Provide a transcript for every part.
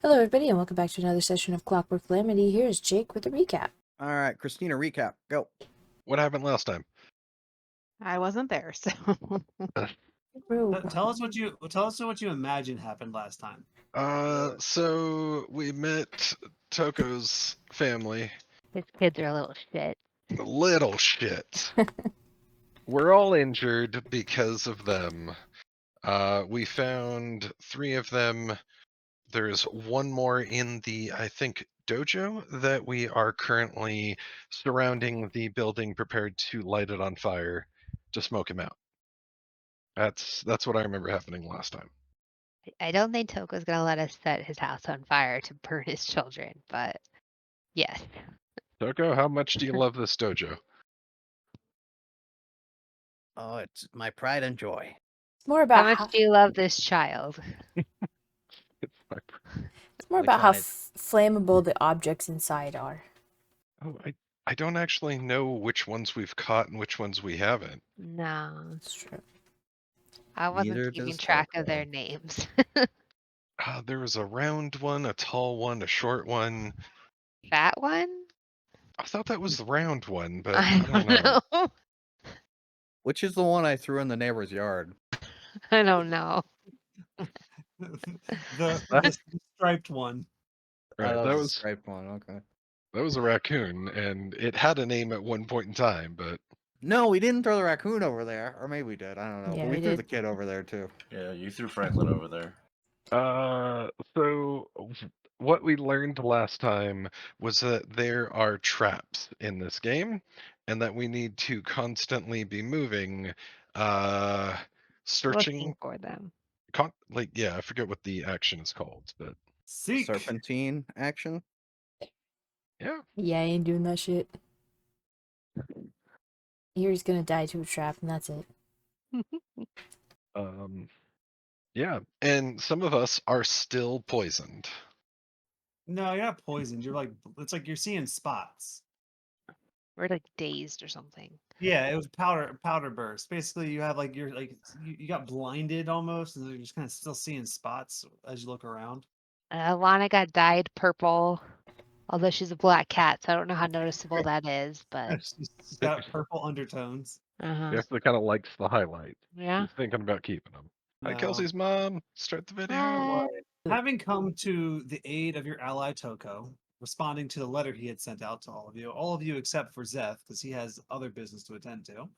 Hello, everybody, and welcome back to another session of Clockwork Calamity. Here's Jake with a recap. All right, Christina, recap. Go. What happened last time? I wasn't there, so Bro, Tell us what you imagine happened last time. So we met Toko's family. his kids are a little shit. Little shit. We're all injured because of them. We found 3 of them. There's one more in the, I think, dojo that we are currently surrounding the building, prepared to light it on fire to smoke him out. That's what I remember happening last time. I don't think Toko's gonna let us set his house on fire to burn his children, but yes. Toko, how much do you love this dojo? Oh, it's my pride and joy. it's more How about much do you love this child? It's my... how Which one flammable the objects inside are. Oh, I don't actually know which ones we've caught and which ones we haven't. No, That's true. I wasn't Neither keeping does track of Toko. their names. There was a round one, a tall one, a short one. Fat one? I thought that was the round one, but I I don't don't know. know. Which is the one I threw in the neighbor's yard? I don't know. the striped one. Right, Oh, that the was striped one. Okay. a raccoon, and it had a name at one point in time, but No, we didn't throw the raccoon over there, or maybe we did. I don't know. Yeah, but we we threw did. the kid over there too. Yeah, you threw Franklin over there. so what we learned last time was that there are traps in this game, and that we need to constantly be moving, searching. Looking for them. I forget what the action is called, but Seek. Serpentine action. yeah. Yeah, I ain't doing that shit. Yuri's gonna die to a trap, and that's it. Yeah, and some of us are still poisoned. No, you're not poisoned. It's like you're seeing spots. We're like dazed or something. Yeah, it was powder burst. Basically, you have like you got blinded almost, and you're just kind of still seeing spots as you look around. Lana got dyed purple, although she's a black cat, so I don't know how noticeable that is, but She's got purple undertones. uh-huh. Definitely kind of likes the highlight. Yeah. He's thinking about keeping them. Hi, No. Kelsey's mom. Start the video. Hi. Having come to the aid of your ally Toko, responding to the letter he had sent out to all of you except for Zeth, because he has other business to attend to.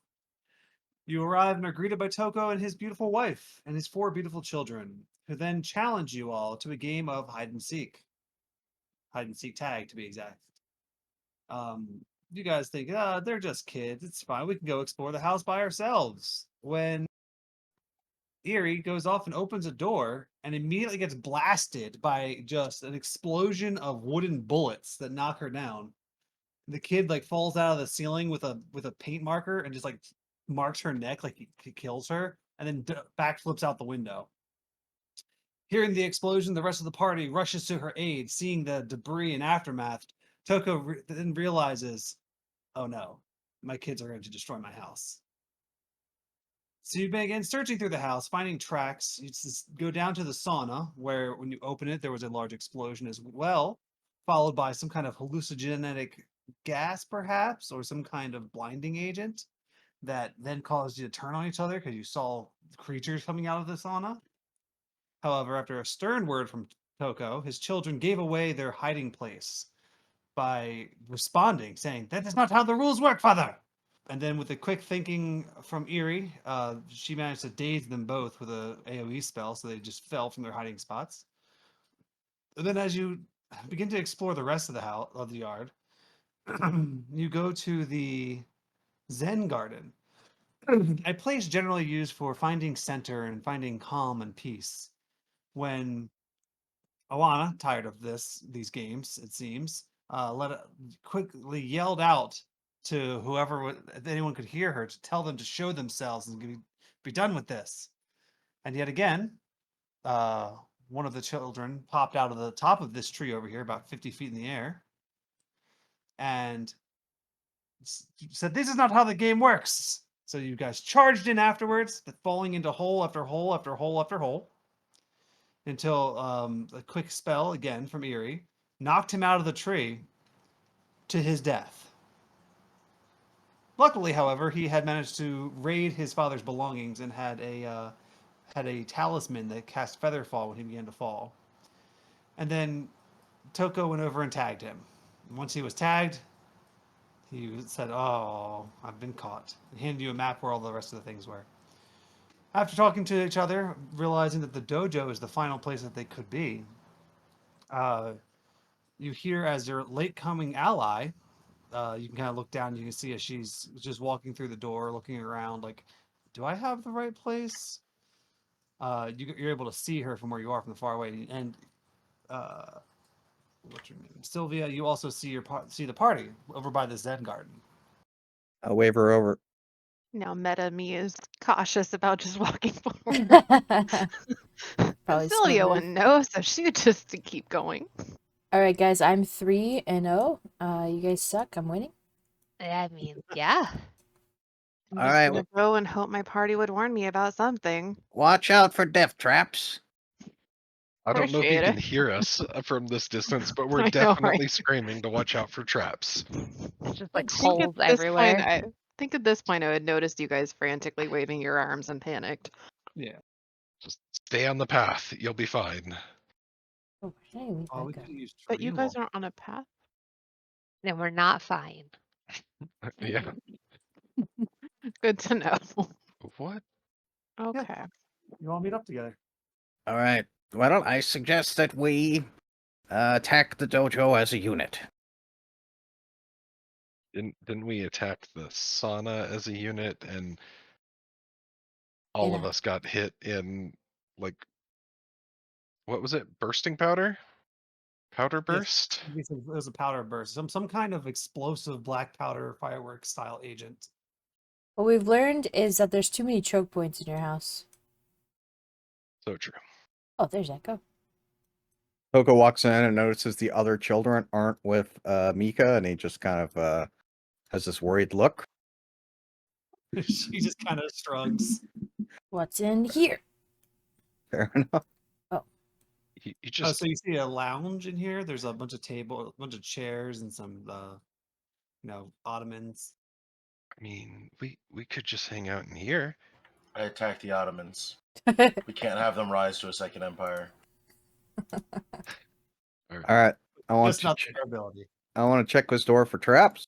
You arrive and are greeted by Toko and his beautiful wife and his 4 beautiful children, who then challenge you all to a game of hide and seek tag, to be exact. You guys think, they're just kids. It's fine. We can go explore the house by ourselves. When Eerie goes off and opens a door and immediately gets blasted by just an explosion of wooden bullets that knock her down. The kid like falls out of the ceiling with a paint marker and just like marks her neck like he kills her, and then backflips out the window. Hearing the explosion, the rest of the party rushes to her aid. Seeing the debris and aftermath, Toko then realizes, "Oh no, my kids are going to destroy my house." So you begin searching through the house, finding tracks. You just go down to the sauna, where when you open it, there was a large explosion as well, followed by some kind of hallucinogenic gas, perhaps, or some kind of blinding agent that then caused you to turn on each other because you saw creatures coming out of the sauna. However, after a stern word from Toko, his children gave away their hiding place by responding, saying, "That is not how the rules work, father." And then with a quick thinking from Eerie, she managed to daze them both with a AoE spell, so they just fell from their hiding spots. And then as you begin to explore the rest of the house of the yard, you go to the Zen Garden, a place generally used for finding center and finding calm and peace. When Alana, tired of these games, it seems, quickly yelled out to whoever, if anyone could hear her, to tell them to show themselves and be done with this. And yet again, one of the children popped out of the top of this tree over here, about 50 feet in the air, and said, "This is not how the game works." So you guys charged in afterwards, falling into hole after hole after hole after hole. until a quick spell again from Eerie knocked him out of the tree to his death. Luckily, however, he had managed to raid his father's belongings and had a talisman that cast Featherfall when he began to fall. And then Toko went over and tagged him. And once he was tagged, he said, "Oh, I've been caught," and handed you a map where all the rest of the things were. After talking to each other, realizing that the dojo is the final place that they could be, you hear as your late coming ally, you can kind of look down, you can see as she's just walking through the door, looking around like, do I have the right place? You're able to see her from where you are from the far away. And what's your name? Sylvia, you also see see the party over by the Zen garden. I'll wave her over. Now meta me is cautious about just walking forward. Probably Sylvia smart move. wouldn't know, so she would just to keep going. All right, guys, I'm 3-0. You guys suck. I'm winning. I mean, yeah. I'm All just right, gonna go and hope my party would warn me about something. watch out for death traps. I don't know if you Appreciate can it. hear us from this distance, but we're I know, definitely right? screaming to watch out for traps. It's just I like think holes at this everywhere. point, I think at this point I had noticed you guys frantically waving your arms and panicked. Yeah. Just stay on the path. You'll be fine. Oh, where did I leave Oh, that we go? could use But you tree guys walk. aren't on a path. Then we're not fine. Yeah. Good to know. What? Okay. You all meet up together. All right. Why don't I suggest that we attack the dojo as a unit? Didn't we attack the sauna as a unit and all of Yeah. us got hit in like what was it? Bursting powder? Powder burst? It was a powder burst, some kind of explosive black powder fireworks style agent. What we've learned is that there's too many choke points in your house. So true. Oh, there's Echo. Toko walks in and notices the other children aren't with Mika, and he just kind of has this worried look. She just kind of shrugs. What's in here? Fair enough. You Oh, just so you see a lounge in here. There's a bunch of chairs and some ottomans. I mean, we could just hang out in here. I attack the Ottomans. We can't have them rise to a second empire. All right. I want Just to not their ability. I want to check this door for traps.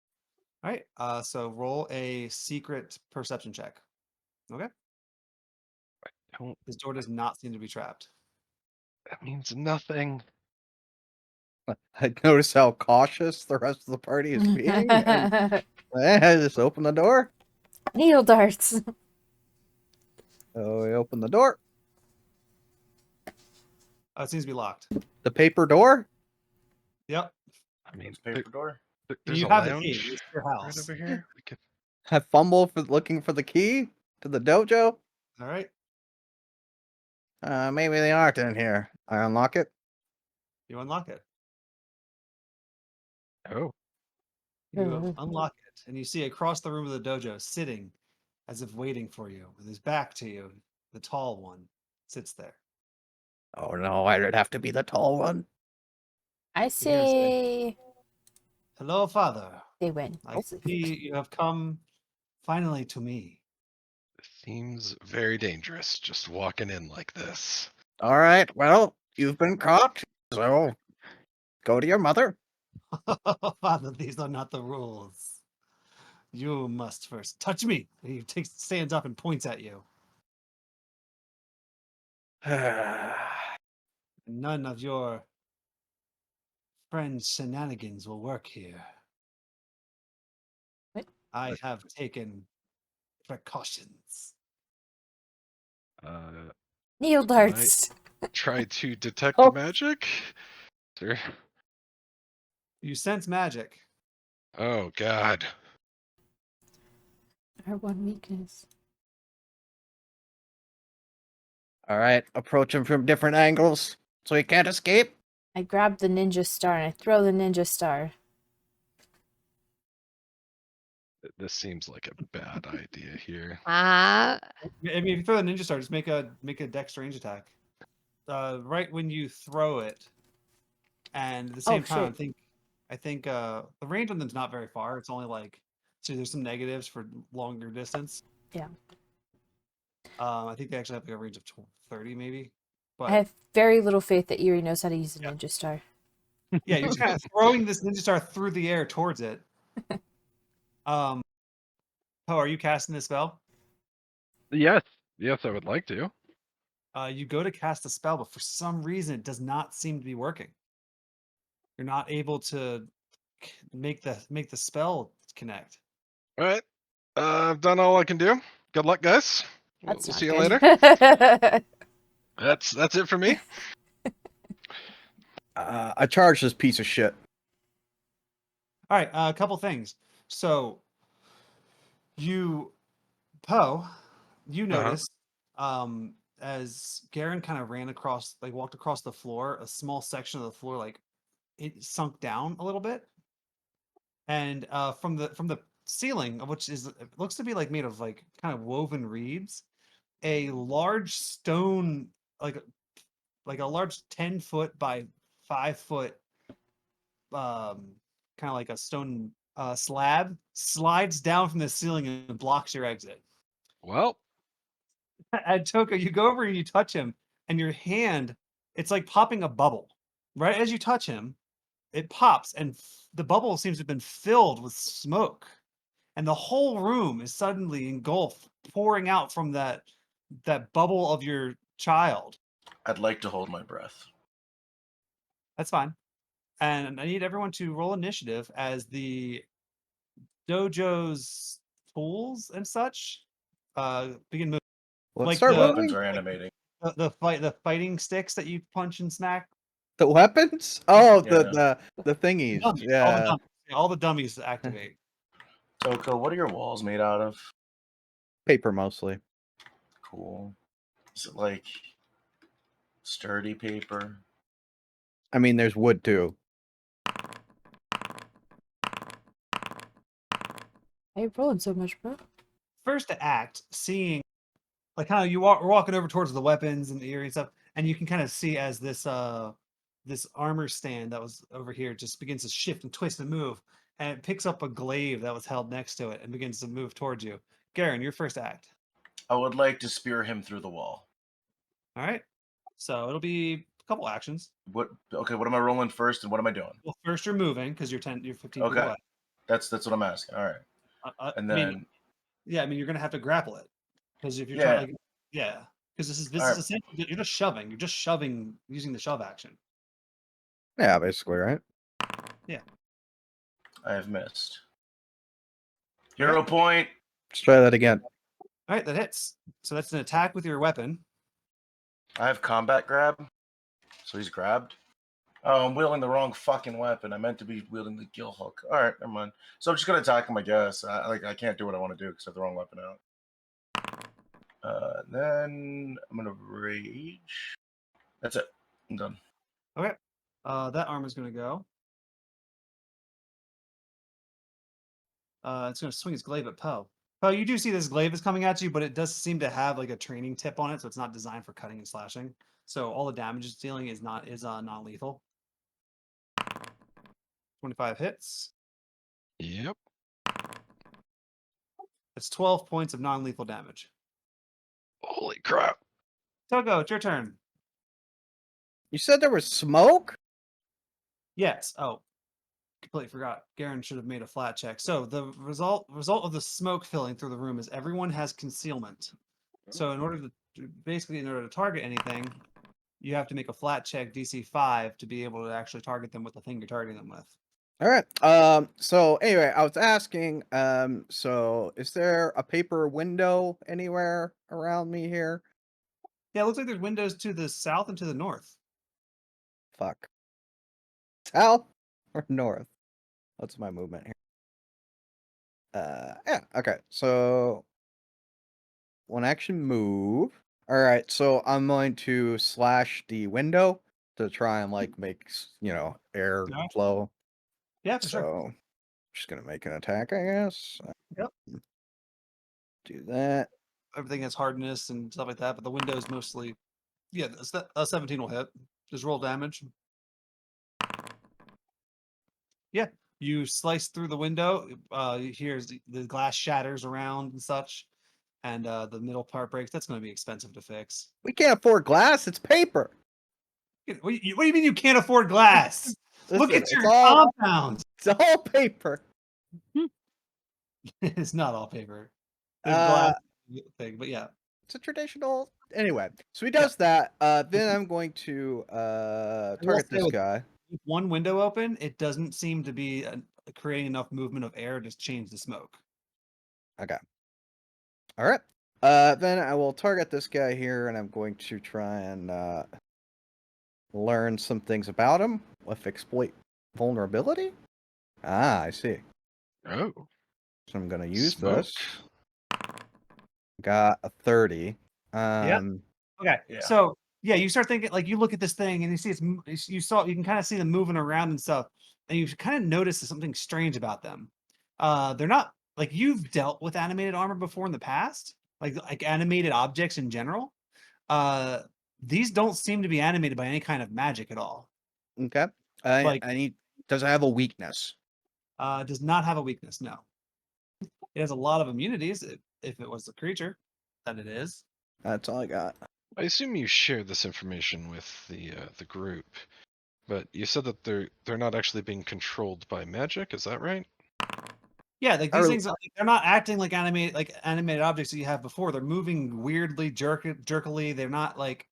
All right. So roll a secret perception check. Okay. Don't, This door does not seem to be trapped. that means nothing. I notice how cautious the rest of the party is being. And I just open the door. Needle darts. So we open the door. Oh, it seems to be locked. The paper door. Yep. I mean, It's a paper door. there's You a have the key. lounge It's your right house. over here. We could. I fumble for looking for the key to the dojo. All right. Maybe they aren't in here. I unlock it. You unlock it. Oh, You unlock it, and you see across the room of the dojo, sitting as if waiting for you, with his back to you, the tall one sits there. Oh no, why did it have to be the tall one? I say Hello, father. they win. I see you have come finally to me. it seems very dangerous just walking in like this. All right, well, you've been caught, so go to your mother. Father, these are not the rules. You must first touch me. He stands up and points at you. None of your friend's shenanigans will work here. What? I have taken precautions. Needle darts. Try to detect Oh. magic. Sure. You sense magic. Oh God. Our one weakness. All right, approach him from different angles so he can't escape. I grab the ninja star and I throw the ninja star. This seems like a bad idea here. I mean, if you throw the ninja star, just make a dex range attack. right when you throw it, and at the Oh, same time, shit. I think the range on them's not very far. It's only like so. There's some negatives for longer distance. Yeah. I think they actually have like a range of 30 maybe. I But have very little faith that Eerie knows how to use a Yeah. ninja star. yeah, you're just kind of throwing this ninja star through the air towards it. Oh, are you casting this spell? Yes, yes, I would like to. You go to cast a spell, but for some reason it does not seem to be working. You're not able to make the spell connect. All right, I've done all I can do. Good luck, guys. We'll That's not see you good. later. That's it for me. I charge this piece of shit. All right, a couple things. So you, Poe, you notice as Garen kind of ran across, like walked across the floor, a small section of the floor, like it sunk down a little bit, and from the ceiling, which is it looks to be like made of like kind of woven reeds, a large stone, like like a large 10-foot by 5-foot, kind of like a stone slab, slides down from the ceiling and blocks your exit. Well, At Toko, you go over and you touch him, and your hand, it's like popping a bubble. Right as you touch him, it pops, and the bubble seems to have been filled with smoke, and the whole room is suddenly engulfed, pouring out from that bubble of your child. I'd like to hold my breath. That's fine. And I need everyone to roll initiative as the dojo's tools and such begin moving. Let's Like start the Weapons moving. are animating. the fighting sticks that you punch and smack. The weapons? Oh, Yeah. the thingies. Dummies, Yeah. all the dummies activate. Toko, what are your walls made out of? Paper mostly. Cool. Is it like sturdy paper? I mean, there's wood too. Why are you rolling so much, bro? First to act, seeing like kind of we're walking over towards the weapons and the eerie and stuff, and you can kind of see as this armor stand that was over here just begins to shift and twist and move, and it picks up a glaive that was held next to it and begins to move towards you. Garen, your first act. I would like to spear him through the wall. All right, so it'll be a couple actions. What? Okay, what am I rolling first, and what am I doing? Well, first you're moving because you're 15 feet Okay, away. that's what I'm asking. All right, and I mean, then yeah, I mean you're gonna have to grapple it because if you're Yeah. trying, like, yeah, because this is Alright. essentially you're just shoving. You're just shoving using the shove action. Yeah, basically, right? I have missed. Hero point. Let's try that again. All right, that hits. So that's an attack with your weapon. I have combat grab, so he's grabbed. Oh, I'm wielding the wrong fucking weapon. I meant to be wielding the gill hook. All right, never mind. So I'm just gonna attack him, I guess. I can't do what I want to do because I have the wrong weapon out. Then I'm gonna rage. That's it. I'm done. Okay. That arm is gonna go. It's gonna swing its glaive at Poe. Poe, you do see this glaive is coming at you, but it does seem to have like a training tip on it, so it's not designed for cutting and slashing. So all the damage it's dealing is non-lethal. 25 hits. yep. It's 12 points of non-lethal damage. Holy crap. Togo, it's your turn. You said there was smoke? Yes. Oh, completely forgot. Garen should have made a flat check. So the result of the smoke filling through the room is everyone has concealment. So in order to target anything, you have to make a flat check DC 5 to be able to actually target them with the thing you're targeting them with. All right. So anyway, I was asking, so is there a paper window anywhere around me here? Yeah, it looks like there's windows to the south and to the north. Fuck. South or north? What's my movement here? Yeah, okay. So one action move. All right, so I'm going to slash the window to try and like make, air Yeah. flow. Yeah, for sure. So just gonna make an attack, I guess. Yep. Do that. Everything has hardness and stuff like that, but the windows mostly Yeah, 17 will hit. Just roll damage. Yeah, you slice through the window. You hear the glass shatters around and such, and the middle part breaks. That's going to be expensive to fix. We can't afford glass. It's paper. What do you mean you can't afford glass? Look Listen, at your it's all compound. it's all paper. It's not all paper. The Uh, glass thing, but yeah. it's a traditional. Anyway, so he Yeah. does that. Then I'm going to will target say this with- guy. With one window open, it doesn't seem to be creating enough movement of air to change the smoke. Okay. All right. Then I will target this guy here, and I'm going to try and learn some things about him with exploit vulnerability. Ah, I see. Oh, So I'm going to use smoke. this. Got a 30. Okay. Yeah. So yeah, you start thinking like you look at this thing and you see you can kind of see them moving around and stuff, and you kind of notice something strange about them. They're not like you've dealt with animated armor before in the past, like animated objects in general. Uh, these don't seem to be animated by any kind of magic at all. Okay. Like- I need. Does it have a weakness? Does not have a weakness. No, it has a lot of immunities. If it was a creature, that it is. That's all I got. I assume you share this information with the group, but you said that they're not actually being controlled by magic. Is that right? Yeah, like these Or- things, they're not acting like animated objects that you have before. They're moving weirdly, jerkily. They're not like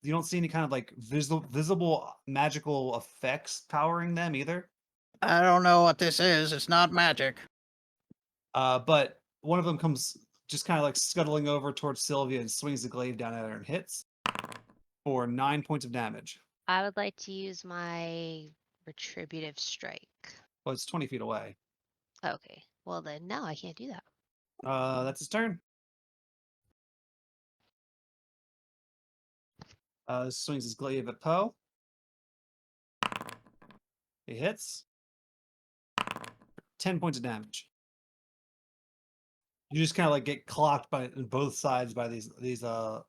you don't see any kind of like visible magical effects powering them either. I don't know what this is. It's not magic. But one of them comes just kind of like scuttling over towards Sylvia and swings the glaive down at her and hits for 9 points of damage. I would like to use my retributive strike. Well, it's 20 feet away. Okay. Well then, no, I can't do that. That's his turn. Swings his glaive at Poe. He hits. 10 points of damage. You just kind of like get clocked by both sides by these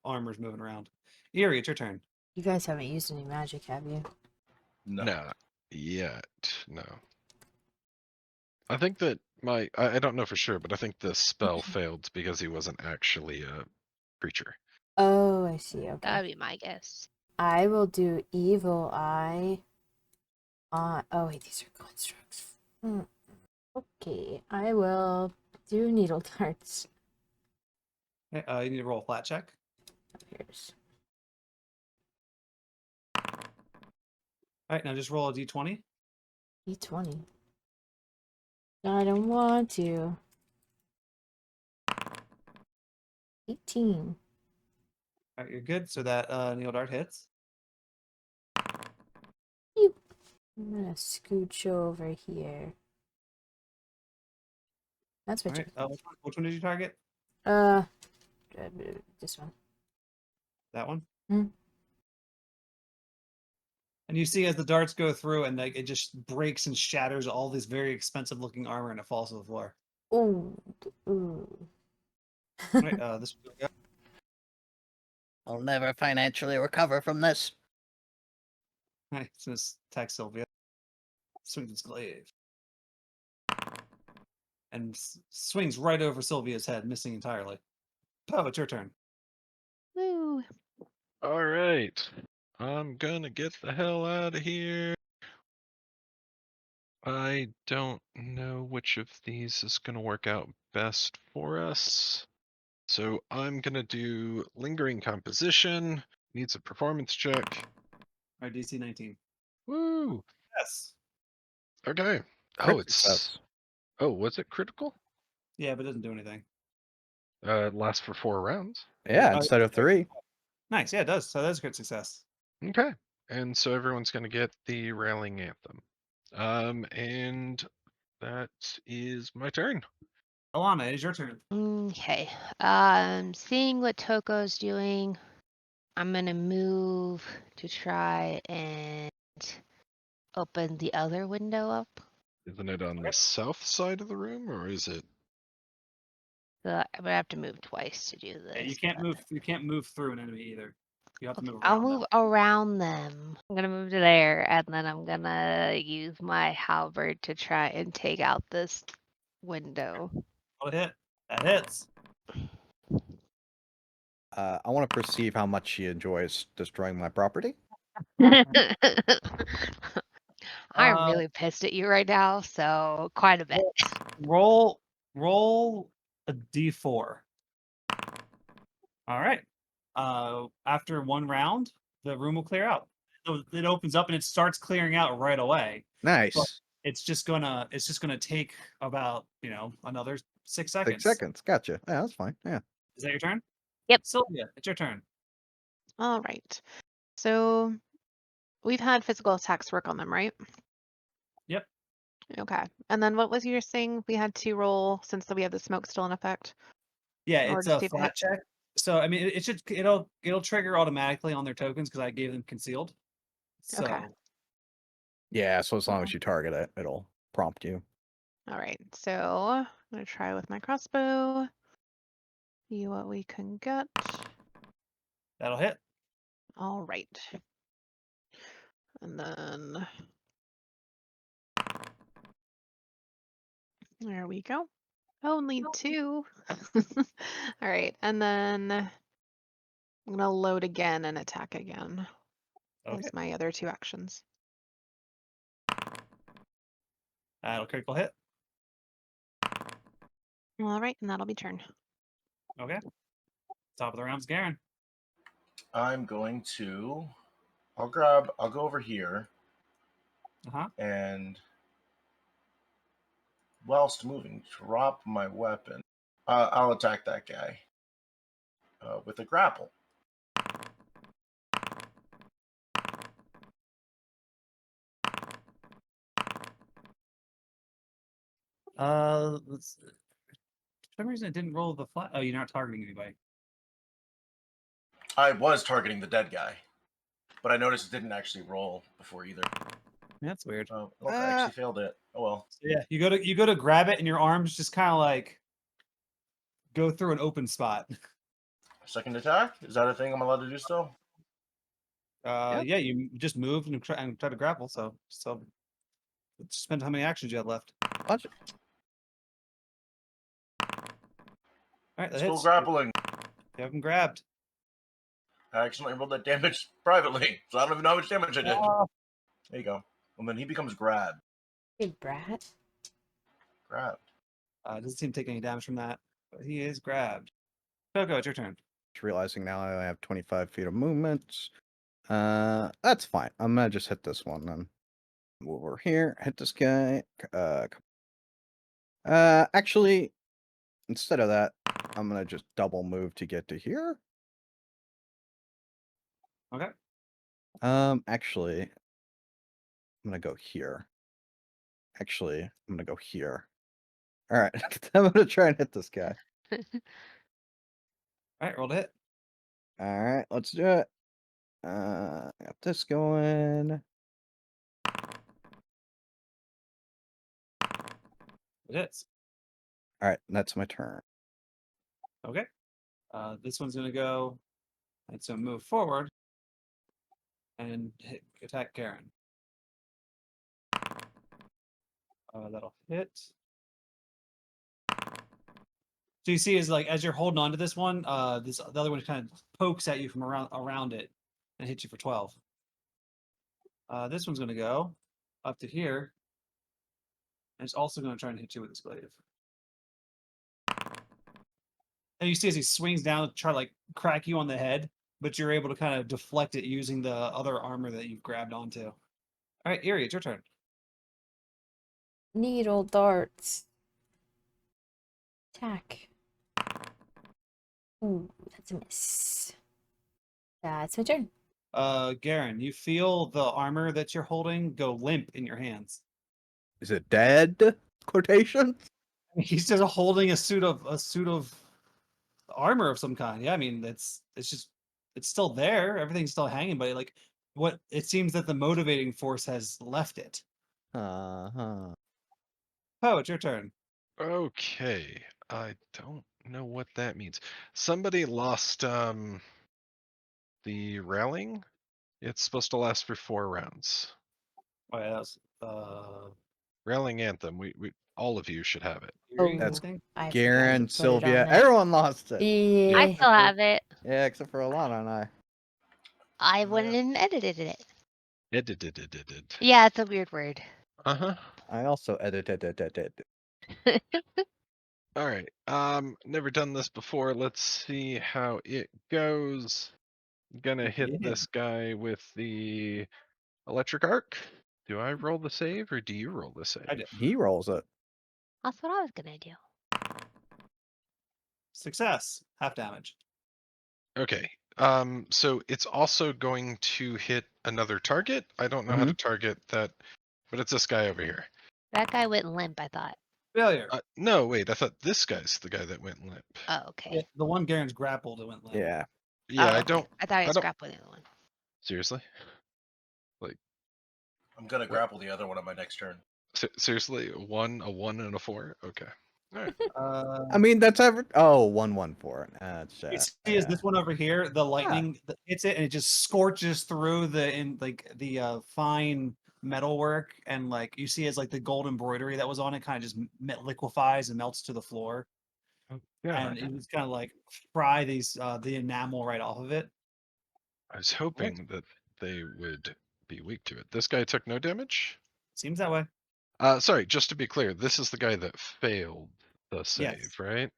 armors moving around. Eerie, it's your turn. You guys haven't used any magic, have you? No. Not yet. No. I think that I don't know for sure, but I think the spell failed because he wasn't actually a creature. Oh, I see. That Okay. would be my guess. I will do evil eye on. Oh wait, these are constructs. Okay, I will do needle darts. Okay, you need to roll a flat check. Here's All right, now just roll a d20. D20. I don't want to. 18. All right, you're good. So that needle dart hits. I'm gonna scooch over here. That's All what right. Which one did you target? this one. That one. Hmm. And you see as the darts go through, and like it just breaks and shatters all this very expensive looking armor, and it falls to the floor. Ooh. Ooh. All right, this one go. I'll never financially recover from this. All right, so this attack Sylvia. Swings its glaive. And swings right over Sylvia's head, missing entirely. Poe, it's your turn. Woo. All right. I'm gonna get the hell out of here. I don't know which of these is gonna work out best for us. So I'm gonna do lingering composition. Needs a performance check. All right, DC 19. Woo! Yes. Okay. Crit Oh, it's success. oh, was it critical? Yeah, but it doesn't do anything. It lasts for 4 rounds. Yeah, Oh, instead of 3. Nice. Yeah, it does. So that's a good success. Okay. And so everyone's gonna get the rallying anthem. And that is my turn. Alana, it is your turn. Okay. Seeing what Toko's doing, I'm gonna move to try and open the other window up. Isn't it on the south side of the room, or is it? So I'm gonna have to move twice to do this. Yeah, you can't move. You can't move through an enemy either. You have to move I'll around them. move around them. I'm gonna move to there, and then I'm gonna use my halberd to try and take out this window. Roll a hit. That hits. I want to perceive how much she enjoys destroying my property. I'm Uh, really pissed at you right now, so quite a bit. roll a d4. All right. After one round, the room will clear out. It opens up and it starts clearing out right away. Nice. It's just gonna take about another 6 seconds. 6 seconds. Gotcha. Yeah, that's fine. Yeah. Is that your turn? Yep. Sylvia, it's your turn. All right. So we've had physical attacks work on them, right? Yep. Okay. And then what was your thing? We had to roll since we have the smoke still in effect. Yeah, Or it's just a see if it flat hits. check. So I mean, it'll trigger automatically on their tokens because I gave them concealed. So Okay. Yeah, so as long as you target it, it'll prompt you. All right. So I'm gonna try with my crossbow. See what we can get. that'll hit. All right. And then there we go. Only 2. All right. And then I'm gonna load again and attack again. Okay. As my other 2 actions. That'll critical hit. All right, and that'll be turn. Okay. Top of the round's Garen. I'm going to. I'll go over here Uh-huh. and, whilst moving, drop my weapon. I'll attack that guy with a grapple. For some reason it didn't roll the flat. Oh, you're not targeting anybody. I was targeting the dead guy, but I noticed it didn't actually roll before either. That's weird. Oh, look, I actually failed it. Oh well. So yeah, you go to grab it, and your arms just kind of like go through an open spot. Second attack? Is that a thing I'm allowed to do still? Yep. Yeah, you just moved and try to grapple. So it just depends how many actions you have left. Watch it. All right, that Still hits. grappling. You have him grabbed. I accidentally rolled that damage privately, so I don't even know how much damage I did. Ah. There you go. And then he becomes grabbed. Big brat. Grabbed. Doesn't seem to take any damage from that, but he is grabbed. Toko, it's your turn. Just realizing now I only have 25 feet of movement. That's fine. I'm gonna just hit this one then. Move over here, hit this guy. Actually, instead of that, I'm gonna just double move to get to here. Okay. Actually, I'm gonna go here. Actually, I'm gonna go here. All right, I'm gonna try and hit this guy. All right, roll to hit. All right, let's do it. Got this going. It hits. All right, that's my turn. Okay. This one's gonna go. It's gonna move forward and attack Karen. That'll hit. So you see, is like as you're holding on to this one, the other one kind of pokes at you from around it and hits you for 12. This one's gonna go up to here, and it's also gonna try and hit you with its glaive. And you see as he swings down to try to like crack you on the head, but you're able to kind of deflect it using the other armor that you've grabbed onto. All right, Eerie, it's your turn. Needle darts. Attack. Ooh, that's a miss. That's my turn. Garen, you feel the armor that you're holding go limp in your hands. Is it dead? Quotation? He's just holding a suit of armor of some kind. Yeah, I mean it's still there. Everything's still hanging, but like what it seems that the motivating force has left it. Uh-huh. Oh, it's your turn. Okay. I don't know what that means. Somebody lost the rallying. It's supposed to last for 4 rounds. Oh, yeah, that's Rallying anthem. We all of you should have it. Erie, I That's think. I forgot to Garen, put it Sylvia, on there. everyone lost it. I Yeah. still have it. Yeah, except for Alana and I. I went and edited it. Edited. Yeah, it's a weird word. Uh-huh. I also edited it. All right. Never done this before. Let's see how it goes. Gonna hit Yeah. this guy with the electric arc. Do I roll the save or do you roll the save? I did. He rolls it. That's what I was gonna do. Success. Half damage. Okay. So it's also going to hit another target. I don't know how to target that, but it's this guy over here. That guy went limp, I thought. Failure. No, wait, I thought this guy's the guy that went limp. Oh, okay. Yeah, the one Garen's grappled and went limp. Yeah. Yeah, Oh, I okay. don't. I thought he I was don't. grappling the other one. Seriously? I'm gonna grapple the other one on my next turn. Seriously? A 1 and a 4? Okay. All right. I mean, that's ever. Oh, 114. That's You see, is this one over here? The lightning hits it and it just scorches through the fine metalwork, and like you see, as like the gold embroidery that was on it kind of just liquefies and melts to the floor, Yeah. and it was kind of like fry the enamel right off of it. I was hoping that they would be weak to it. This guy took no damage? Seems that way. Sorry, just to be clear, this is the guy that failed the save, Yes. right?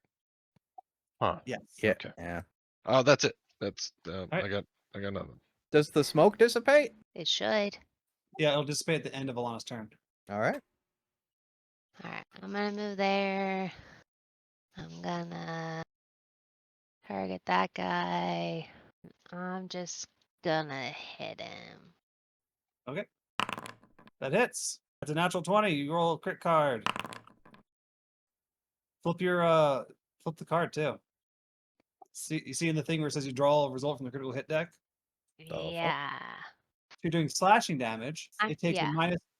Huh. Yes. Yeah. Okay. Yeah. Oh, that's it. That's right. I got nothing. Does the smoke dissipate? It should. Yeah, it'll dissipate at the end of Alana's turn. All right. Alright, I'm gonna move there. I'm gonna target that guy. I'm just gonna hit him. Okay. That hits. That's a natural 20. You roll a crit card. Flip the card too. See, you see in the thing where it says you draw a result from the critical hit deck? fuck? Yeah. If you're doing slashing damage, it takes yeah.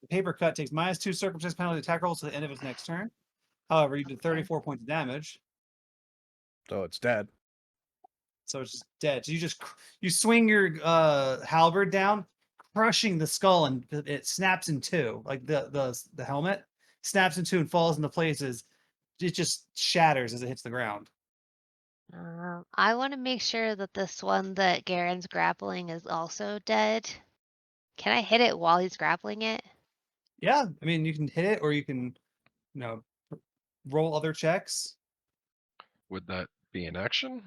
the paper cut takes -2 circumstance penalty attack rolls to the end of its next turn. However, you did 34 points of damage, So it's dead. so it's just dead. So you swing your halberd down, crushing the skull, and it snaps in two. Like the helmet snaps in two and falls into places. It just shatters as it hits the ground. I want to make sure that this one that Garen's grappling is also dead. Can I hit it while he's grappling it? Yeah, I mean, you can hit it, or you can, roll other checks. Would that be an action?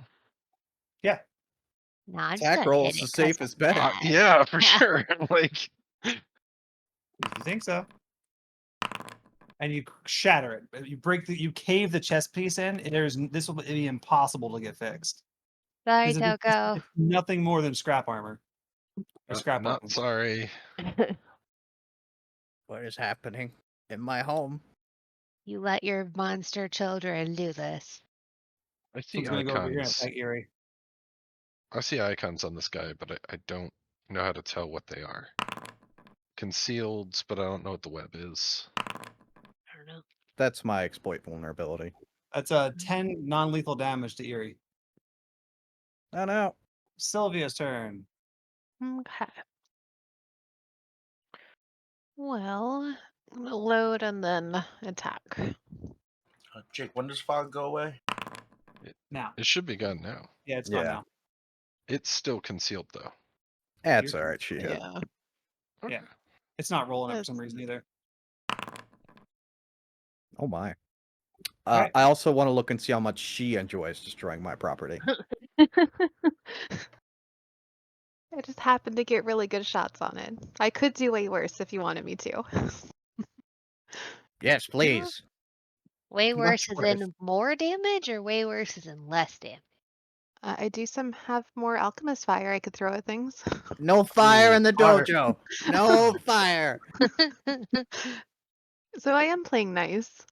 Yeah. No, I'm just Attack gonna roll hit is it the 'cause safest I'm bet. mad. Yeah, for sure. Like, If you think so. And you shatter it. You cave the chest piece in. This will be impossible to get fixed. Sorry, Because Toko. it's nothing more than scrap armor. Or scrap not armor. sorry. What is happening in my home? You let your monster children do this. I So see it's gonna go over here and icons. attack Erie. I see icons on this guy, but I don't know how to tell what they are. Concealed, but I don't know what the web is. I don't know. That's my exploit vulnerability. That's 10 non-lethal damage to Erie. Oh no. Sylvia's turn. Okay. Well, I'm gonna load and then attack. Jake, when does fog go away? Now. It should be gone now. Yeah, it's gone Yeah. now. It's still concealed though. That's You're- all right. She hit. Yeah. Okay. Yeah. It's not rolling it for That's- some reason either. Oh my. Alright. I also want to look and see how much she enjoys destroying my property. I just happened to get really good shots on it. I could do way worse if you wanted me to. Yes, please. Way Much worse is worse. in more damage or way worse is in less damage? I do have more alchemist fire I could throw at things. No fire Ooh, in the fire. dojo. No fire. So I am playing nice.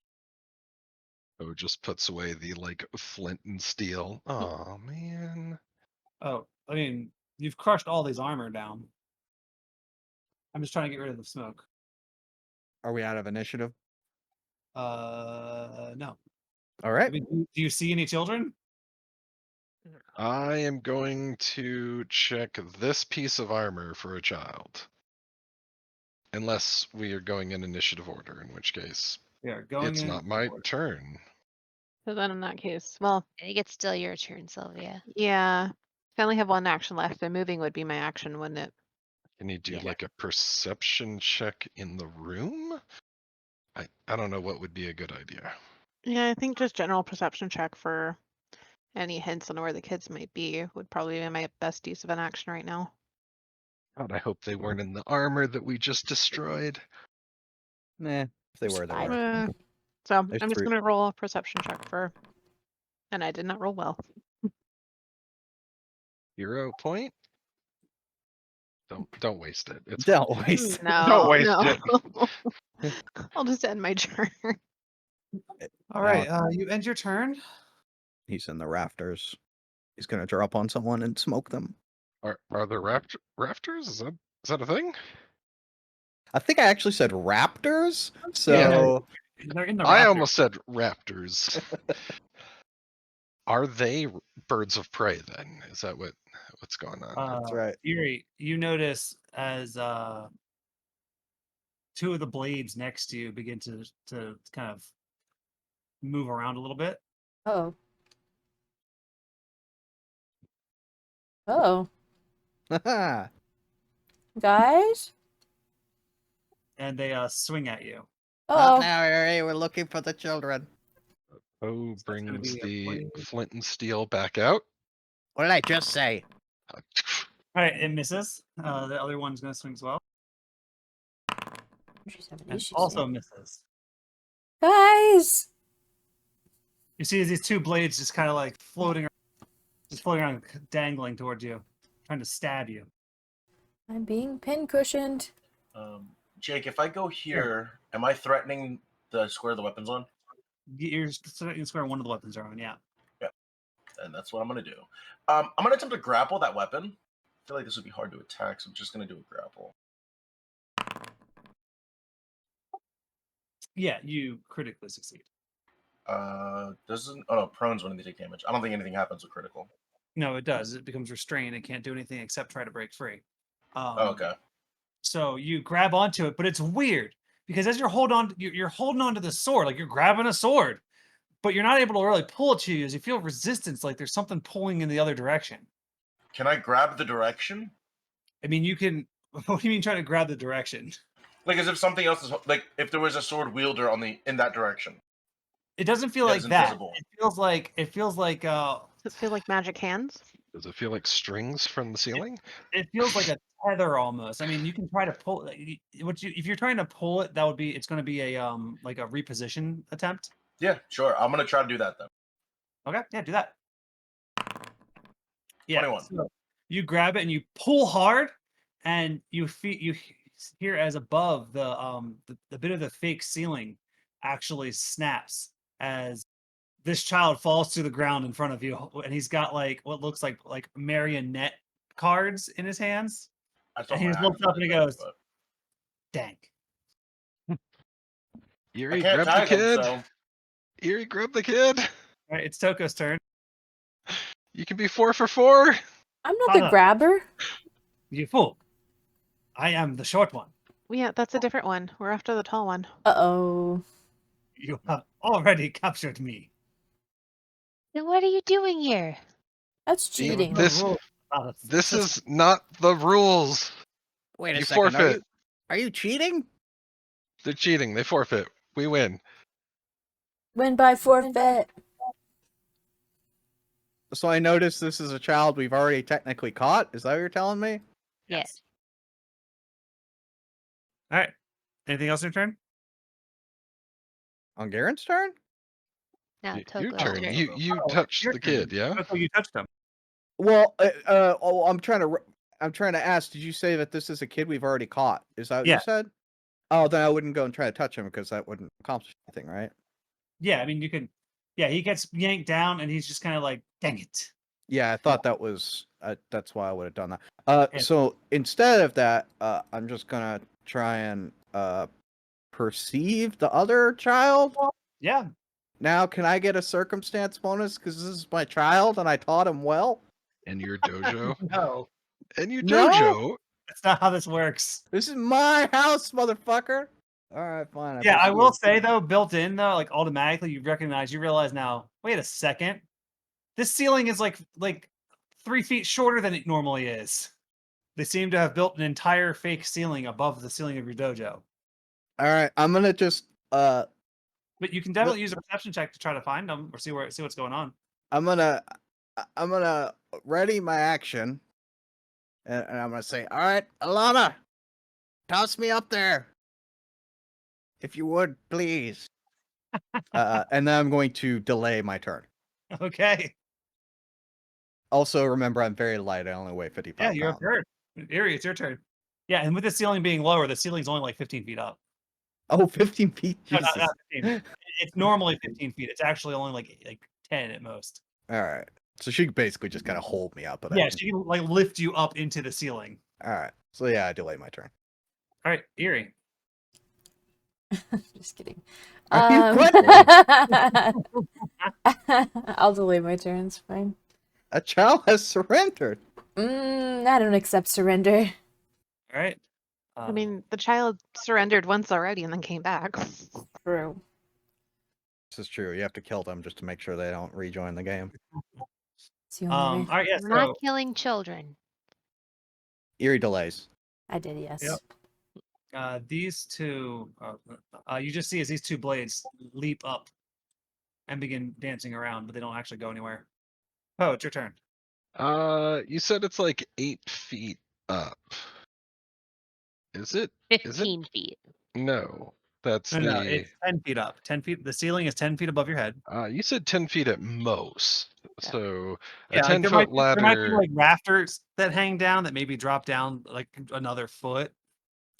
Oh, it just puts away the like flint and steel. Oh man. Oh, I mean, you've crushed all these armor down. I'm just trying to get rid of the smoke. Are we out of initiative? No. All I right. mean, do you see any children? I am going to check this piece of armor for a child. Unless we are going in initiative order, in which case Yeah, going it's in. not my turn. So then in that case, well, I think it's still your turn, Sylvia. yeah. I only have one action left, and moving would be my action, wouldn't it? Can you do Yeah. like a perception check in the room? I don't know what would be a good idea. Yeah, I think just general perception check for any hints on where the kids might be would probably be my best use of an action right now. God, I hope they weren't in the armor that we just destroyed. Nah, if they were, they Spy. were. So There's I'm just three. gonna roll a perception check for, and I did not roll well. 0 point. Don't waste it. It's Don't fine. waste. No, waste no. it. I'll just end my turn. All right, you end your turn. He's in the rafters. He's gonna drop on someone and smoke them. Are there rafters? Is that a thing? I think I actually said raptors. Yeah. So They're in the I raptor. almost said raptors. Are they birds of prey then? Is that what's going on? that's right. Erie, you notice as two of the blades next to you begin to kind of move around a little bit. Oh. Oh. Guys? And they swing at you. Oh. now, Harry, we're looking for the children. Oh, that's gonna brings be a the blade. flint and steel back out. What did I just say? All right, it misses. The other one's going to swing as well, She's having and issues also here. misses. Guys! You see these two blades just kind of like floating around, dangling towards you, trying to stab you. I'm being pincushioned. Jake, if I go here, am I threatening the square the weapons on? You're square one of the weapons are on, yeah. And that's what I'm going to do. I'm going to attempt to grapple that weapon. I feel like this would be hard to attack, so I'm just going to do a grapple. Yeah, you critically succeed. Doesn't... Oh, no, prone's when they take damage. I don't think anything happens with critical. No, it does. It becomes restrained. It can't do anything except try to break free. Oh, okay. So you grab onto it, but it's weird because as you're holding on to the sword, like you're grabbing a sword, but you're not able to really pull it to you as you feel resistance, like there's something pulling in the other direction. Can I grab the direction? I mean, you can. What do you mean trying to grab the direction? Like as if something else is like if there was a sword wielder in that direction. It doesn't feel That like is that. invisible. It feels like Does it feel like magic hands? Does it feel like strings from the ceiling? it feels like a tether almost. I mean, you can try to pull if you're trying to pull it, it's going to be a like a reposition attempt. Yeah, sure. I'm gonna try to do that then. Okay, yeah, do that. Yeah, 21. so you grab it and you pull hard, and you hear as above the bit of the fake ceiling actually snaps as this child falls to the ground in front of you, and he's got like what looks like marionette cards in his hands. I And thought he my just looks action up and he did that, goes, but "Dang." I Erie, can't grab the tag him, kid. so Erie, grab the kid. All right, it's Toko's turn. You can be 4 for 4. I'm not Shut the up. grabber. You fool! I am the short one. Yeah, that's a different one. We're after the tall one. Uh-oh. You have already captured me. Then what are you doing here? That's See, cheating. this- This is not the rules. Wait a You second. forfeit. Are you cheating? They're cheating. They forfeit. We win. Win by forfeit. So I noticed this is a child we've already technically caught. Is that what you're telling me? Yes. All right. Anything else in your turn? On Garen's turn? Now Your Toko's turn. turn. You Oh, touched your the turn. kid, yeah? Toko, you touched him. Well, I'm trying to ask. Did you say that this is a kid we've already caught? Is that what Yeah. you said? Oh, then I wouldn't go and try to touch him because that wouldn't accomplish anything, right? Yeah, I mean you can. Yeah, he gets yanked down, and he's just kind of like, "Dang it!" Yeah, I thought that was. That's why I would have done that. Yeah. So instead of that, I'm just gonna try and perceive the other child. Yeah, Now, can I get a circumstance bonus because this is my child and I taught him well? And your dojo? No, And your No! dojo? that's not how this works. This is my house, motherfucker. All right, fine. Yeah, I will proceed. say though, built in though, like automatically you realize now, wait a second. This ceiling is like 3 feet shorter than it normally is. They seem to have built an entire fake ceiling above the ceiling of your dojo. All right, I'm gonna just But you can definitely use a perception check to try to find them or see what's going on. I'm gonna ready my action, and I'm gonna say, all right, Alana, toss me up there, if you would, please. And then I'm going to delay my turn. Okay. Also, remember, I'm very light. I only weigh 55 Yeah, you're a pounds. bird. Erie, it's your turn. Yeah, and with the ceiling being lower, the ceiling's only like 15 feet up. Oh, 15 feet. No, Jesus. not 15. It's normally 15 feet. It's actually only like 10 at most. All right. So she basically just kind of hold me up. But Yeah, she can like lift you up into the ceiling. All right. So yeah, I delay my turn. All right, Erie. Just kidding. Are you I'll delay my turn. It's fine. A child has surrendered. I don't accept surrender. All right. I mean, the child surrendered once already and then came back. True. This is true. You have to kill them just to make sure they don't rejoin the game. It's the only way. all right, yeah. We're So not killing children. Eerie delays. I did, yes. Yep. These two, you just see as these two blades leap up and begin dancing around, but they don't actually go anywhere. Oh, it's your turn. You said it's like 8 feet up. Is it? 15 feet. No, that's No, the. it's 10 feet up. 10 feet. The ceiling is 10 feet above your head. You said 10 feet at most. Yeah. So a Yeah, like 10-foot there might be ladder. like rafters that hang down that maybe drop down like another foot.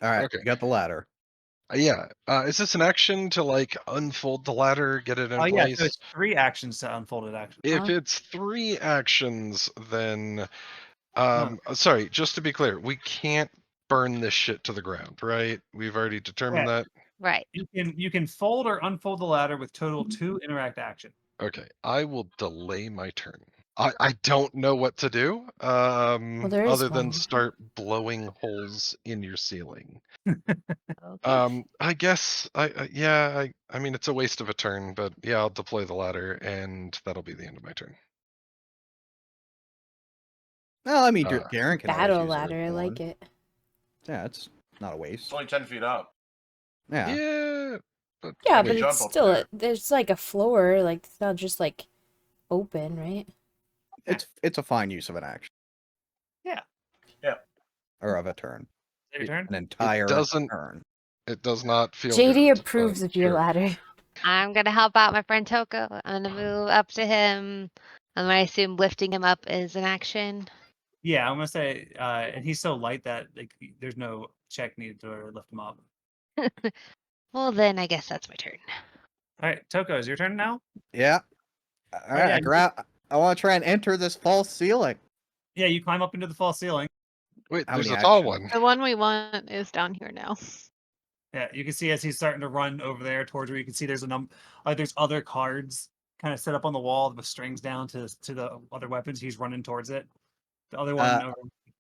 All right. Okay. You got the ladder. Yeah. Is this an action to like unfold the ladder, get it in Oh yeah, place? so it's 3 actions to unfold it. Actually, If Huh? it's 3 actions, then No. sorry, just to be clear, we can't burn this shit to the ground, right? We've already determined that. Right. You can fold or unfold the ladder with total 2 interact action. Okay, I will delay my turn. I don't know what to do there is other than one. start blowing holes in your ceiling. Okay. I guess I mean it's a waste of a turn, but yeah, I'll deploy the ladder and that'll be the end of my turn. Well, I mean, Uh, Garen can always Battle use her ladder, I like one. it. Yeah, it's not a It's waste. only 10 feet up. Yeah. Yeah, but Yeah, I but mean, jump it's up still there. there's like a floor, like it's not just like open, right? It's a fine use of an action. Yeah. Yeah. Or of a turn. Is it your turn? An entire doesn't- turn. it does not feel JD good, approves but of your sure. ladder. I'm gonna help out my friend Toko. I'm gonna move up to him. And I assume lifting him up is an action. Yeah, I'm gonna say, and he's so light that like there's no check needed to lift him up. Well, then I guess that's my turn. All right, Toko, is your turn now? Yeah. All right. yeah, I want to try and enter this false ceiling. Yeah, you climb up into the false ceiling. Wait, How there's a many tall actions? one. The one we want is down here now. Yeah, you can see as he's starting to run over there towards where you can see there's there's other cards kind of set up on the wall with strings down to the other weapons. He's running towards it. The other one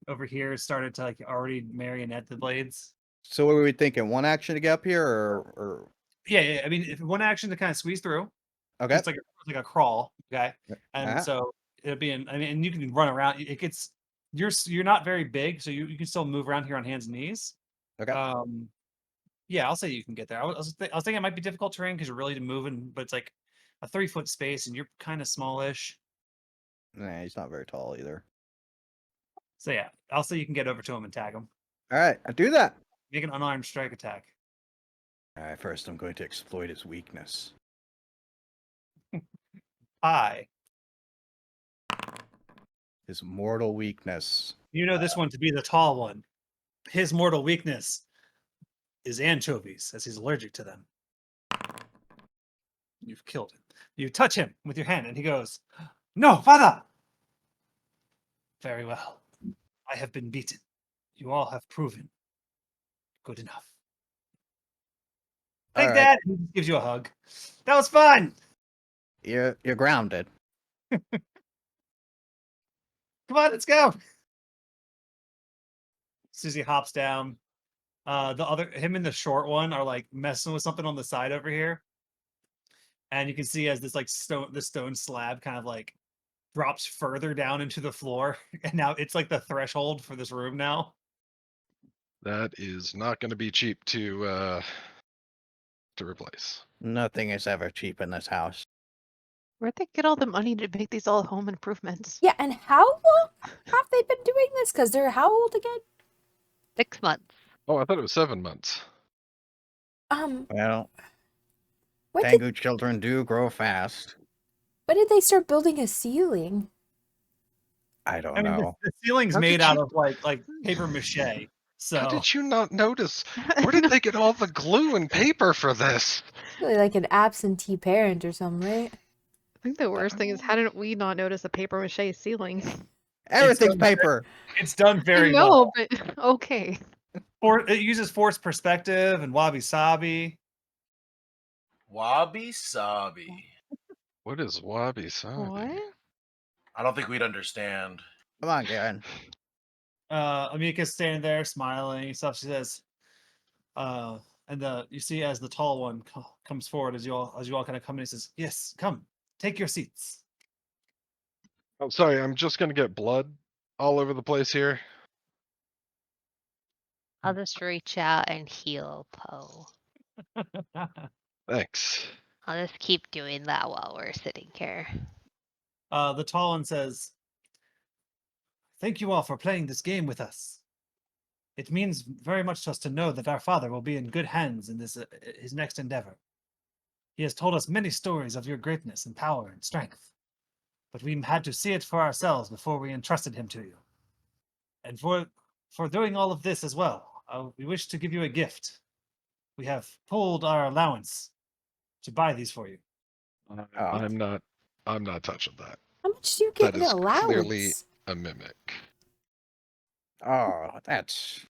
over here started to like already marionette the blades. So what were we thinking? One action to get up here, or Yeah. I mean, if one action to kind of squeeze through. okay? It's like a crawl, okay? And Uh-huh. so it'll be and you can run around. It gets you're not very big, so you can still move around here on hands and knees. Okay. Yeah, I'll say you can get there. I was thinking it might be difficult terrain because you're really moving, but it's like a 3-foot space and you're kind of smallish. Nah, he's not very tall either. So yeah, I'll say you can get over to him and tag him. All right, I do that. Make an unarmed strike attack. All right, first I'm going to exploit his weakness. Hi. His mortal weakness. You know this one to be the tall one. His mortal weakness is anchovies, as he's allergic to them. You've killed him. You touch him with your hand, and he goes, "No, father!" Very well. I have been beaten. You all have proven good enough. Thanks, All right. Dad. He just gives you a hug. That was fun. You're grounded. Come on, let's go. Susie hops down. Him and the short one are like messing with something on the side over here. And you can see as this stone slab kind of like drops further down into the floor. And now it's like the threshold for this room now. That is not going to be cheap to replace. Nothing is ever cheap in this house. Where'd they get all the money to make these all home improvements? Yeah, and how long have they been doing this? Because they're how old again? 6 months. Oh, I thought it was 7 months. Well, When did, Tengu children do grow fast. when did they start building a ceiling? I don't I mean, know. the ceiling's How made did out you- of like paper mache. So How did you not notice? Where did they get all the glue and paper for this? Really like an absentee parent or something, right? I think the worst thing is, how didn't we not notice a paper mache ceiling? Everything's done- paper. it's done I very know, well. but okay. It uses forced perspective and wabi sabi. Wabi sabi. What is wabi sabi? What? I don't think we'd understand. Come on, Garen. Amika's standing there smiling and stuff. She says, you see as the tall one comes forward as you all kind of come in, he says, "Yes, come, take your seats." Oh, sorry, I'm just going to get blood all over the place here. I'll just reach out and heal Poe. Thanks. I'll just keep doing that while we're sitting here. The tall one says, "Thank you all for playing this game with us. It means very much to us to know that our father will be in good hands in this his next endeavor. He has told us many stories of your greatness and power and strength, but we had to see it for ourselves before we entrusted him to you. And for doing all of this as well, we wish to give you a gift. We have pulled our allowance to buy these for you." Oh. I'm not touching that. How much do you get That in is clearly allowance? a mimic. Oh, that's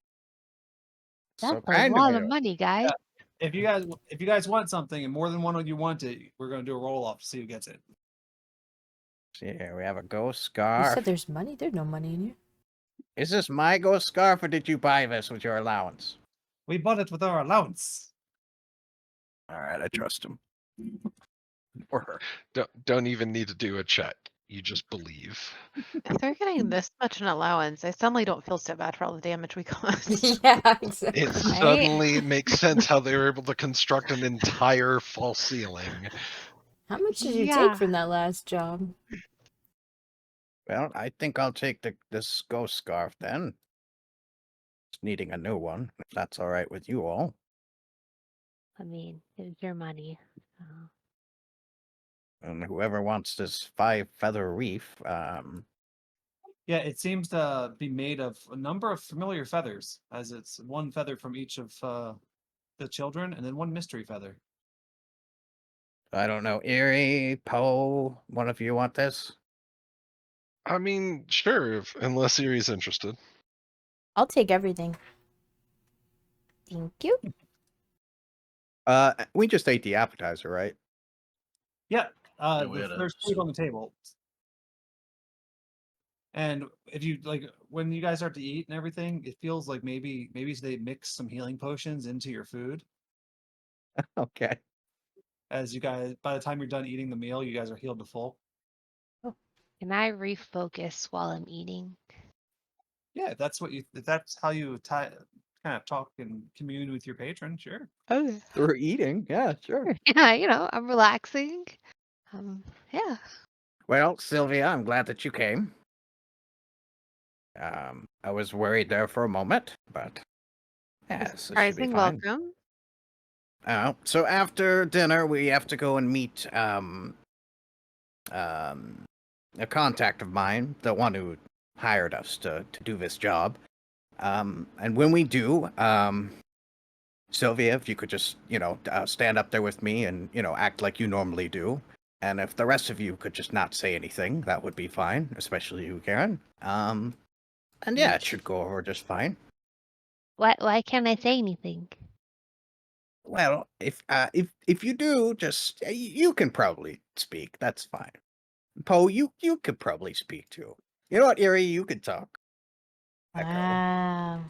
so That's a kind lot of of you. money, guys. If you guys want something and more than one of you want it, we're gonna do a roll off to see who gets it. See here, we have a ghost You scarf. said there's money? There's no money in here. Is this my ghost scarf, or did you buy this with your allowance? We bought it with our allowance. All right, I trust him. Or her. Don't even need to do a check. You just believe. If they're getting this much in allowance, I suddenly don't feel so bad for all the damage we caused. Yeah, exactly. It suddenly makes sense how they were able to construct an entire false ceiling. How much did you take Yeah. from that last job? Well, I think I'll take this ghost scarf then. Just needing a new one, if that's all right with you all. I mean, it was your money. And whoever wants this 5-feather reef, Yeah, it seems to be made of a number of familiar feathers, as it's one feather from each of the children, and then one mystery feather. I don't know, Erie, Poe, one of you want this? I mean, sure, unless Erie's interested. I'll take everything. Thank you. We just ate the appetizer, right? Yeah, we had there's food on the table. And if you like, when you guys start to eat and everything, it feels like maybe they mix some healing potions into your food. Okay. As you guys, by the time you're done eating the meal, you guys are healed to full. Can I refocus while I'm eating? Yeah, if that's how you kind of talk and commune with your patron, sure. Okay. Through eating, yeah, sure. Yeah, I'm relaxing. Yeah. Well, Sylvia, I'm glad that you came. I was worried there for a moment, but yes, this should be Surprising fine. welcome. So after dinner, we have to go and meet a contact of mine, the one who hired us to do this job. And when we do, Sylvia, if you could just, stand up there with me and, act like you normally do. And if the rest of you could just not say anything, that would be fine, especially you, Karen. And yeah, it should go over just fine. Why can't I say anything? Well, if you do, just you can probably speak. That's fine. Poe, you could probably speak too. You know what, Erie? You could talk. Echo. Wow.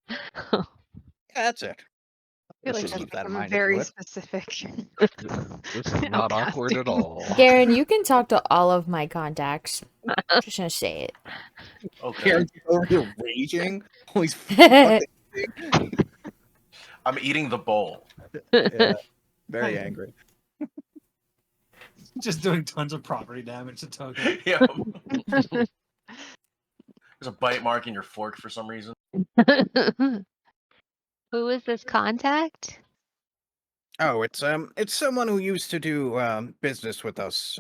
Yeah, that's it. I feel Let's like just that's keep that in become mind if you very would. specific. This is not awkward at Outcasting. all. Garen, you can talk to all of my contacts. Just gonna say it. Okay. Karen's over here raging. Oh, he's fucking. I'm eating the bowl. Yeah, very angry. Just doing tons of property damage to Toko. Yeah. There's a bite mark in your fork for some reason. Who is this contact? Oh, it's someone who used to do business with us.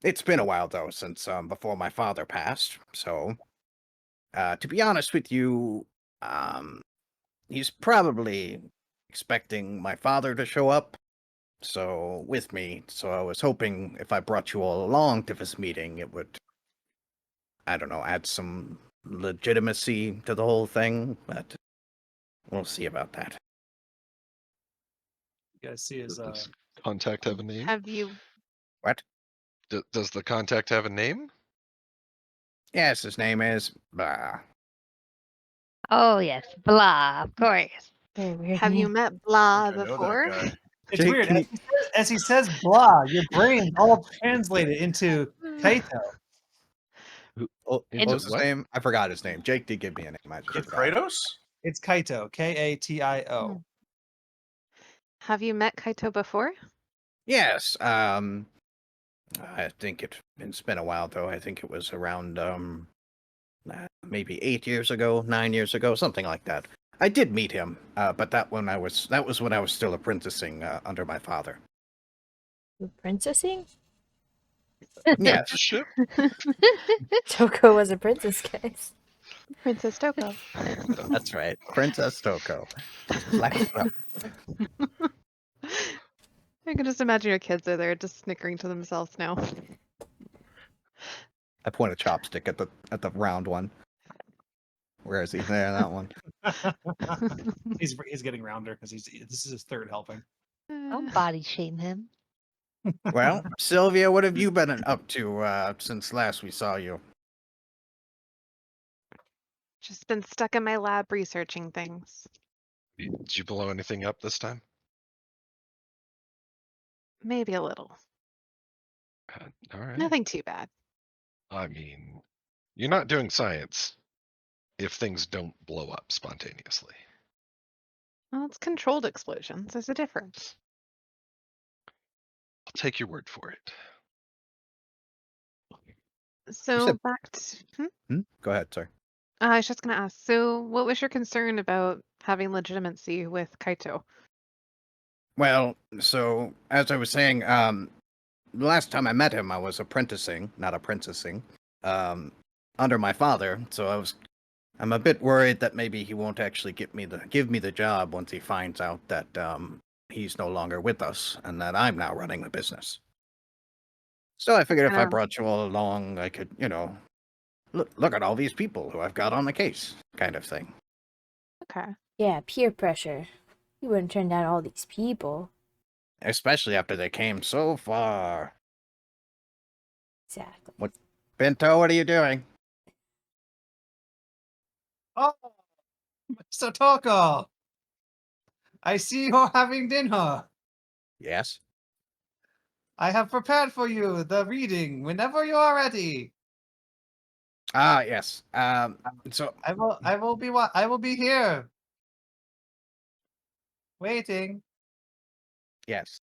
It's been a while though since before my father passed. So, to be honest with you, he's probably expecting my father to show up. So with me. So I was hoping if I brought you all along to this meeting, it would, I don't know, add some legitimacy to the whole thing. But we'll see about that. You guys see his Does contact have a name? Have you? What? Does the contact have a name? Yes, his name is. Oh yes, blah, of course. Very weird Have you name. met I Blah think I know that before? guy. It's Jake, weird. can As he says blah, your brain all translated into Kaito. What Into was his what? name? I forgot his name. Jake did give me a name. I just forgot. Kratos? It's Kaito. Kaito. Hmm. Have you met Kaito before? Yes. I think it's been a while though. I think it was around maybe 8 years ago, 9 years ago, something like that. I did meet him, but that was when I was still apprenticing under my father. Princessing? Yes. Ship? Toko was a princess, guys. Princess Toko. That's right. Princess Toko. Flex it up. I can just imagine your kids are there just snickering to themselves now. I point a chopstick at the round one. Where is he? There, that one. He's getting rounder because this is his third helping. Don't body shame him. Well, Sylvia, what have you been up to since last we saw you? Just been stuck in my lab researching things. Did you blow anything up this time? Maybe a little. All right. Nothing too bad. I mean, you're not doing science if things don't blow up spontaneously. Well, it's controlled explosions. There's a difference. I'll take your word for it. So said- back to. Go ahead, sir. I was just going to ask. So, what was your concern about having legitimacy with Kaito? Well, so as I was saying, the last time I met him, I was not apprenticing, under my father. So I'm a bit worried that maybe he won't actually give me the job once he finds out that he's no longer with us and that I'm now running the business. So I figured if I Kinda- brought you all along, I could, look at all these people who I've got on the case, kind of thing. Okay. Yeah, peer pressure. You wouldn't turn down all these people. Especially after they came so far. Exactly. Bento, what are you doing? Oh, Mr. Toko! I see you're having dinner. Yes. I have prepared for you the reading whenever you are ready. Ah, yes. So I will be here. Waiting. yes.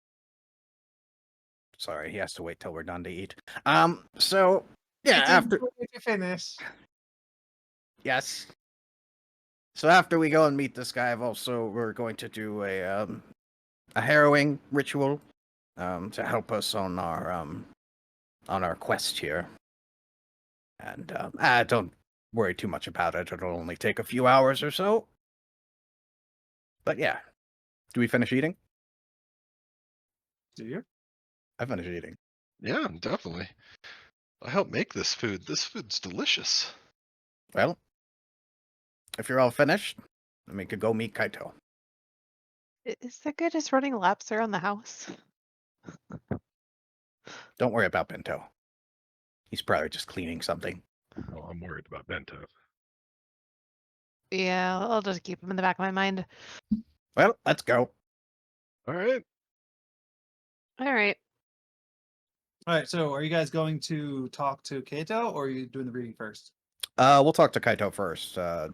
Sorry, he has to wait till we're done to eat. So yeah, Waiting after for you to finish. yes. So after we go and meet this guy, we're going to do a harrowing ritual to help us on our quest here. And don't worry too much about it. It'll only take a few hours or so. But yeah. Do we finish eating? Do you? I finished eating. Yeah, definitely. I helped make this food. This food's delicious. Well, if you're all finished, then we could go meet Kaito. Is that guy just running laps around the house? Don't worry about Bento. He's probably just cleaning something. Oh, I'm worried about Bento. Yeah, I'll just keep him in the back of my mind. Well, let's go. All right. All right. All right. So, are you guys going to talk to Kato, or are you doing the reading first? We'll talk to Kaito first. Okay.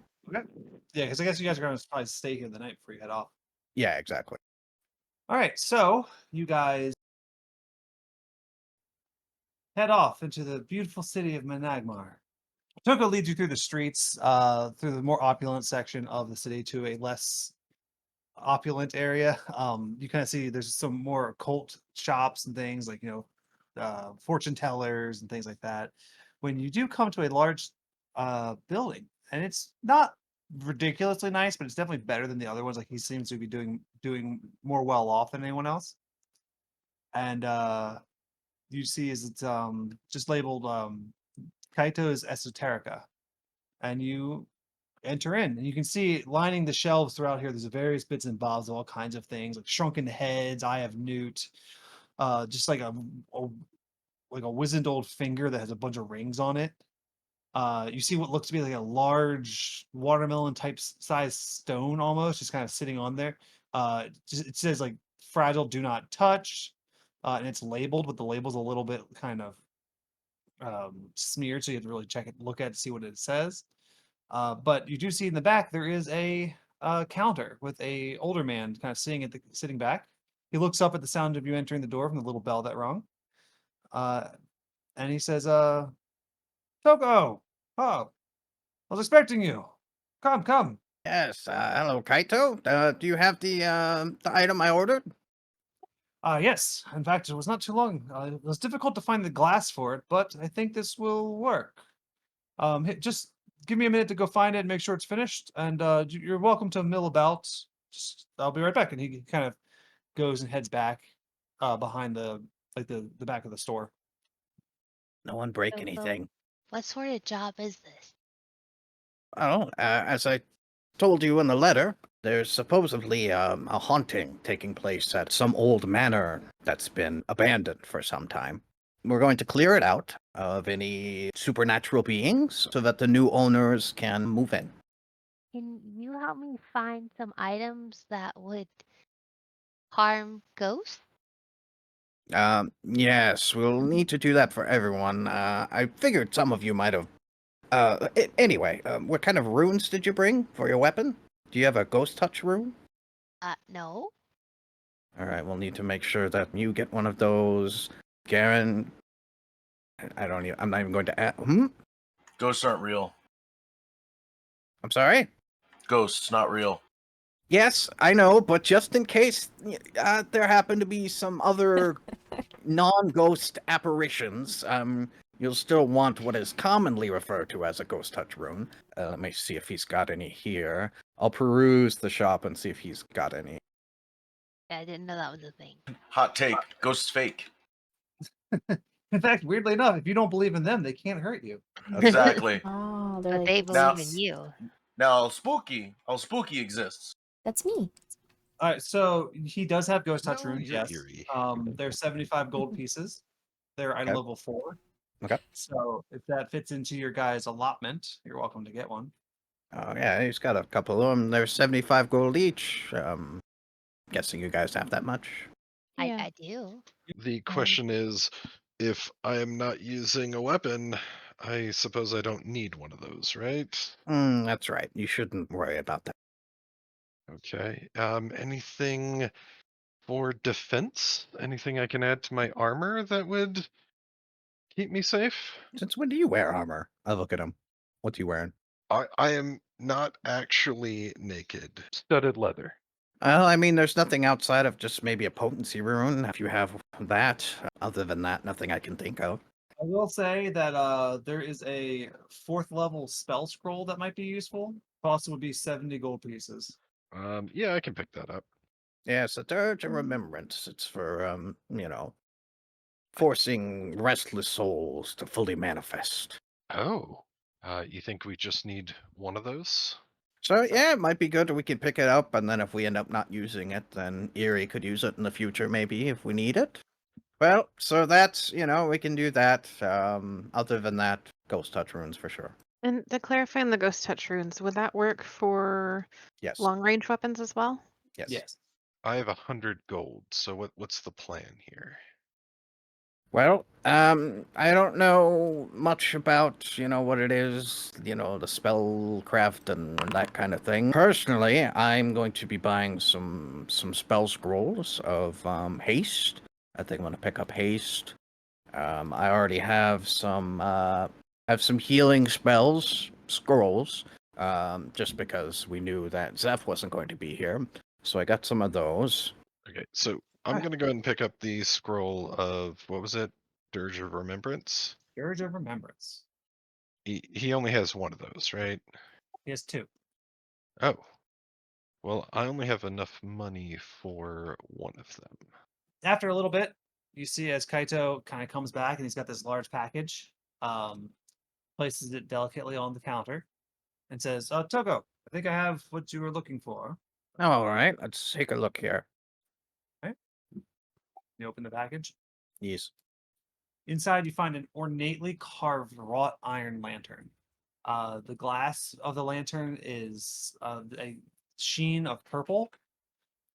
Yeah, because I guess you guys are going to probably stay here the night before you head off. Yeah, exactly. All right. So, you guys head off into the beautiful city of Managmar. Toko leads you through the streets, through the more opulent section of the city to a less opulent area. You kind of see there's some more occult shops and things like, fortune tellers and things like that. When you do come to a large building, and it's not ridiculously nice, but it's definitely better than the other ones. Like he seems to be doing more well off than anyone else. And you see is it's just labeled Kaito's Esoterica. And you enter in and you can see lining the shelves throughout here there's various bits and bobs of all kinds of things like shrunken heads, eye of newt, just like a wizened old finger that has a bunch of rings on it. You see what looks to be like a large watermelon type size stone almost just kind of sitting on there. It says like fragile, do not touch, and it's labeled, but the label's a little bit kind of smeared, so you have to really check it, look at it, see what it says. But you do see in the back there is a counter with a older man kind of sitting back. He looks up at the sound of you entering the door from the little bell that rung, and he says, "Toko, oh, I was expecting you. Come, come." Yes. Hello, Kaito. Do you have the item I ordered? Yes. In fact, it was not too long. It was difficult to find the glass for it, but I think this will work. Just give me a minute to go find it and make sure it's finished, and you're welcome to mill about. Just I'll be right back. And he kind of goes and heads back behind the back of the store. No one break So, anything. what sort of job is this? Oh, as I told you in the letter, there's supposedly a haunting taking place at some old manor that's been abandoned for some time. We're going to clear it out of any supernatural beings so that the new owners can move in. Can you help me find some items that would harm ghosts? Yes, we'll need to do that for everyone. I figured some of you might have. Anyway, what kind of runes did you bring for your weapon? Do you have a ghost touch rune? No. All right, we'll need to make sure that you get one of those. Garen, I'm not even going to ask. Ghosts aren't real. I'm sorry? Ghosts, not real. Yes, I know, but just in case there happen to be some other non-ghost apparitions, you'll still want what is commonly referred to as a ghost touch rune. Let me see if he's got any here. I'll peruse the shop and see if he's got any. I didn't know that was a thing. Hot take. Ghosts fake. In fact, weirdly enough, if you don't believe in them, they can't hurt you. Exactly. Oh, they're But like, they Now- believe in you. Now, spooky exists. that's me. All right, so he does have ghost touch No, runes. you're Yes. eerie. They're 75 gold pieces. They're item Okay. level 4. Okay. So if that fits into your guys' allotment, you're welcome to get one. Oh yeah, he's got a couple of them. They're 75 gold each. Guessing you guys have that much. Yeah. I do. The question is, if I am not using a weapon, I suppose I don't need one of those, right? That's right. You shouldn't worry about that. Okay. Anything for defense? Anything I can add to my armor that would keep me safe? Since when do you wear armor? I look at him. What's he wearing? I am not actually naked. Studded leather. Well, I mean, there's nothing outside of just maybe a potency rune. If you have that, other than that, nothing I can think of. I will say that there is a 4th level spell scroll that might be useful. Cost would be 70 gold pieces. Yeah, I can pick that up. Yes, a dirge of remembrance. It's for, forcing restless souls to fully manifest. Oh, you think we just need one of those? So yeah, it might be good. We could pick it up, and then if we end up not using it, then Eerie could use it in the future, maybe if we need it. Well, so that's, we can do that. Other than that, ghost touch runes for sure. And to clarify on the ghost touch runes, would that work for Yes. long range weapons as well? Yes. Yes. I have 100 gold. So what's the plan here? Well, I don't know much about, what it is, the spellcraft and that kind of thing. Personally, I'm going to be buying some spell scrolls of haste. I think I'm going to pick up haste. I already have some healing scrolls, just because we knew that Zeph wasn't going to be here. So I got some of those. Okay, so I'm gonna go ahead and pick up the scroll of what was it? Dirge of Remembrance. Urge of Remembrance. He only has one of those, right? He has 2. Oh. Well, I only have enough money for one of them. After a little bit, you see as Kaito kind of comes back and he's got this large package, places it delicately on the counter, and says, Toko, I think I have what you were looking for. All right, let's take a look here. You open the package. Yes. Inside, you find an ornately carved wrought iron lantern. The glass of the lantern is a sheen of purple,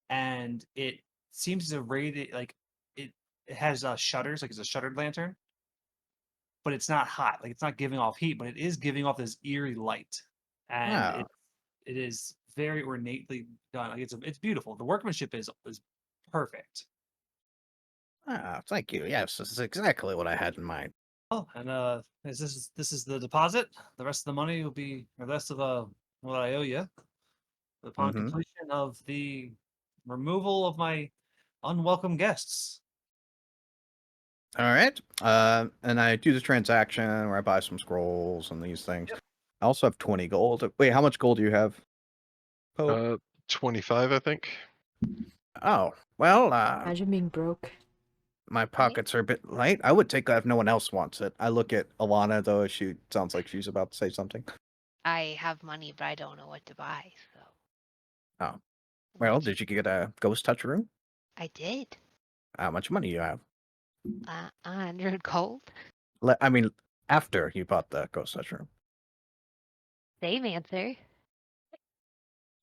and it seems to radiate like it has shutters, like it's a shuttered lantern, but it's not hot. Like it's not giving off heat, but it is giving off this eerie light, and Ah. it is very ornately done. Like it's beautiful. The workmanship is perfect. Thank you. Yes, this is exactly what I had in mind. Oh, and this is the deposit. The rest of the money will be the rest of what I owe you upon Mm-hmm. completion of the removal of my unwelcome guests. All right. And I do the transaction where I buy some scrolls and these things. Yep. I also have 20 gold. Wait, how much gold do you have? Oh, 25, I think. well, Imagine being broke. my pockets are a bit light. I would take that if no one else wants it. I look at Alana, though. She sounds like she's about to say something. I have money, but I don't know what to buy. So. Oh. Well, did you get a ghost touch room? I did. How much money do you have? 100 gold. I mean, after you bought the ghost touch room. Same answer.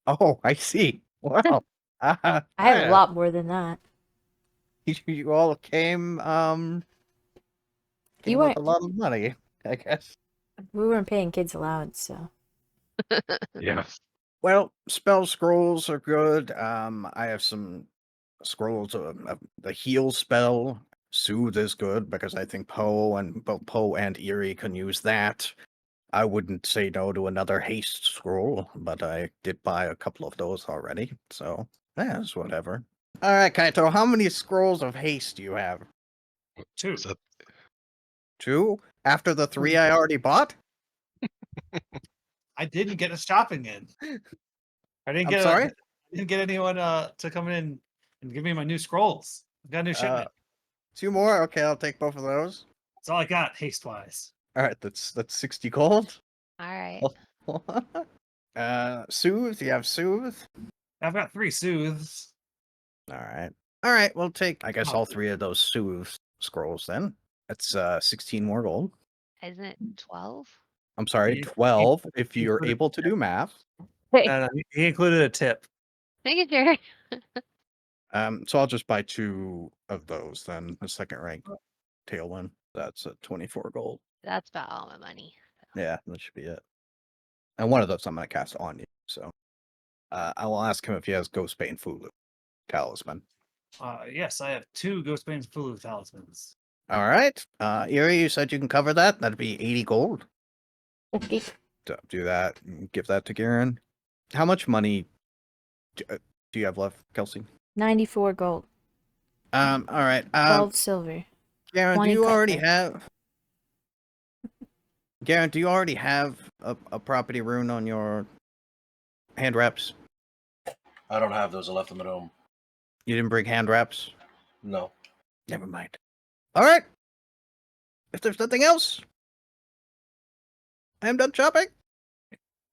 Oh, I see. Wow. I have a lot more than that. You all came You with weren't. a lot of money, I guess. We weren't paying kids allowance, so. Yeah. Well, spell scrolls are good. I have some scrolls of the heal spell. Soothe is good because I think both Poe and Eerie can use that. I wouldn't say no to another haste scroll, but I did buy a couple of those already, so it's whatever. All right, Kaito, how many scrolls of haste do you have? 2. Is that 2? After the 3 I already bought? I didn't get a shopping in. I didn't I'm get sorry? I didn't get anyone to come in and give me my new scrolls. I got a new shipment. 2 more? Okay, I'll take both of those. That's all I got, haste wise. All right, that's 60 gold. All right. Soothe, you have Soothe? I've got 3 soothes. All right, we'll take, I guess, Oh. all 3 of those Soothe scrolls then. That's 16 more gold. Isn't it 12? I'm sorry, He- 12 if he you're put it- able to do math. No, he included a tip. Making sure. So I'll just buy 2 of those then, the second rank Tailwind. That's 24 gold. That's about all my money. Yeah, that should be it. And one of those I'm going to cast on you, so. I will ask him if he has Ghostbane Fulu talisman. Yes, I have 2 Ghostbane Fulu talismans. All right. Eerie, you said you can cover that. That'd be 80 gold. Okay. Do that and give that to Garen. How much money do you have left, Kelsey? 94 gold. All right. 12 silver. Garen, do 20 you already copper. have? Garen, do you already have a property rune on your hand wraps? I don't have those. I left them at home. You didn't bring hand wraps? No. Never mind. All right. If there's nothing else, I am done shopping.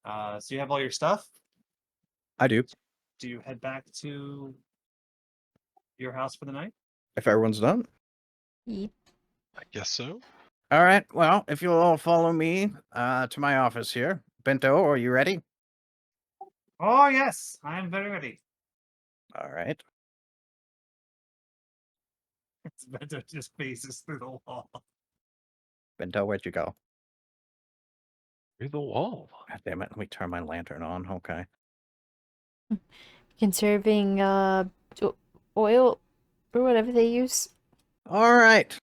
So you have all your stuff? I do. Do you head back to your house for the night? If everyone's done. Yeep. I guess so. All right. Well, if you'll all follow me to my office here. Bento, are you ready? Oh yes, I am very ready. All right. Bento just faces through the wall. Bento, where'd you go? Through the wall. God damn it. Let me turn my lantern on. Okay. Conserving oil or whatever they use. All right.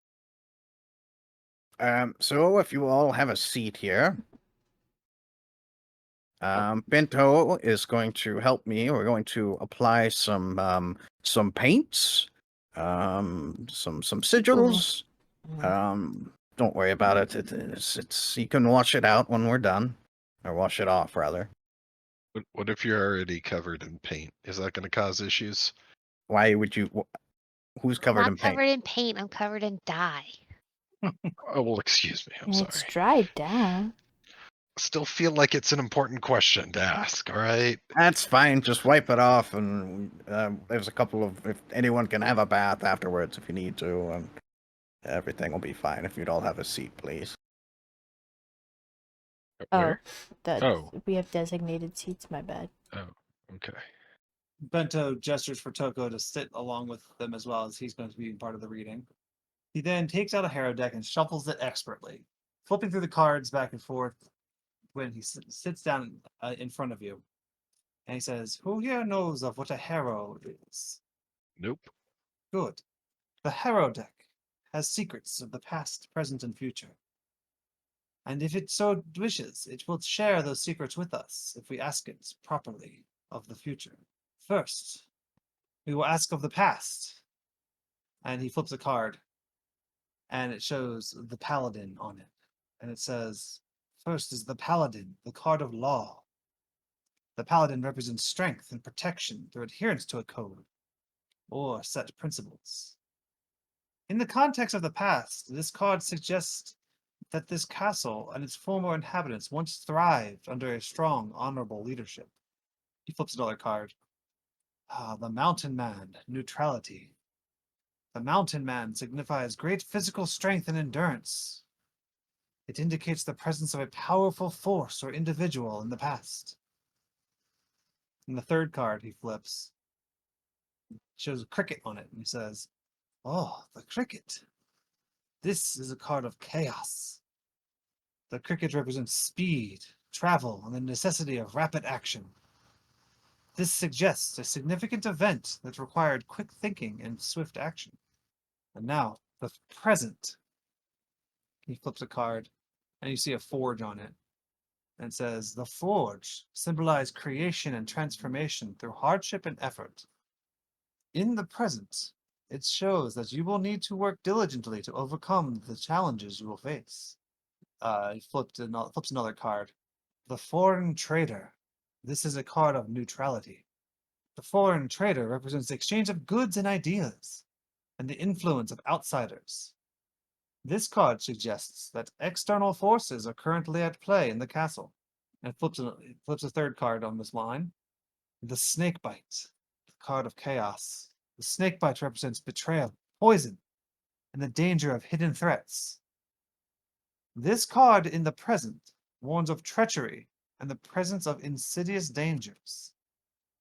So if you all have a seat here, Bento is going to help me. We're going to apply some paints, some sigils. Don't worry about it. It's you can wash it out when we're done, or wash it off rather. What if you're already covered in paint? Is that going to cause issues? Why would you? Who's I'm covered not in paint? covered in paint. I'm covered in dye. Oh, well, excuse me. I'm And sorry. it's dried down. Still feel like it's an important question to ask, all right? That's fine. Just wipe it off, and there's a couple of. If anyone can have a bath afterwards, if you need to, and everything will be fine. If you'd all have a seat, please. Where? We have designated seats, my bad. Oh, okay. Bento gestures for Toko to sit along with them as well, as he's going to be part of the reading. He then takes out a harrow deck and shuffles it expertly, flipping through the cards back and forth when he sits down in front of you. And he says, "Who here knows of what a harrow is?" Nope. Good. The harrow deck has secrets of the past, present, and future. And if it so wishes, it will share those secrets with us if we ask it properly of the future. First, we will ask of the past. And he flips a card, and it shows the paladin on it. And it says, first is the paladin, the card of law. The paladin represents strength and protection through adherence to a code or set principles. In the context of the past, this card suggests that this castle and its former inhabitants once thrived under a strong, honorable leadership. He flips another card. The Mountain Man, neutrality. The Mountain Man signifies great physical strength and endurance. It indicates the presence of a powerful force or individual in the past. And the third card he flips shows a cricket on it, and he says, "Oh, the cricket. This is a card of chaos. The cricket represents speed, travel, and the necessity of rapid action. This suggests a significant event that required quick thinking and swift action." And now, the present. He flips a card, and you see a forge on it. And it says, "The forge symbolizes creation and transformation through hardship and effort. In the present, it shows that you will need to work diligently to overcome the challenges you will face." He flips another card. The Foreign Trader. This is a card of neutrality. The Foreign Trader represents the exchange of goods and ideas, and the influence of outsiders. This card suggests that external forces are currently at play in the castle. And flips a third card on this line. The Snakebite, the card of chaos. The Snakebite represents betrayal, poison, and the danger of hidden threats. This card in the present warns of treachery and the presence of insidious dangers.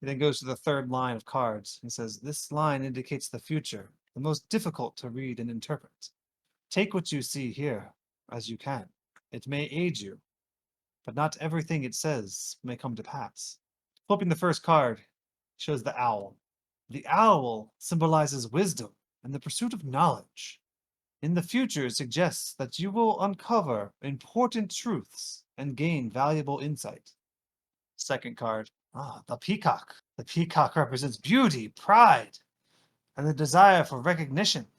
He then goes to the third line of cards. He says, "This line indicates the future, the most difficult to read and interpret. Take what you see here as you can. It may aid you, but not everything it says may come to pass." Flipping the first card shows the owl. The owl symbolizes wisdom and the pursuit of knowledge. In the future, it suggests that you will uncover important truths and gain valuable insight. Second card, the peacock. The peacock represents beauty, pride, and the desire for recognition.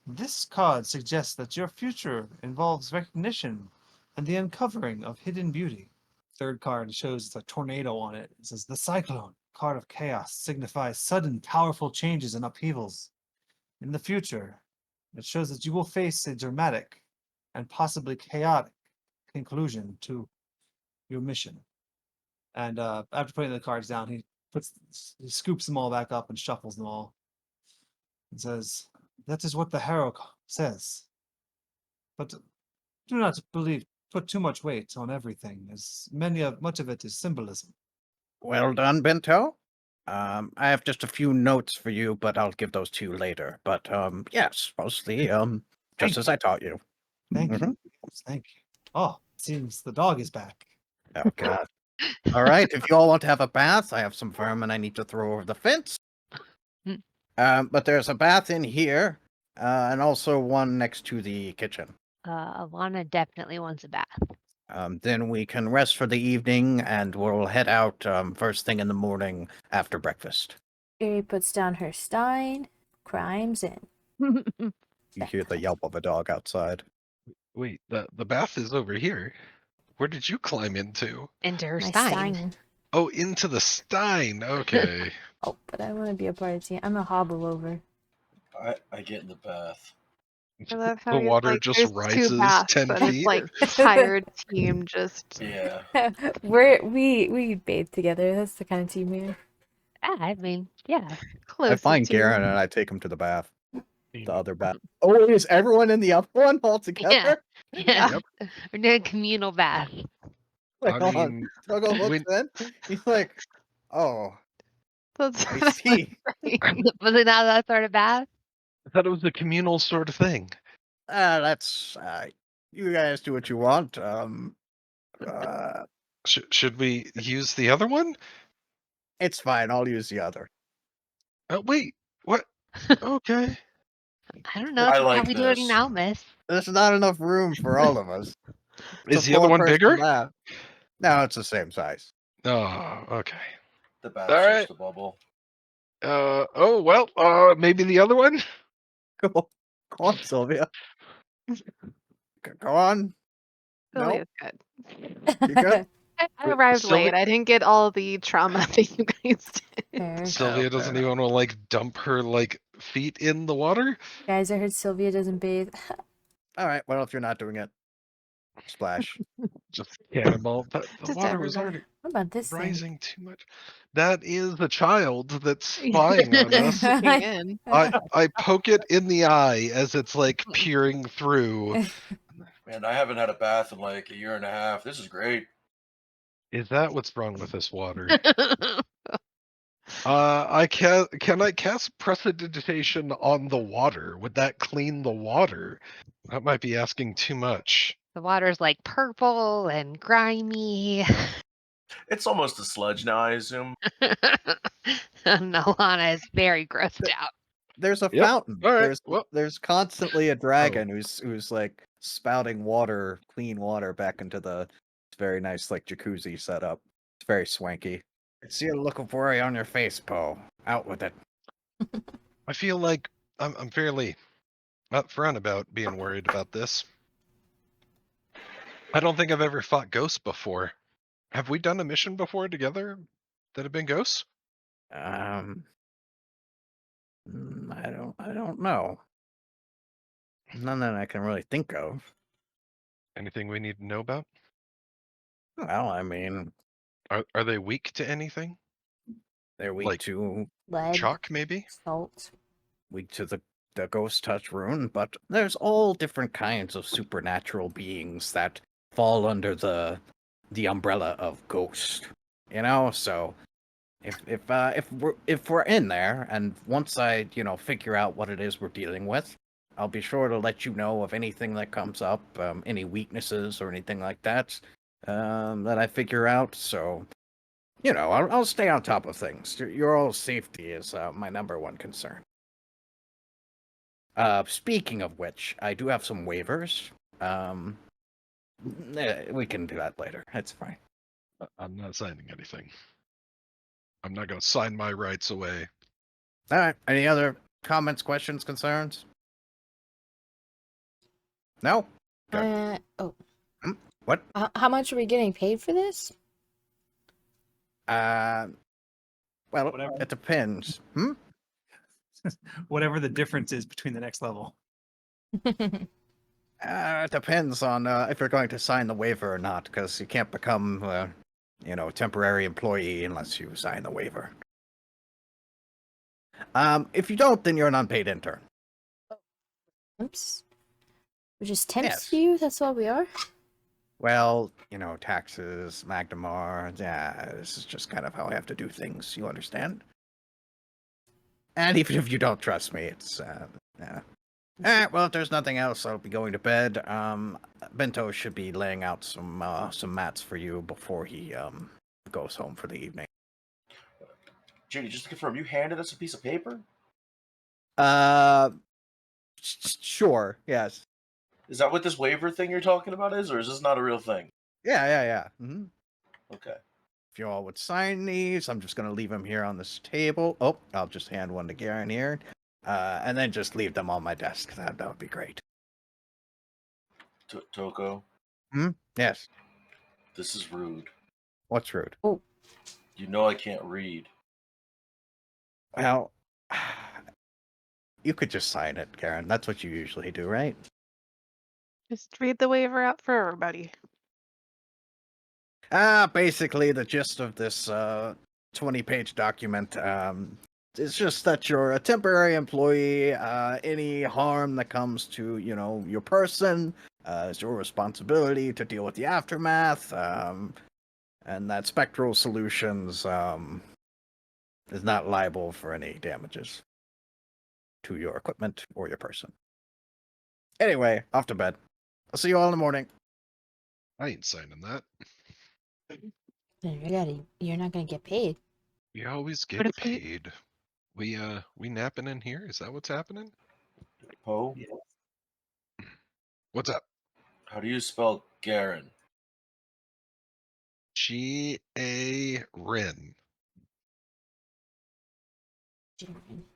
This card suggests that your future involves recognition and the uncovering of hidden beauty. Third card shows a tornado on it. It says, "The Cyclone, card of chaos, signifies sudden, powerful changes and upheavals. In the future, it shows that you will face a dramatic and possibly chaotic conclusion to your mission." And after putting the cards down, he scoops them all back up and shuffles them all. And says, "That is what the harrow says. But do not put too much weight on everything, as much of it is symbolism. Well done, Bento. I have just a few notes for you, but I'll give those to you later. But yes, mostly just as I taught you. Thank Mhm. you. Yes, thank you. Oh, it seems the dog is back. Oh God. All right, if you all want to have a bath, I have some vermin I need to throw over the fence. But there's a bath in here, and also one next to the kitchen. Alana definitely wants a bath. Then we can rest for the evening, and we'll head out first thing in the morning after breakfast. Erie puts down her stein, climbs in. You hear the yelp of a dog outside. Wait, the bath is over here. Where did you climb into? Into her My stein. stein. Oh, into the stein. Okay. Oh, but I want to be a part of the team. I'm a hobble over. I get in the bath. I love how The he's water like, just there's two rises baths, 10 and it's feet. like entire team just. Yeah. we bathe together. That's the kind of team we are. I mean, yeah. Close I find to you. Garen and I take him to the bath. The other bath. Oh, is everyone in the other one all together? Yeah. Yep. We're doing a communal bath. Like, I hold on. mean, Togo looks when- in. He's like, oh, That's I what was see. saying. Was it not that sort of bath? I thought it was a communal sort of thing. That's you guys do what you want. Should we use the other one? It's fine. I'll use the other. Wait, what? Okay. I don't know. I This is how like we do it this. now, miss. There's not enough room for all of us. It's Is a the other one four-person bigger? bath. No, it's the same size. Oh, okay. The bath All starts right. to bubble. Oh, well, maybe the other one? Go on, Sylvia. Go on. No, Sylvia's good. you good? I Wait, arrived Sylvia- late. I didn't get all the trauma that you guys did. Fair. Sylvia fair doesn't enough. even want to, like, dump her, like, feet in the water? Guys, I heard Sylvia doesn't bathe. All right. Well, if you're not doing it, splash. Just cannonball. The Just water was everybody. already What about this thing? rising too much. That is the child that's spying on us. Looking in. I poke it in the eye as it's, like, peering through. Man, I haven't had a bath in like a year and a half. This is great. Is that what's wrong with this water? Can I cast prestidigitation on the water? Would that clean the water? That might be asking too much. The water's like purple and grimy. It's almost a sludge now, I assume. No, Lana is very grossed out. There's a Yep. fountain. All right. Well, There's constantly a dragon who's like spouting water, clean water back into the very nice like jacuzzi setup. It's very swanky. I see a look of worry on your face, Poe. Out with it. I feel like I'm fairly upfront about being worried about this. I don't think I've ever fought ghosts before. Have we done a mission before together that have been ghosts? I don't know. None that I can really think of. Anything we need to know about? Well, I mean, Are they weak to anything? they're weak Like- to Lead, Chalk, maybe? salt. the ghost touch rune, but there's all different kinds of supernatural beings that fall under the umbrella of ghost. You know, so if we're in there, and once I figure out what it is we're dealing with, I'll be sure to let you know of anything that comes up, any weaknesses or anything like that that I figure out. So, I'll stay on top of things. Your all safety is my number one concern. Speaking of which, I do have some waivers. We can do that later. It's fine. I'm not signing anything. I'm not going to sign my rights away. All right. Any other comments, questions, concerns? No? Good. What? How much are we getting paid for this? Well, Whatever. it depends. Whatever the difference is between the next level. It depends on if you're going to sign the waiver or not, because you can't become, a temporary employee unless you sign the waiver. If you don't, then you're an unpaid intern. Oops. We're just temps Yes. to you. That's all we are. Well, taxes, Magdamar. Yeah, this is just kind of how I have to do things. You understand? And even if you don't trust me, it's yeah. Alright, well, if there's nothing else, I'll be going to bed. Bento should be laying out some mats for you before he goes home for the evening. Judy, just to confirm, you handed us a piece of paper? Sure, yes. Is that what this waiver thing you're talking about is, or is this not a real thing? Yeah. Mm-hmm. Okay. If you all would sign these, I'm just gonna leave them here on this table. Oh, I'll just hand one to Garen here. And then just leave them on my desk. That would be great. Toko, Yes. this is rude. What's rude? Oh, You know I can't read. Well, you could just sign it, Karen. That's what you usually do, right? Just read the waiver out for everybody. Basically, the gist of this 20-page document is just that you're a temporary employee. Any harm that comes to, your person is your responsibility to deal with the aftermath. And that Spectral Solutions is not liable for any damages to your equipment or your person. Anyway, off to bed. I'll see you all in the morning. I ain't signing that. you're not gonna get paid. We always But get if we- paid. We napping in here? Is that what's happening? Poe, Yeah. What's up? how do you spell Garen? G-A-Rin.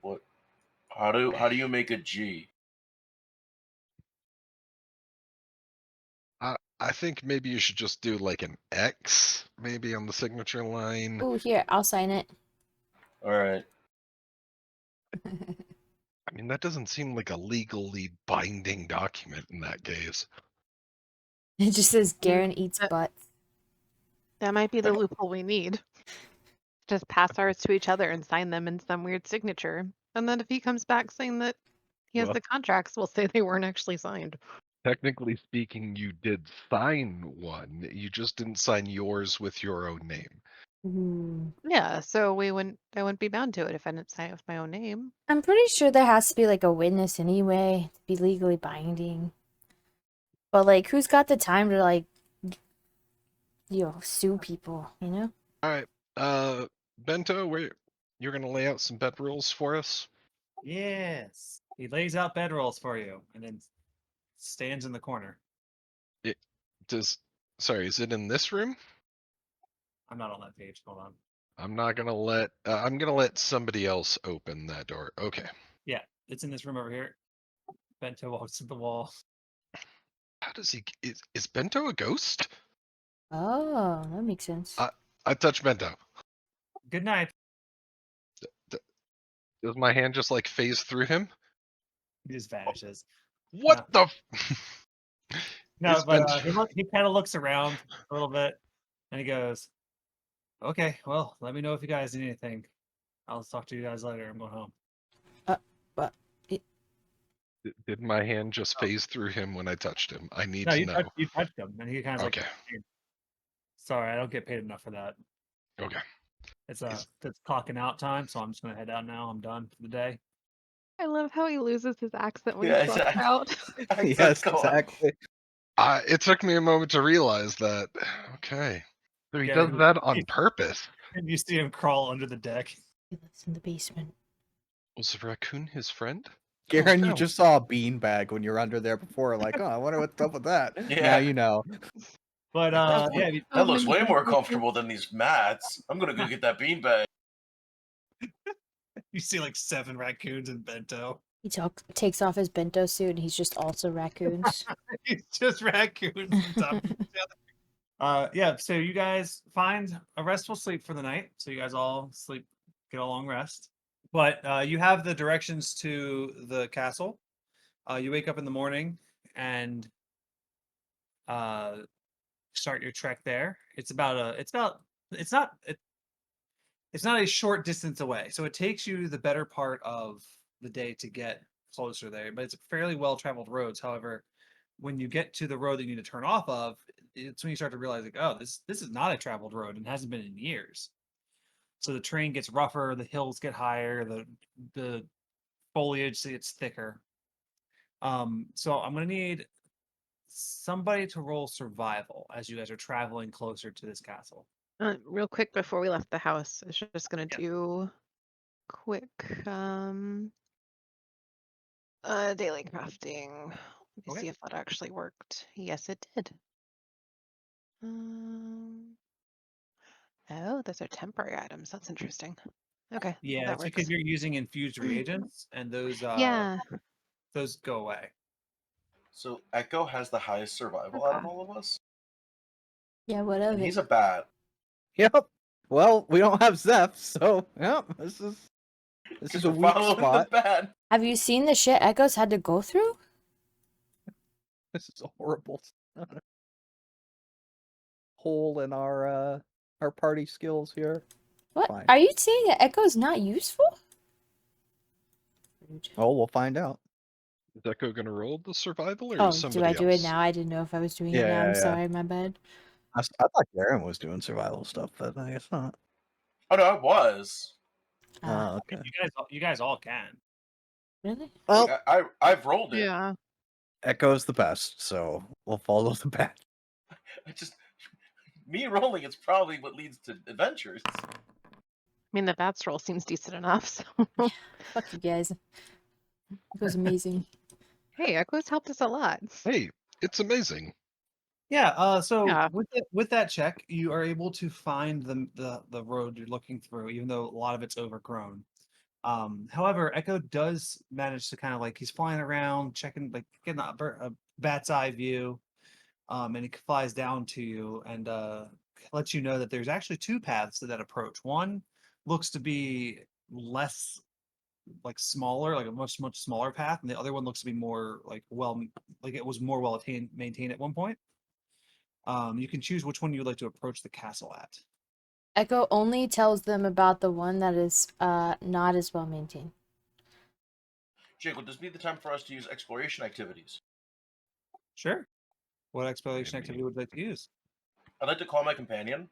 What? How do you make a G? I think maybe you should just do like an X, maybe on the signature line. Oh, here, I'll sign it. All right. I mean, that doesn't seem like a legally binding document in that case. It just says Garen eats That- butts. That might be the loophole we need. Just pass ours to each other and sign them in some weird signature. And then if he comes back saying that he has Well- the contracts, we'll say they weren't actually signed. Technically speaking, you did sign one. You just didn't sign yours with your own name. Ooh. Yeah, so I wouldn't be bound to it if I didn't sign it with my own name. I'm pretty sure there has to be like a witness anyway to be legally binding. But like, who's got the time to like, sue people? You know? All right. Bento, you're gonna lay out some bed rules for us? Yes. He lays out bedrolls for you and then stands in the corner. Sorry, is it in this room? I'm not on that page. Hold on. I'm not gonna let, I'm gonna let somebody else open that door. Okay. Yeah, it's in this room over here. Bento walks to the wall. How does is Bento a ghost? Oh, that makes sense. I touch Bento. Good night. Does my hand just like phase through him? He just vanishes. What the? No, It's but Bento. he kind of looks around a little bit and he goes, "Okay, well, let me know if you guys need anything. I'll talk to you guys later. I'm going home." But Did my hand just phase through him when I touched him? I need No, to know. you touched him, and he kind of Okay. like, "Sorry, I don't get paid enough for that. Okay. It's Is- it's clocking out time, so I'm just gonna head out now. I'm done for the day." I love how he loses his accent when Yeah, he clocks out. Yes, exactly. It took me a moment to realize that. Okay. So he Yeah, does that on purpose. And you see him crawl under the deck. he lives in the basement. Was the raccoon his friend? Garen, you no. just saw a beanbag when you were under there before. Like, oh, I wonder what's up with that. Yeah. Now you know. But That yeah, that looks way more many comfortable than these mats. I'm gonna go get that beanbag. you see like 7 raccoons in Bento. He takes off his bento suit and he's just also raccoons. It's just raccoons on top of each other. Yeah, so you guys find a restful sleep for the night. So you guys all sleep, get a long rest. But you have the directions to the castle. You wake up in the morning and start your trek there. It's not a short distance away. So it takes you the better part of the day to get closer there, but it's fairly well traveled roads. However, when you get to the road that you need to turn off of, it's when you start to realize like, oh, this is not a traveled road and hasn't been in years. So the terrain gets rougher, the hills get higher, the foliage gets thicker. So I'm gonna need somebody to roll survival as you guys are traveling closer to this castle. Real quick before we left the house, I was just gonna Yeah. do quick daily crafting. Let me Okay. see if that actually worked. Yes, it did. Oh, those are temporary items. That's interesting. Okay, Yeah, that it's because works. you're using infused reagents, and Yeah. those go away. So Echo has the highest survival out of Okay. all of us, Yeah, what of and it? he's a bat. Yep. Well, we don't have Zeph, so yep. This is a We're weak following spot. the bat. Have you seen the shit Echo's had to go through? This is a horrible hole in our party skills here. What? Fine. Are you saying that Echo's not useful? Rude. Oh, we'll find out. Is Echo gonna roll the survival or Oh, is do somebody I do it else? now? I didn't know if I was doing it now. Yeah, I'm yeah. sorry, my bad. I thought Garen was doing survival stuff, but I guess not. Oh no, I was. Ah, Okay. You guys all can. really? Well, Like, I've rolled it. Yeah. Echo's the best, so we'll follow the bat. I just me rolling is probably what leads to adventures. I mean, the bats roll seems decent enough. So, Fuck you guys. It was amazing. hey, Echo's helped us a lot. Hey, it's amazing. Yeah. So Yeah. with that check, you are able to find the road you're looking through, even though a lot of it's overgrown. However, Echo does manage to kind of like he's flying around, checking, like getting a bat's eye view, and he flies down to you and lets you know that there's actually two paths to that approach. One looks to be less like smaller, like a much smaller path, and the other one looks to be more like it was more well maintained at one point. You can choose which one you'd like to approach the castle at. Echo only tells them about the one that is not as well maintained. Jake, would this be the time for us to use exploration activities? Sure. What exploration I activity mean- would you like to use? I'd like to call my companion.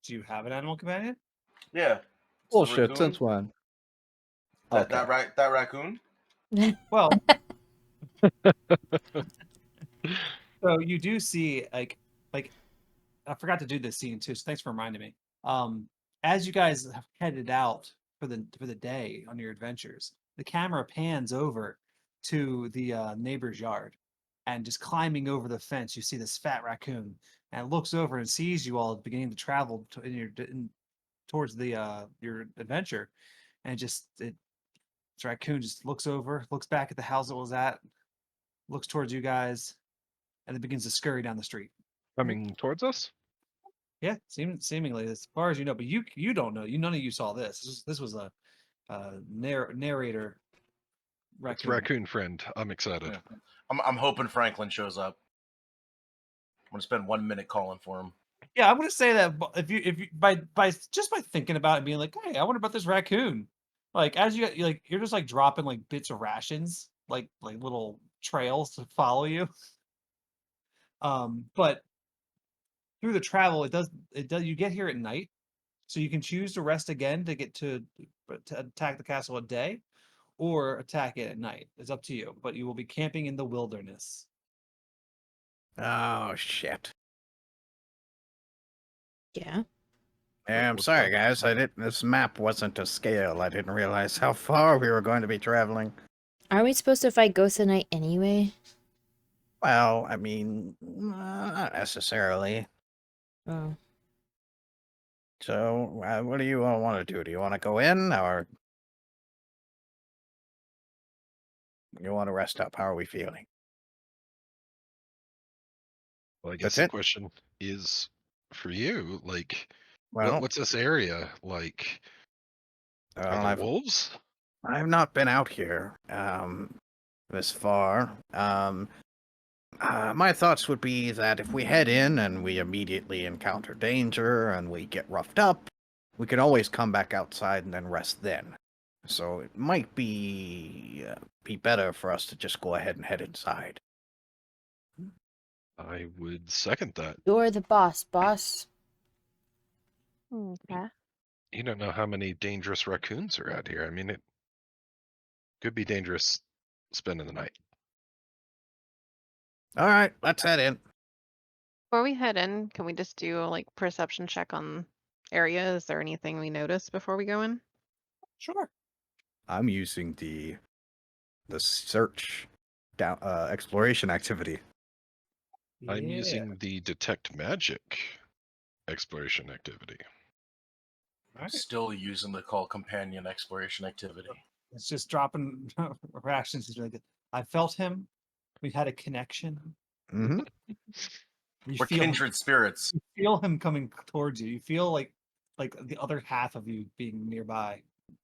Do you have an animal companion? Yeah. It's the Bullshit, raccoon. since when? That Okay. that raccoon. Well, so you do see like I forgot to do this scene too, so thanks for reminding me. As you guys have headed out for the day on your adventures, the camera pans over to the neighbor's yard, and just climbing over the fence, you see this fat raccoon, and it looks over and sees you all beginning to travel towards the your adventure, and this raccoon just looks over, looks back at the house it was at, looks towards you guys, and then begins to scurry down the street. Coming towards us? Yeah, seemingly as far as you know, but you don't know. None of you saw this. This was a narrator It's raccoon. raccoon friend. I'm excited. Yeah. I'm hoping Franklin shows up. I'm gonna spend 1 minute calling for him. Yeah, I'm gonna say that if you by just by thinking about it, being like, hey, I wonder about this raccoon. Like as you're just like dropping like bits of rations, like little trails to follow you. But through the travel, it does you get here at night, so you can choose to rest again to attack the castle at day, or attack it at night. It's up to you, but you will be camping in the wilderness. Oh shit. Yeah. Yeah, I'm What's sorry, that? guys. This map wasn't to scale. I didn't realize how far we were going to be traveling. Are we supposed to fight ghosts at night anyway? Well, I mean, not necessarily. Oh. So, what do you all want to do? Do you want to go in, or you want to rest up? How are we feeling? Well, I guess That's the it? question is for you, like, Well, what's this area like? Are well, there wolves? I've not been out here this far. My thoughts would be that if we head in and we immediately encounter danger and we get roughed up, we can always come back outside and then rest then. So it might be better for us to just go ahead and head inside. I would second that. You're the boss, boss. Okay. You don't know how many dangerous raccoons are out here. I mean, it could be dangerous spending the night. All right, let's head in. Before we head in, can we just do a like perception check on area? Is there anything we notice before we go in? Sure. I'm using the search down exploration activity. I'm Yeah. using the detect magic exploration activity. All right. Still using the call companion exploration activity. It's just dropping reactions is really good. I felt him. We had a connection. Mm-hmm. You We're feel kindred spirits. you feel him coming towards you. You feel like the other half of you being nearby.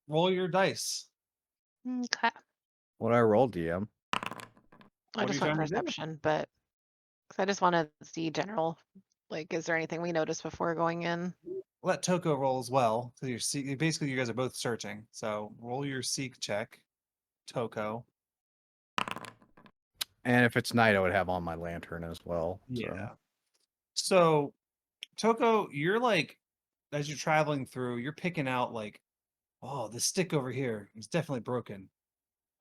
Roll your dice. Okay. What I roll, DM? I What are just you want trying to do? perception, but 'cause I just want to see general. Like, is there anything we notice before going in? Let Toko roll as well. So you're basically you guys are both searching. So roll your seek check, Toko. And if it's night, I would have on my lantern as well. Yeah. So Toko, you're like as you're traveling through, you're picking out like, oh, this stick over here is definitely broken.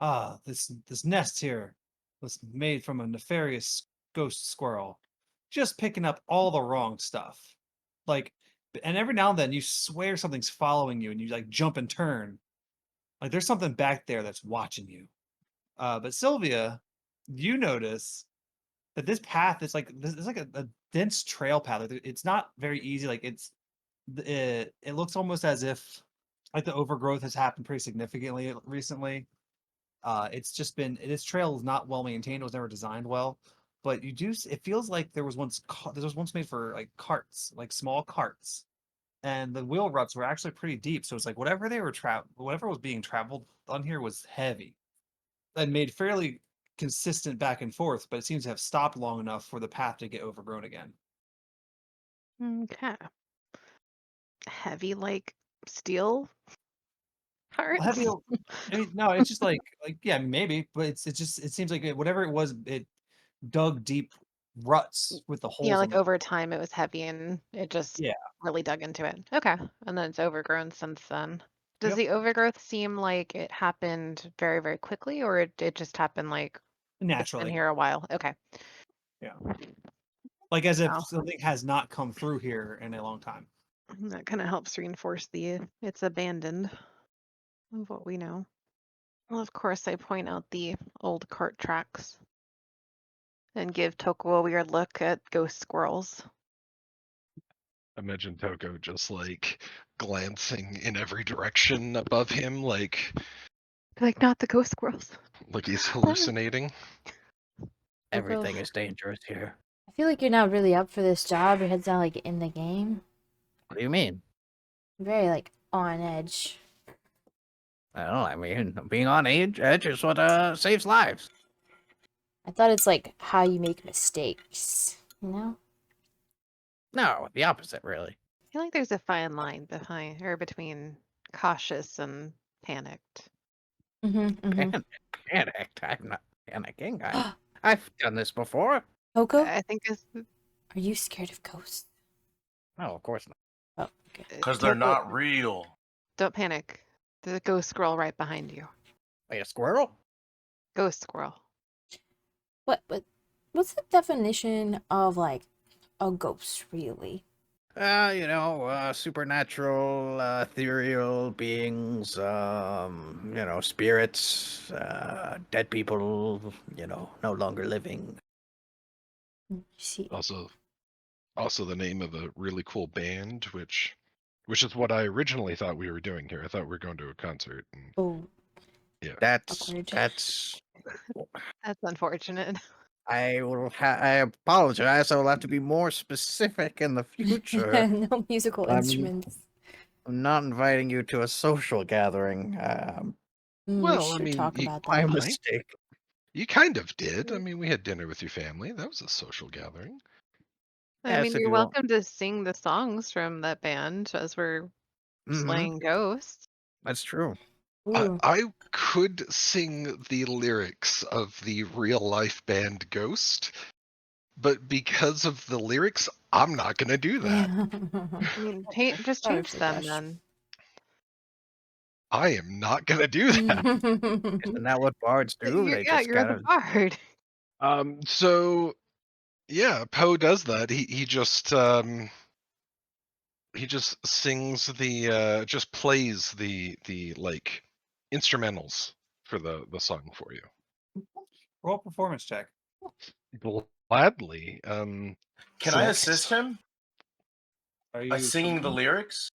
Ah, this nest here was made from a nefarious ghost squirrel. Just picking up all the wrong stuff. Like, and every now and then you swear something's following you and you like jump and turn. Like there's something back there that's watching you. But Sylvia, you notice that this path is like it's like a dense trail path. Like, it's not very easy. Like it looks almost as if like the overgrowth has happened pretty significantly recently. It's just been this trail is not well maintained. It was never designed well, but it feels like there was once made for like carts, like small carts, and the wheel ruts were actually pretty deep. So it's like whatever was being traveled on here was heavy and made fairly consistent back and forth, but it seems to have stopped long enough for the path to get overgrown again. Okay. Heavy like steel parts. Heavy. I mean, no, it's just like yeah, maybe, but it seems like whatever it was, it dug deep ruts with the holes Yeah, in like them. over time it was heavy and it just Yeah. really dug into it. Okay. And then it's overgrown since then. Does Yep. the overgrowth seem like it happened very, very quickly, or it just happened like it's been Naturally. here a while? Okay. Yeah. Like as if Wow. something has not come through here in a long time. That kind of helps reinforce the it's abandoned of what we know. Well, of course, I point out the old cart tracks and give Toko a weird look at ghost squirrels. Imagine Toko just like glancing in every direction above him, like Not the ghost squirrels. he's hallucinating. Everything is dangerous here. I feel like you're not really up for this job. Your head's not like in the game. What do you mean? Very like on edge. I don't know. I mean, being on edge is what saves lives. I thought it's like how you make mistakes, you know? No, the opposite, really. I feel like there's a fine line between cautious and panicked. Panicked. I'm not panicking. I've done this before. Toko, I think it's are you scared of ghosts? No, of course not. Oh, okay. Because they're Toko, not real. Don't panic. There's a ghost squirrel right behind you. Wait, a squirrel? Ghost squirrel. What's the definition of like a ghost really? Supernatural, ethereal beings, spirits, dead people, no longer living. I see. Also the name of a really cool band, which is what I originally thought we were doing here. I thought we were going to a concert. And Oh, That's awkward. that's. That's unfortunate. I apologize. I will have to be more specific in the future. No musical I'm- instruments. I'm not inviting you to a social gathering. Well, We I should mean, talk you- about My that. mistake. you kind of did. I mean, we had dinner with your family. That was a social gathering. I Yes, mean, if you're you want. welcome to sing the songs from that band as we're slaying ghosts. That's true. Ooh. I could sing the lyrics of the real life band Ghost, but because of the lyrics, I'm not gonna do that. I mean, just Sorry change for them Gush. then. I am not gonna do that. Isn't that what bards do? They just You're the bard. So yeah, Poe does that. He just sings just plays the like instrumentals for the song for you. Roll performance check. Gladly. Can So I that's- assist him Are you by singing the trained? lyrics?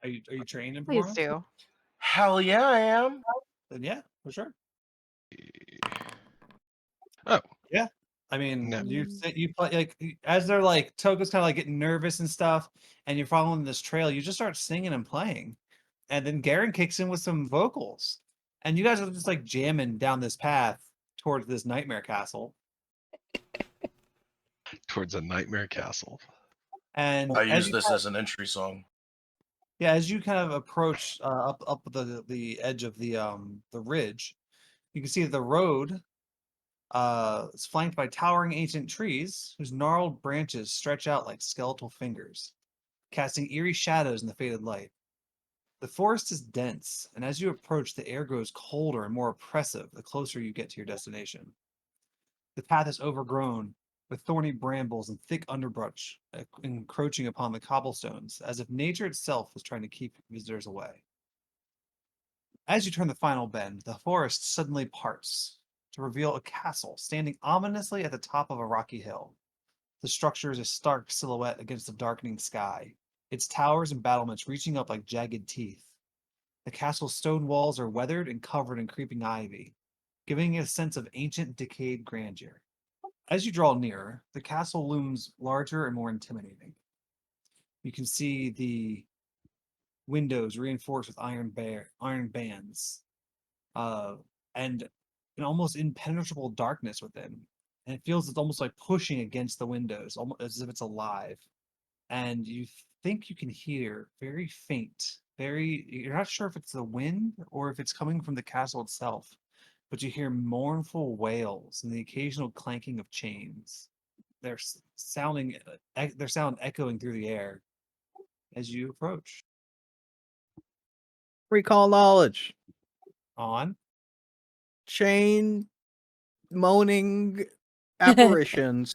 Are you trained in Please performance? do. Hell yeah, I am. Then yeah, for sure. Oh, Yeah. I mean, No. you play like as they're like Toko's kind of like getting nervous and stuff, and you're following this trail. You just start singing and playing, and then Garen kicks in with some vocals, and you guys are just like jamming down this path towards this nightmare castle. towards a nightmare castle. And I as use you this as an entry song. yeah, as you kind of approach up the edge of the ridge, you can see the road is flanked by towering ancient trees whose gnarled branches stretch out like skeletal fingers, casting eerie shadows in the faded light. The forest is dense, and as you approach, the air grows colder and more oppressive the closer you get to your destination. The path is overgrown with thorny brambles and thick underbrush encroaching upon the cobblestones, as if nature itself was trying to keep visitors away. As you turn the final bend, the forest suddenly parts to reveal a castle standing ominously at the top of a rocky hill. The structure is a stark silhouette against the darkening sky, its towers and battlements reaching up like jagged teeth. The castle's stone walls are weathered and covered in creeping ivy, giving it a sense of ancient, decayed grandeur. As you draw nearer, the castle looms larger and more intimidating. You can see the windows reinforced with iron bands, and an almost impenetrable darkness within. And it feels it's almost like pushing against the windows, almost as if it's alive. And you think you can hear very faint, you're not sure if it's the wind or if it's coming from the castle itself, but you hear mournful wails and the occasional clanking of chains. They're their sound echoing through the air as you approach. Recall knowledge. On Chain moaning apparitions.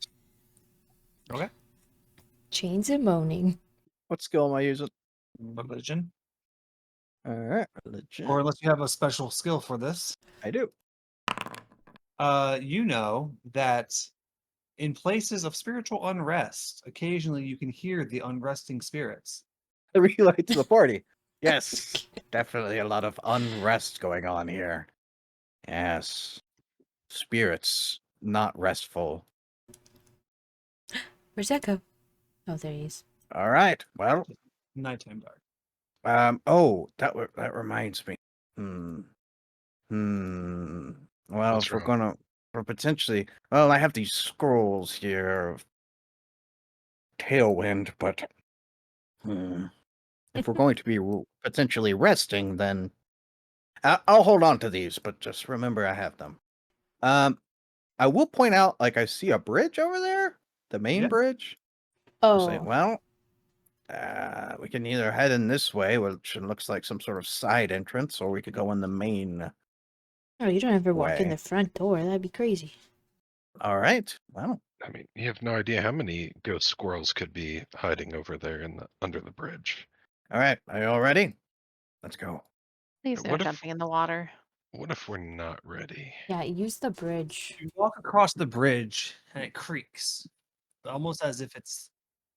okay, Chains and moaning. What skill am I using? religion, All right, religion. or unless you have a special skill for this, I do. you know that in places of spiritual unrest, occasionally you can hear the unresting spirits. I relate to the party. Yes, definitely a lot of unrest going on here. Yes, spirits not restful. Where's Echo? Oh, there he is. All right. Well, Nighttime dark. Oh, that reminds me. Well, What's if we're wrong? gonna, or potentially, well, I have these scrolls here of Tailwind, but if we're going to be potentially resting, then I'll hold on to these. But just remember, I have them. I will point out, like, I see a bridge over there, the main Yeah. bridge. I'll say, Oh, well, we can either head in this way, which looks like some sort of side entrance, or we could go in the main. oh, you don't ever walk in way. the front door. That'd be crazy. All right. Well, I mean, you have no idea how many ghost squirrels could be hiding over there under the bridge. all right. Are you all ready? Let's go. Please no What if- jumping in the water. What if we're not ready? Yeah, use the bridge. You walk across the bridge and it creaks, almost as if it's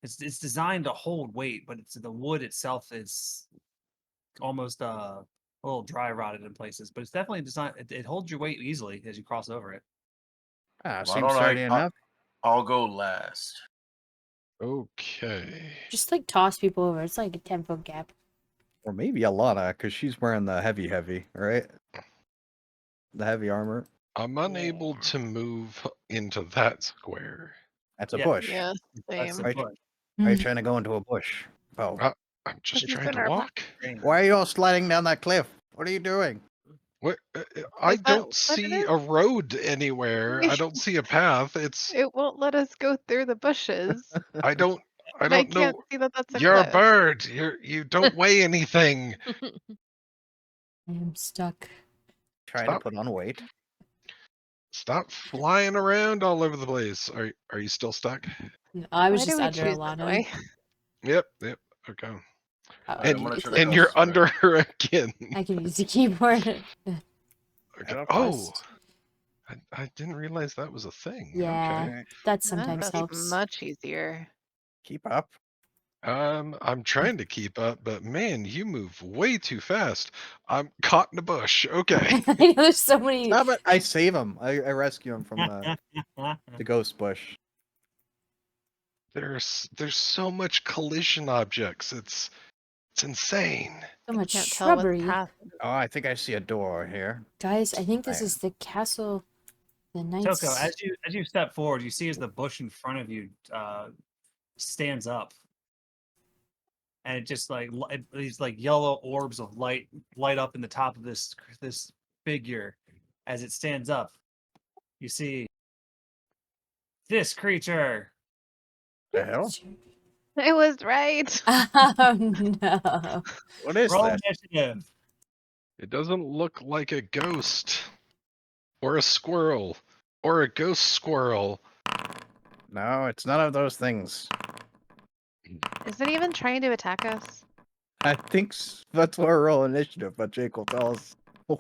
designed to hold weight, but the wood itself is almost a little dry rotted in places. But it's definitely designed. It holds your weight easily as you cross over it. Why Seems don't sturdy enough. I'll go last. Okay. Just like toss people over. It's like a 10-foot gap. Or maybe Alana, because she's wearing the heavy, right? The heavy armor. I'm unable to move into that square. That's a Yeah. bush. Yeah, That's same. the Right. bush. Are you trying to go into a bush? Oh, I'm just He's trying in to our walk. why are you all sliding down that cliff? What are you doing? What? I Is that don't what it see is? a road anywhere. I don't see a path. It's It won't let us go through the bushes. I don't I can't know. see that that's a You're a cliff. bird. You don't weigh anything. I am stuck. Trying to Stop. put on weight. Stop flying around all over the place. Are you still stuck? No, I was Why do just we under choose this Alana. way? Yep. Okay. Oh, Alright, I'm And gonna it's try like- to and go you're this way. under her again. I can use the keyboard. Okay. Yep. Oh, I didn't realize that was a thing. Yeah. Okay. Alright, That That sometimes must helps. be much easier. keep up. I'm trying to keep up, but man, you move way too fast. I'm caught in a bush. Okay. I know there's so many. Stop it! I save him. I rescue him from the ghost bush. There's so much collision objects. It's insane. So I much can't tell what shrubbery. path. Oh, I think I see a door here. Guys, I think this I- is the castle. The knights. Toko, as you step forward, you see as the bush in front of you stands up, and it just like these like yellow orbs of light light up in the top of this figure. As it stands up, you see this creature. The hell? I was right. Oh no. What is Roll that? initiative. It doesn't look like a ghost or a squirrel or a ghost squirrel. No, it's none of those things. Is it even trying to attack us? I think that's why we're rolling initiative, but Jake will tell us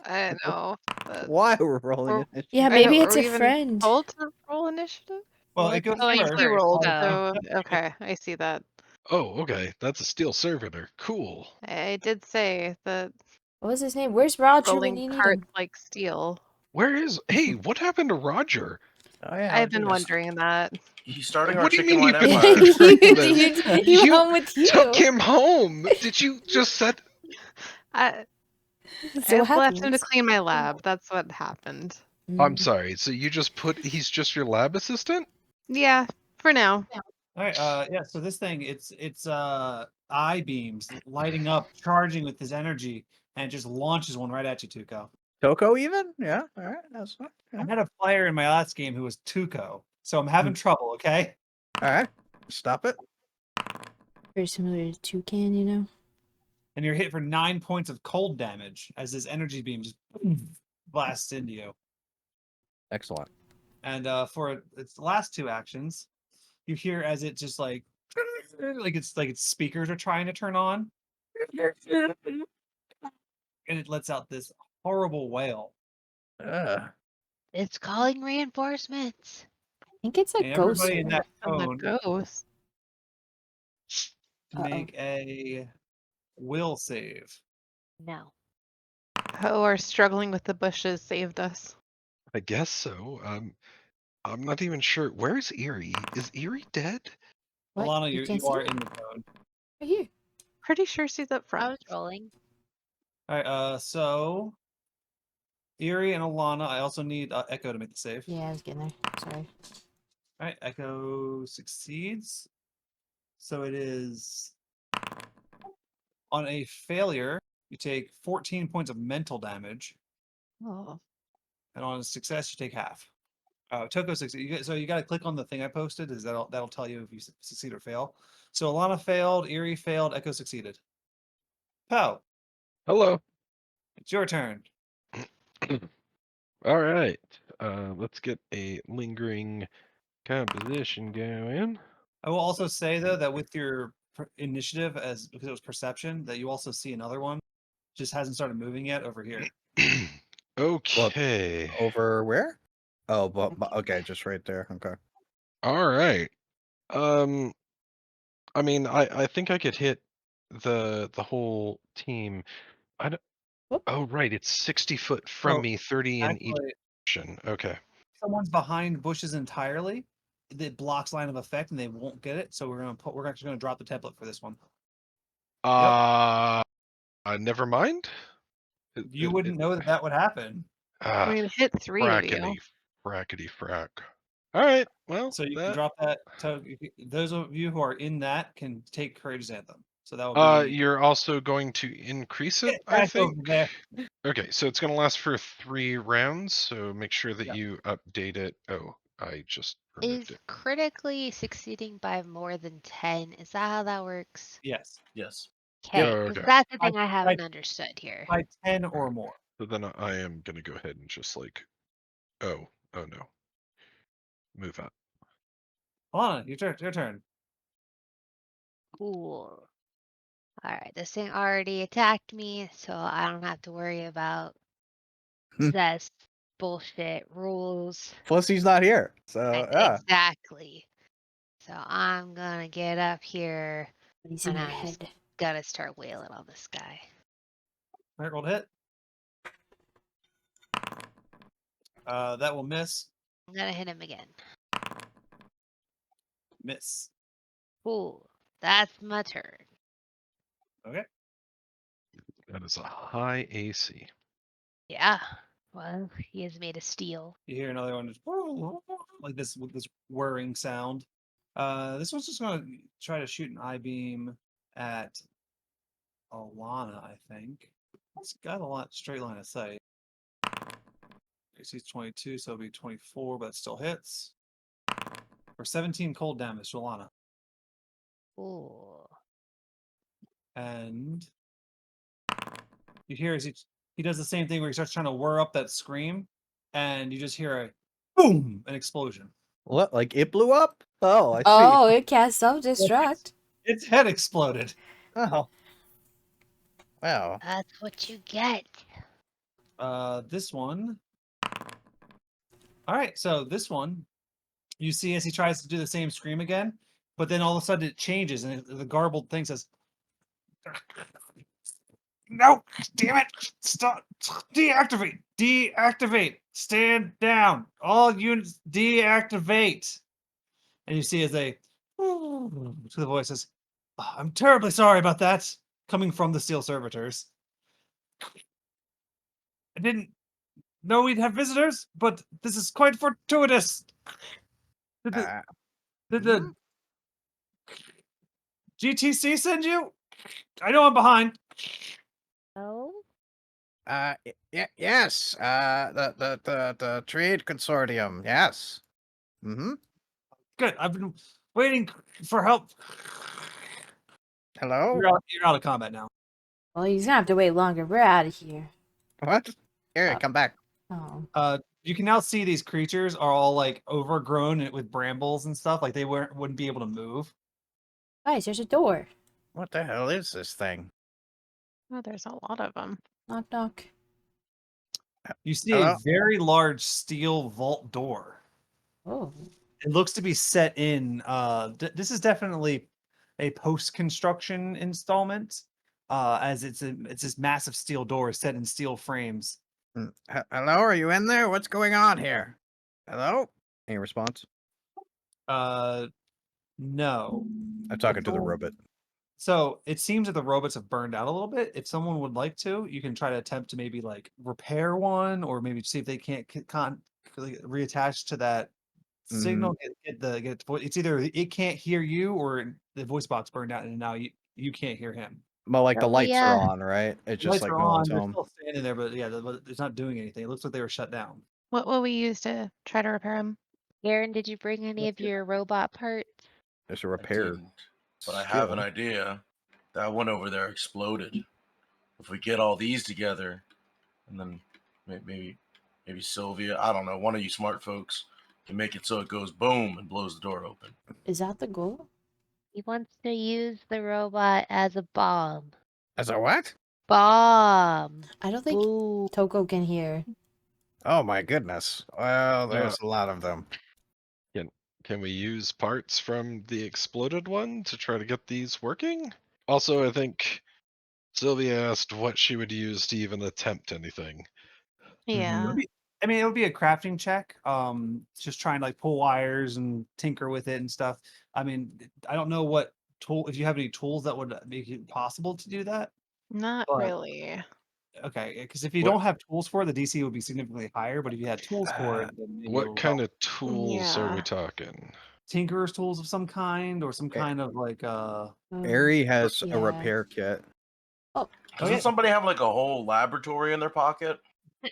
I know. But why we're rolling Or- initiative. Yeah, I maybe know, it's are a we even friend. told to roll initiative? Well, What? it goes Oh, you first. rolled. Like, So okay, I see that. Oh, okay. That's a steel servitor. Cool. I did say that What was his name? Where's Roger when rolling you need cart him? like steel. Where is? Hey, what happened to Roger? Oh yeah, I've been wondering that. He's starting our What do you chicken mean wine you've been empire. you You home with you. Took him home. Did you just set? I So what left him to happens? clean my lab. That's what happened. I'm sorry. So you just he's just your lab assistant? Yeah, for now. all right, yeah. So this thing, it's eye beams lighting up, charging with this energy, and it just launches one right at you, Tuco. Toko even? Yeah. All right. That's fine. I Yeah. had a player in my last game who was Tuco, so I'm having trouble. Okay. All right. Stop it. Very similar to Toucan, you know? And you're hit for 9 points of cold damage as this energy beam just blasts into you. Excellent. And for its last two actions, you hear as it just like its speakers are trying to turn on, and it lets out this horrible wail. It's calling reinforcements. I think it's a And ghost. everybody in that And the phone ghost. to make a will save. No. Who are struggling with the bushes saved us. I guess so. I'm not even sure. Where's Eerie? Is Eerie dead? What? Alana, You you can't are see? in the phone. Right here. Pretty sure she's up I front. was rolling. All right. So Eerie and Alana. I also need Echo to make the save. Yeah, I was getting there. Sorry. All right. Echo succeeds. So it is on a failure, you take 14 points of mental damage, Oh. and on a success, you take half. Toko succeed. So you got to click on the thing I posted. Is that'll tell you if you succeed or fail. So Alana failed, Eerie failed, Echo succeeded. Pow, Hello. it's your turn. All right. Let's get a lingering composition going. I will also say though that with your initiative, as because it was perception, that you also see another one, just hasn't started moving yet over here. Okay. Over where? Oh, but okay, just right there. Okay. All right. I mean, I think I could hit the whole team. I don't. Whoop. Oh, right. It's 60 foot from So, me, 30 in each Actually, direction. Okay. if someone's behind bushes entirely, it blocks line of effect and they won't get it. So we're actually gonna drop the template for this one. Never mind. You wouldn't know that would happen. I mean, hit 3 of you. Frackety frack. All right. Well, So you can drop that. So those of you who are in that can take Courageous Anthem. So that will be You're also going to increase it, get I back over think. there. Okay, so it's gonna last for 3 rounds, so make sure that Yep. you update it. Oh, I just Is removed it. critically succeeding by more than 10? Is that how that works? Yes. Yes. Okay, Oh, because okay. that's the By, thing I by, haven't understood here. by 10 or more. So then I am gonna go ahead and just like, oh no, move up. Alana, your turn. Cool. Alright, this thing already attacked me, so I don't have to worry about Zest bullshit rules. Plus, he's not here. So, yeah. Exactly. So I'm gonna get up here He's in and your I'm just head. gonna start wailing on this guy. Alright, roll to hit. That will miss. I'm gonna hit him again. Miss. Cool. That's my turn. Okay. That is a high AC. Yeah. Well, he is made of steel. You hear another one just like this with this whirring sound. This one's just gonna try to shoot an I-beam at Alana, I think. It's got a lot straight line of sight. AC's 22, so it'll be 24, but it still hits. For 17 cold damage to Alana. Cool. And you hear as he does the same thing where he starts trying to whir up that scream, and you just hear a boom, an explosion. What? Like it blew up? Oh, I see. Oh, it cast self-destruct. Its head exploded. Oh. Wow. That's what you get. This one. All right, so this one, you see as he tries to do the same scream again, but then all of a sudden it changes, and the garbled thing says, "No, damn it! Stop! Deactivate! Deactivate! Stand down! All units, deactivate!" And you see as they to the voices, "I'm terribly sorry about that," coming from the steel servitors. I didn't know we'd have visitors, but this is quite fortuitous. Did the, Uh, did hmm? the GTC send you? I know I'm behind. Oh? Yes. The trade consortium. Yes. Mm-hmm. Good. I've been waiting for help. Hello? You're out of combat now. Well, he's gonna have to wait longer. We're out of here. What? Here, Oh. come back. Oh. You can now see these creatures are all like overgrown with brambles and stuff. Like they wouldn't be able to move. Guys, there's a door. What the hell is this thing? Oh, there's a lot of them. Knock, knock. You see Hello? a very large steel vault door. Oh. It looks to be set in. This is definitely a post-construction installment, as it's this massive steel door set in steel frames. Hello? Are you in there? What's going on here? Hello? Any response? No. I'm talking to the robot. So it seems that the robots have burned out a little bit. If someone would like to, you can try to attempt to maybe like repair one, or maybe see if they can't reattach to that signal. It's either it can't hear you, or the voice box burned out, and now you can't hear him. Well, like the lights are Sylvia. on, right? It's just Lights like are no on. one's They're home. still standing there, but yeah, it's not doing anything. It looks like they were shut down. What will we use to try to repair them? Aaron, did you bring any of your robot parts? There's a I repair. didn't, but I have an skill. idea. That one over there exploded. If we get all these together, and then maybe Sylvia, I don't know, one of you smart folks can make it so it goes boom and blows the door open. Is that the goal? He wants to use the robot as a bomb. As a what? Bomb. I don't think Ooh. Toko can hear. Oh my goodness. Well, there's a lot of them. Can we use parts from the exploded one to try to get these working? Also, I think Sylvia asked what she would use to even attempt anything. Yeah. It would be a crafting check. Just trying to like pull wires and tinker with it and stuff. I mean, I don't know what tool, if you have any tools that would make it possible to do that. Not But- really. Okay, because if you What- don't have tools for it, the DC would be significantly higher. But if you had tools for it, then maybe it What will kind help. of tools are Yeah. we talking? tinkerer's tools of some kind, or some Eh. kind of like Ari has a yeah. repair kit. Oh, Doesn't somebody have like a whole laboratory in their pocket?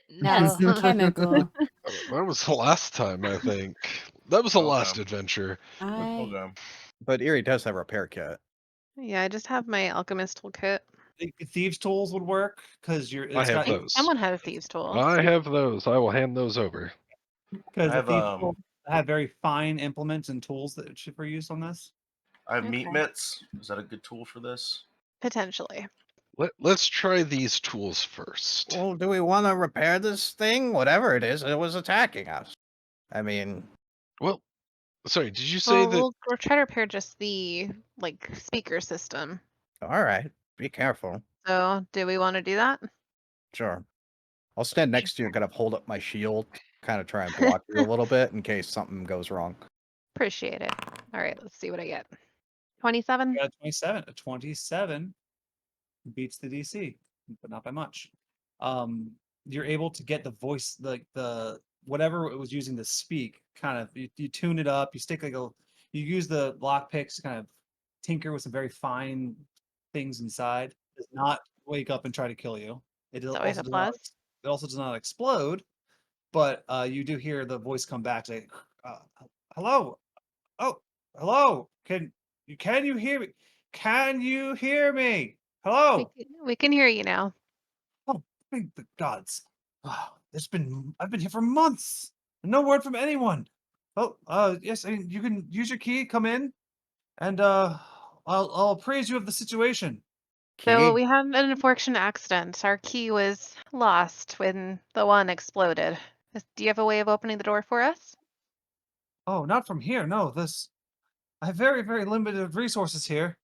yes, No. chemical. That was the last time, I think. That was the last adventure. Okay. But Erie does have a repair kit. Yeah, I just have my alchemist toolkit. thieves' tools would work because I it's have got those. Someone has thieves' tools. I have those. I will hand those over. because I the have thieves' tools have very fine implements and tools that should be used on this. I have meat Okay. mitts. Is that a good tool for this? Potentially. Let's try these tools first. Well, do we want to repair this thing? Whatever it is, it was attacking us. I mean, Well, sorry, did you say that? We'll try to repair just the speaker system. all right. Be careful. So, do we want to do that? Sure. I'll stand next to you and kind of hold up my shield, kind of try and block you a little bit in case something goes wrong. Appreciate it. All right, let's see what I get. 27. Got a 27. A 27 beats the DC, but not by much. You're able to get the voice, like the whatever it was using to speak, kind of you tune it up. You stick like you use the lock picks to kind of tinker with some very fine things inside. Does not wake up and try to kill you. It It's always a plus. It also does not explode, but you do hear the voice come back say, "Hello, oh, hello, can you hear me? Can you hear me? Hello." We can hear you now. Oh, thank the gods. I've been here for months. And no word from anyone. Oh, yes, you can use your key, come in, and I'll appraise you of the situation. So Key? we had an unfortunate accident. Our key was lost when the one exploded. Do you have a way of opening the door for us? Oh, not from here. No, I have very, very limited resources here.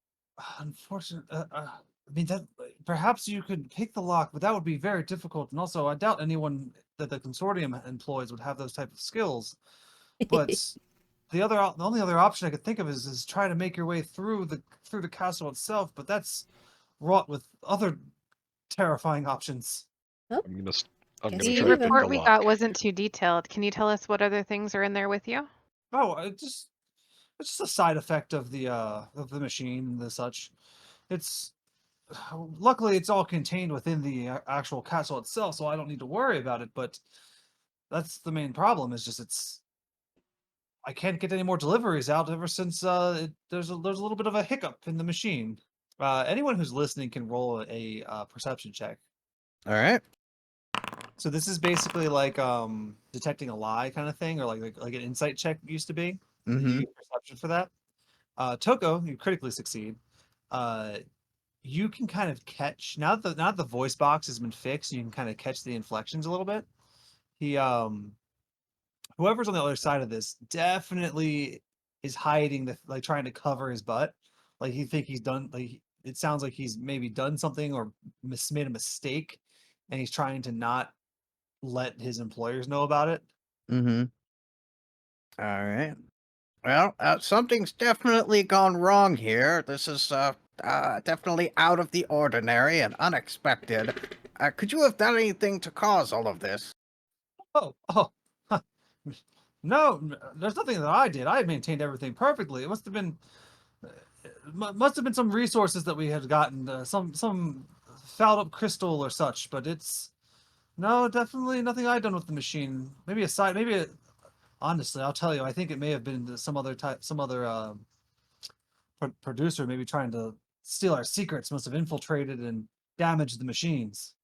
Unfortunate. I mean, that perhaps you could pick the lock, but that would be very difficult. And also, I doubt anyone that the consortium employs would have those type of skills. But the only other option I could think of is try to make your way through the castle itself. But that's wrought with other terrifying options. Oh, I'm gonna Guess try The to leave pick him. the report we got lock. wasn't too detailed. Can you tell us what other things are in there with you? Oh, it's just a side effect of the machine and the such. It's luckily it's all contained within the actual castle itself, so I don't need to worry about it. But that's the main problem. Is just I can't get any more deliveries out ever since there's a little bit of a hiccup in the machine. Anyone who's listening can roll a perception check. All right. So this is basically like detecting a lie kind of thing, or like an insight check used to be. You Mm-hmm. get perception for that. Toko, you critically succeed. You can kind of catch now that the voice box has been fixed, you can kind of catch the inflections a little bit. He whoever's on the other side of this definitely is hiding like trying to cover his butt. Like he think he's done like it sounds like he's maybe done something or made a mistake and he's trying to not let his employers know about it. Mm-hmm. All right. Well, something's definitely gone wrong here. This is definitely out of the ordinary and unexpected. Could you have done anything to cause all of this? Oh. Huh. No, there's nothing that I did. I maintained everything perfectly. It must have been some resources that we had gotten, some fouled up crystal or such. But it's no, definitely nothing I've done with the machine. Honestly, I'll tell you, I think it may have been some other producer maybe trying to steal our secrets. Must have infiltrated and damaged the machines.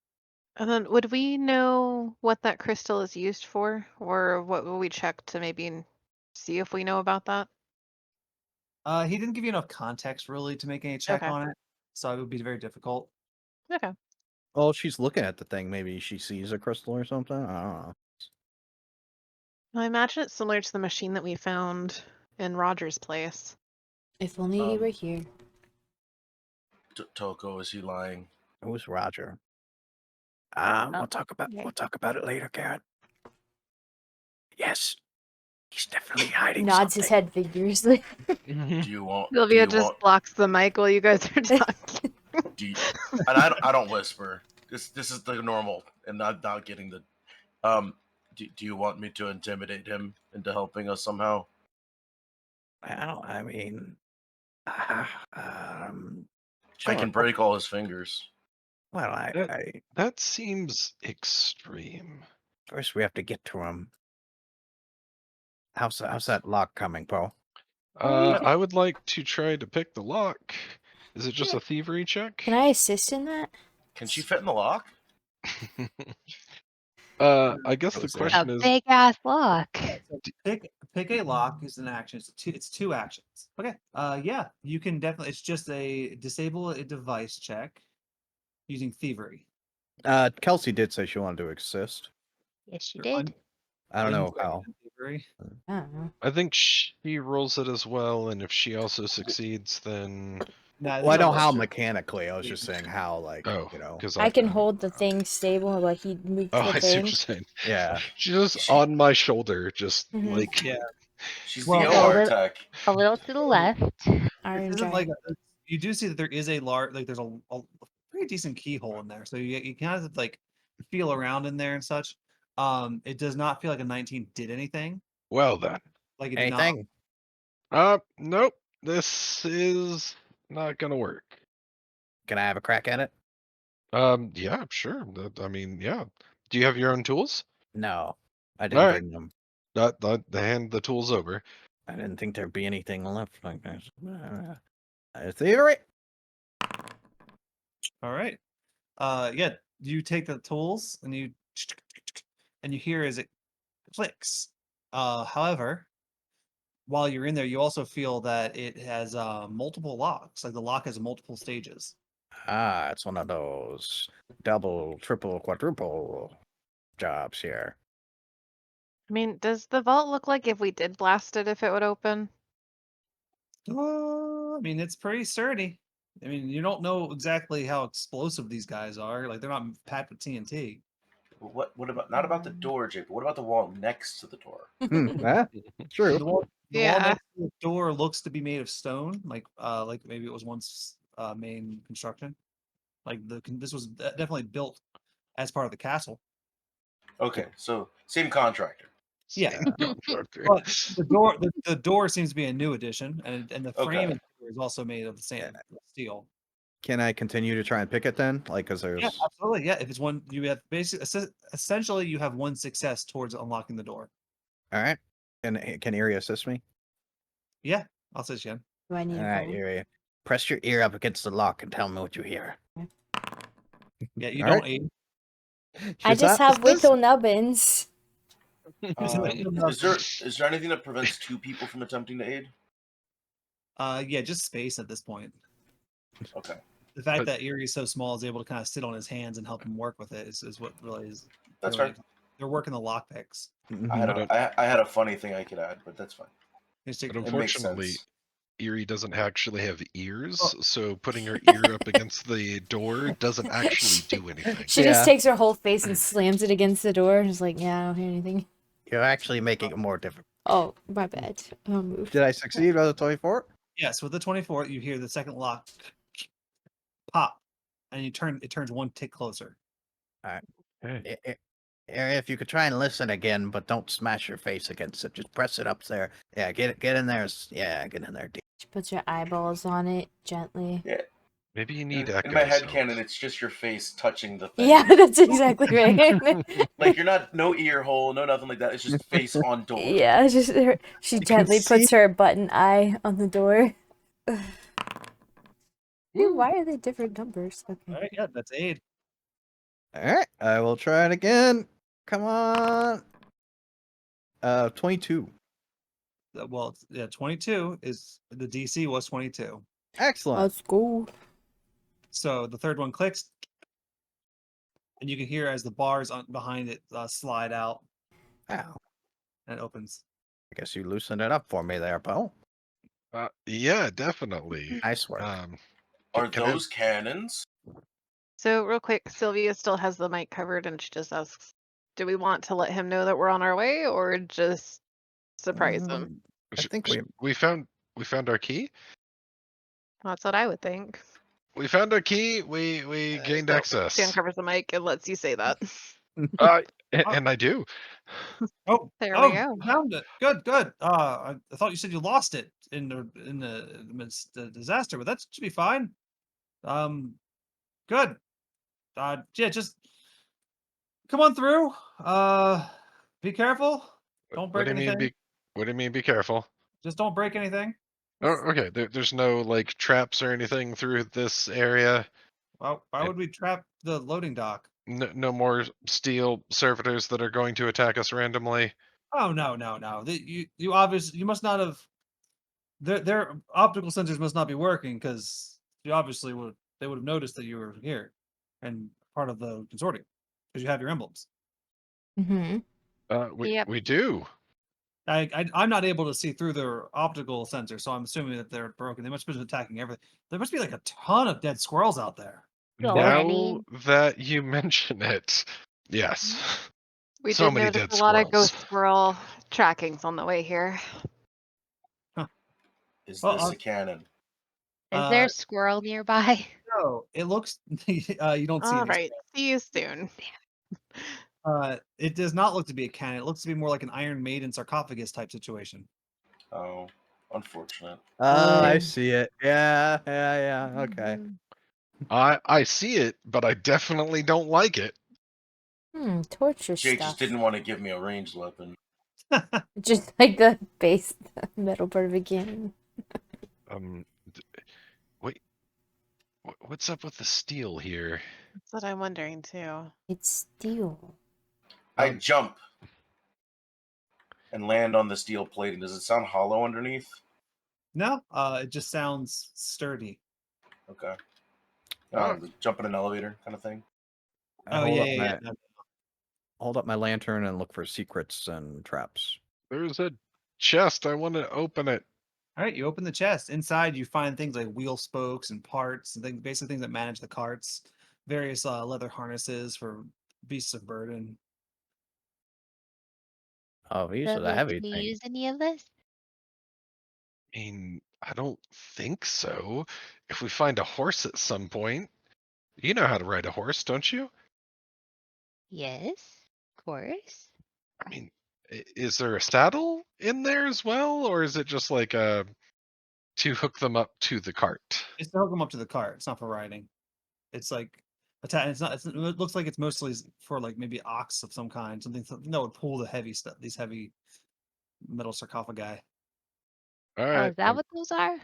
And then would we know what that crystal is used for, or what will we check to maybe see if we know about that? He didn't give you enough context really to make any check Okay. on it, so it would be very difficult. Okay. Well, she's looking at the thing. Maybe she sees a crystal or something. I don't know. I imagine it's similar to the machine that we found in Roger's place. If only he were here. Toko, is he lying? Who's Roger? Oh, We'll talk about it later, Karen. Yes, he's definitely hiding Nods his head vigorously. Do you want? Sylvia do you just want, blocks the mic while you guys are talking. do you, and I don't whisper. This is the normal, and not getting the. Do you want me to intimidate him into helping us somehow? Well, I mean, I sure. can break all his fingers. Well, That seems extreme. first we have to get to him. How's that lock coming, Poe? I would like to try to pick the lock. Is it just a thievery check? Can I assist in that? Can she fit in the lock? I guess the Goes there. question A is, big ass lock. So pick a lock is an action. It's two actions. Okay. Yeah, you can definitely. It's just a disable a device check using thievery. Kelsey did say she wanted to assist. Yes, you You're un- did. I don't know untrained how. in Thievery. I don't know. I think she rolls it as well, and if she also succeeds, then Nah, Well, I this know is- how mechanically. I was just saying how, like, oh, you know. because I can hold the thing stable while he moves Oh, the I see what thing. you're saying. Yeah. She's just on my shoulder, just Mhm. like Yeah. She's Well, the no, OR it- tech. A little to the left. Iron This isn't like giant. you do see that there is a large like there's a pretty decent keyhole in there, so you kind of like feel around in there and such. It does not feel like a 19 did anything. well then. Like it did not. Anything? Nope. This is not gonna work. Can I have a crack at it? Yeah, sure. I mean, yeah. Do you have your own tools? No, I All didn't right. bring them. Hand the tools over. I didn't think there'd be anything left like this. Thievery. All right. Yeah. You take the tools and you hear as it clicks. However, while you're in there, you also feel that it has multiple locks. Like the lock has multiple stages. Ah, it's one of those double, triple, quadruple jobs here. I mean, does the vault look like if we did blast it, if it would open? I mean, it's pretty sturdy. I mean, you don't know exactly how explosive these guys are. Like they're not packed with TNT. What about not about the door, Jake, but what about the wall next to the door? Yeah, true. The wall Yeah. next to the door looks to be made of stone, like maybe it was once main construction. Like this was definitely built as part of the castle. Okay, so same contractor. Yeah. Contractor. But the door seems to be a new addition, and the frame Okay. is also made of the same steel. Can I continue to try and pick it then? Like, because there's. Yeah, absolutely. Yeah, if it's one, you have basically essentially you have one success towards unlocking the door. All right. Can Erie assist me? Yeah, I'll say Shen. Do I need All a right, roll? Erie. Press your ear up against the lock and tell me what you hear. Yeah, you All don't right. aid. I Should just not have assist? wiggle nubbins. Is there anything that prevents two people from attempting to aid? Yeah, just space at this point. Okay. The fact But- that Erie is so small is able to kind of sit on his hands and help him work with it is what really is. That's really, fair. They're working the lockpicks. I had Mhm. I had a funny thing I could add, but that's fine. Just take- But It makes unfortunately, sense. Erie doesn't actually have ears, Oh. so putting her ear up against the door doesn't actually do anything. She Yeah. just takes her whole face and slams it against the door and is like, yeah, I don't hear anything. You're actually making it more difficult. Oh, my bad. I'll move. Did I succeed with the 24? Yes, with the 24, you hear the second lock pop, and it turns one tick closer. Hey. Erie, if you could try and listen again, but don't smash your face against it. Just press it up there. Yeah, get in there. Yeah, get in there. She puts your eyeballs on it gently. Maybe you need In echoes. my head help. canon, it's just your face touching the thing. Yeah, that's exactly right. Like you're not no ear hole, no nothing like that. It's just face on door. Yeah, it's just she You can gently puts see- her button eye on the door. Dude, Woo. why are they different numbers? All Okay. right, yeah, that's aid. All right, I will try it again. Come on. 22. Well, yeah, 22 is the DC was 22. Excellent. Let's go. So the third one clicks, and you can hear as the bars behind it slide out Wow. and it opens. I guess you loosened it up for me there, Poe. Yeah, definitely. Nice work. Are Can I- those cannons? So real quick, Sylvia still has the mic covered and she just asks, do we want to let him know that we're on our way or just surprise him? I think we found our key. That's what I would think. We found our key. We gained access. Stan covers the mic and lets you say that. And I do. Oh, There oh, we go. you found it. Good, good. I thought you said you lost it. in the midst of disaster, but that should be fine. Good. Yeah, just come on through. Be careful. Don't What break do you mean anything. what do you mean be careful? Just don't break anything. Oh, okay. There's no like traps or anything through this area. Why Yeah. would we trap the loading dock? No more steel servitors that are going to attack us randomly. Oh no. You obviously you must not have their optical sensors must not be working because you obviously would they would have noticed that you were here and part of the consortium because you have your emblems. Mm-hmm. Yep. We do. I'm not able to see through their optical sensor, so I'm assuming that they're broken. They must have been attacking everything. There must be like a ton of dead squirrels out there. So Now many. that you mention it, yes. We So did many notice dead a lot of squirrels. ghost squirrel trackings on the way here. Is Well, this a cannon? Is there Uh, a squirrel nearby? no, it looks you don't see All any. right. See you soon. It does not look to be a cannon. It looks to be more like an Iron Maiden sarcophagus type situation. Oh, unfortunate. Oh, I Oh. see it. Yeah. Okay. I see it, but I definitely don't like it. Torture Jake just stuff. didn't want to give me a ranged weapon. Just like the base, the metal part of a cannon. Wait, what's up with the steel here? That's what I'm wondering too. It's steel. I jump and land on the steel plating. Does it sound hollow underneath? No, it just sounds sturdy. Okay. Oh. Jump in an elevator kind of thing. I Oh yeah. hold up my lantern and look for secrets and traps. There's a chest. I want to open it. All right, you open the chest. Inside, you find things like wheel spokes and parts, and basically things that manage the carts. Various leather harnesses for beasts of burden. Oh, these So are the heavy can you things. use any of this? I mean, I don't think so. If we find a horse at some point, you know how to ride a horse, don't you? Yes, of course. I mean, is there a saddle in there as well, or is it just like to hook them up to the cart? It's to hook them up to the cart. It's not for riding. It's like it's not. It looks like it's mostly for like maybe ox of some kind, something that would pull the heavy stuff. These heavy metal sarcophagi. All Oh, right. is that what those are?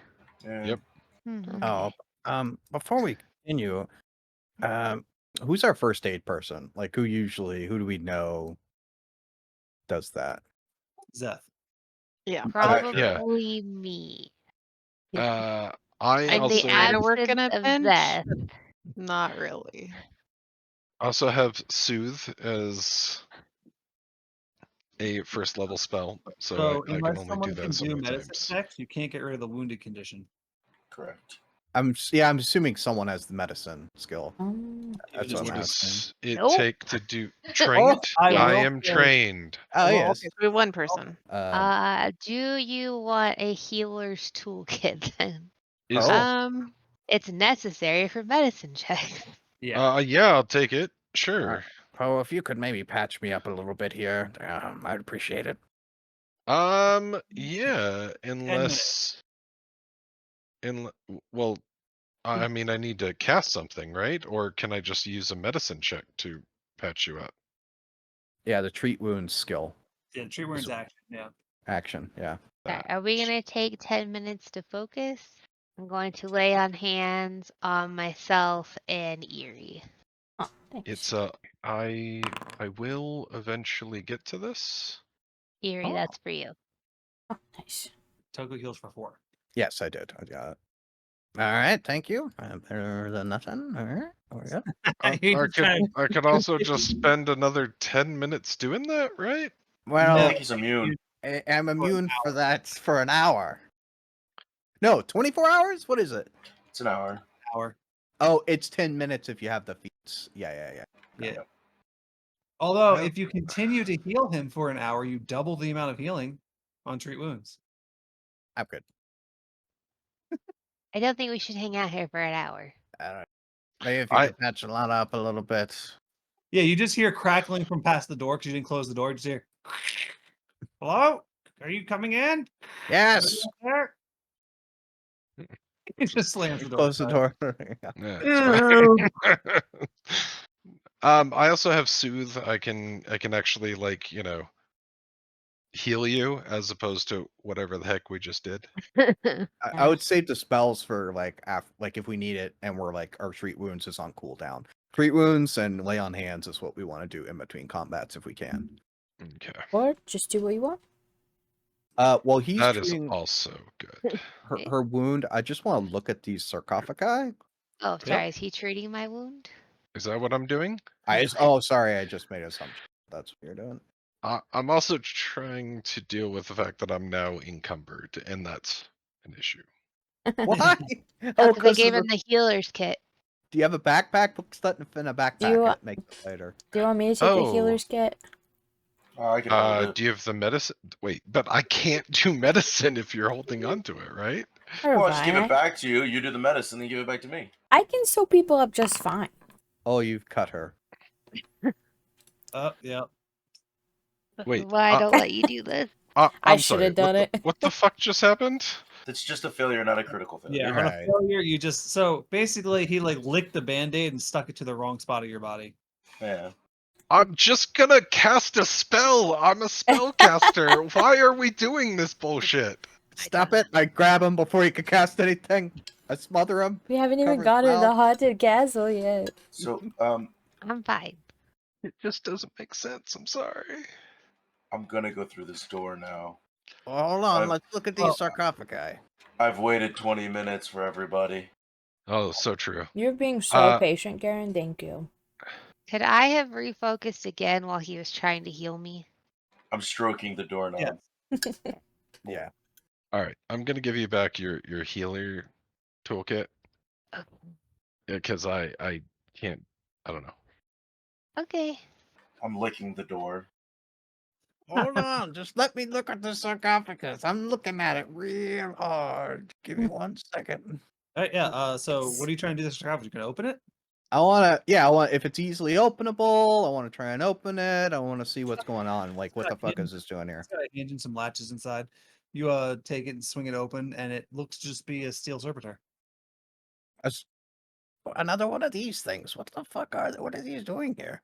Yeah. Yep. Oh, before we continue, who's our first aid person? Like, who do we know does that? Zeth. Yeah. Probably me. I In the also kind of work in absence a of pinch. Zeth. Not really. also have soothe as a first level spell, so I can unless only do someone that can so do many medicine times. checks, you can't get rid of the wounded condition. Correct. I'm assuming someone has the medicine skill. That's what What I'm asking. does it Nope. take to do trained? I I will am say- trained. Oh, Well, yes. okay, We have one person. Do you want a healer's toolkit then? Is Oh. It's necessary for medicine checks. Yeah. yeah, I'll take it. Sure. Oh, if you could maybe patch me up a little bit here, I'd appreciate it. Yeah, unless well, I mean, I need to cast something, right? Or can I just use a medicine check to patch you up? Yeah, the treat wounds skill Yeah, tree wounds action. Yeah. action. Yeah. Okay, are we gonna take 10 minutes to focus? I'm going to lay on hands on myself and Eerie. Oh, thanks. It's I will eventually get to this. Eerie, Oh. that's for you. Oh, nice. Toko heals for 4. Yes, I did. I got it. All right, thank you. Better than nothing. All right, we're good. I could also just spend another 10 minutes doing that, right? I Well, think he's immune. I'm immune for that for an hour. No, 24 hours? What is it? It's an hour. Hour. Oh, it's 10 minutes if you have the feats. Yeah. Yeah. Although, Well- if you continue to heal him for an hour, you double the amount of healing on treat wounds. I'm good. I don't think we should hang out here for an hour. I don't know. Maybe if you could patch a lot up a little bit. Yeah, you just hear crackling from past the door because you didn't close the door. You just hear, hello? Are you coming in? Yes. There? He just slams the door. Close the shut. door. Yeah, it's fine. I also have soothe. I can actually like heal you as opposed to whatever the heck we just did. I would save the spells for like like if we need it and we're like our treat wounds is on cooldown. Treat wounds and lay on hands is what we want to do in between combats if we can. Okay, Or just do what you want. Well, he's that is treating also good. her wound. I just want to look at these sarcophagi. Oh, sorry. Is he treating my wound? Is that what I'm doing? Sorry, I just made an assumption. That's what you're doing. I'm also trying to deal with the fact that I'm now encumbered, and that's an issue. Why? Oh, because I 'cause gave of him the healer's kit. Do you have a backpack? Put stuff in a backpack. Do you, It makes it later. Do you want me to take the healer's kit? I can hold it. Do you have the medicine? Wait, but I can't do medicine if you're holding on to it, right? Or Well, I'll just give fine. it back to you. You do the medicine, then give it back to me. I can sew people up just fine. Oh, you've cut her. Yeah. Wait, Why don't let you do this? I I'm should sorry, have done what it. what the fuck just happened? It's just a failure, not a critical failure. Yeah, on a failure, you just so basically he like licked the band-aid and stuck it to the wrong spot of your body. Yeah. I'm just gonna cast a spell. I'm a spellcaster. Why are we doing this bullshit? Stop it! I grab him before he can cast anything. I smother him. We haven't even Cover his gotten to the mouth. haunted castle yet. So, I'm fine. It just doesn't make sense. I'm sorry. I'm gonna go through this door now. Well, hold on. I've- Let's look at these sarcophagi. I've waited 20 minutes for everybody. Oh, so true. You're being so patient, Garen. Thank you. Could I have refocused again while he was trying to heal me? I'm stroking the doorknob. Yeah. All right, I'm gonna give you back your healer toolkit. Okay. Because I can't. I don't know. Okay. I'm licking the door. Hold on. Just let me look at the sarcophagus. I'm looking at it real hard. Give me 1 second. All right, yeah. So what are you trying to do this sarcophagus? You gonna open it? I want if it's easily openable, I want to try and open it. I want to see what's going on. Like, what the fuck is this doing here? It's got a hinge and some latches inside. You take it and swing it open, and it looks to just be a steel servitor. Another one of these things. What the fuck are they? What are these doing here?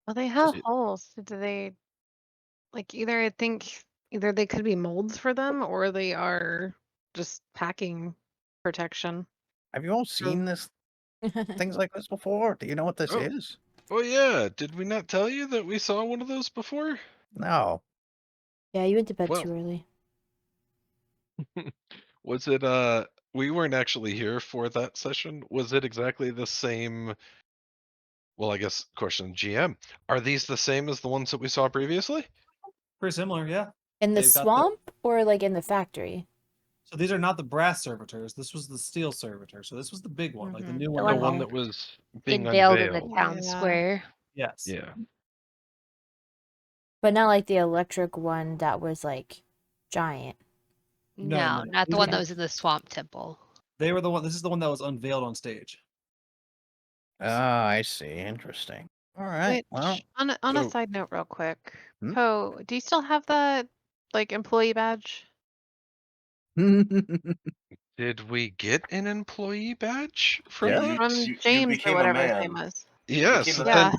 Well, they have it- holes. Do they like either they could be molds for them or they are just packing protection. Have you all seen this things like this before? Do you know what this Oh. is? Oh yeah, did we not tell you that we saw one of those before? No. Yeah, you went to bed Well- too early. Was it we weren't actually here for that session. Was it exactly the same? Well, I guess question GM. Are these the same as the ones that we saw previously? Pretty similar, yeah. In the They've got the- swamp or like in the factory? So these are not the brass servitors. This was the steel servitor. So this was the big one, like the Mhm. new The one. The one one Oh. that was being Unveiled in unveiled. the town Yeah. square. Yes. Yeah. But not like the electric one that was like giant. No, No, not these the are one the- that was in the swamp temple. They were the one. This is the one that was unveiled on stage. Ah, I see. Interesting. All right. Which, Well, on a so- side note, real quick, Hmm? Poe, do you still have that like employee badge? Did we get an employee badge from Yeah. that? From You James or became a whatever his man. name was. Yes, became then, Yeah.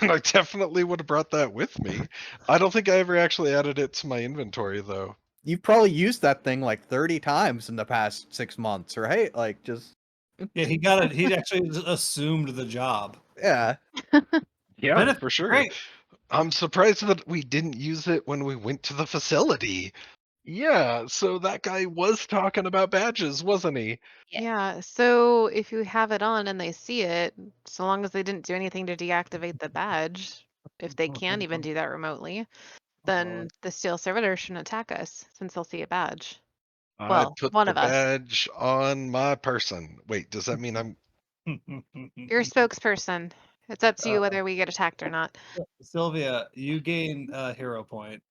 then I definitely would have brought that with me. I don't think I ever actually added it to my inventory though. You've probably used that thing like 30 times in the past 6 months, right? Like, just Yeah, he got it. He actually just assumed the job. yeah. Yeah, Benefit- for sure. Great. I'm surprised that we didn't use it when we went to the facility. Yeah, so that guy was talking about badges, wasn't he? Yeah. Yeah, so if you have it on and they see it, so long as they didn't do anything to deactivate the badge, if they can even do that remotely, then the steel servitor shouldn't attack us since they'll see a badge. I Well, put one the of us. badge on my person. Wait, does that mean I'm You're a spokesperson. It's up to you whether we get attacked or not. Sylvia, you gain a hero point.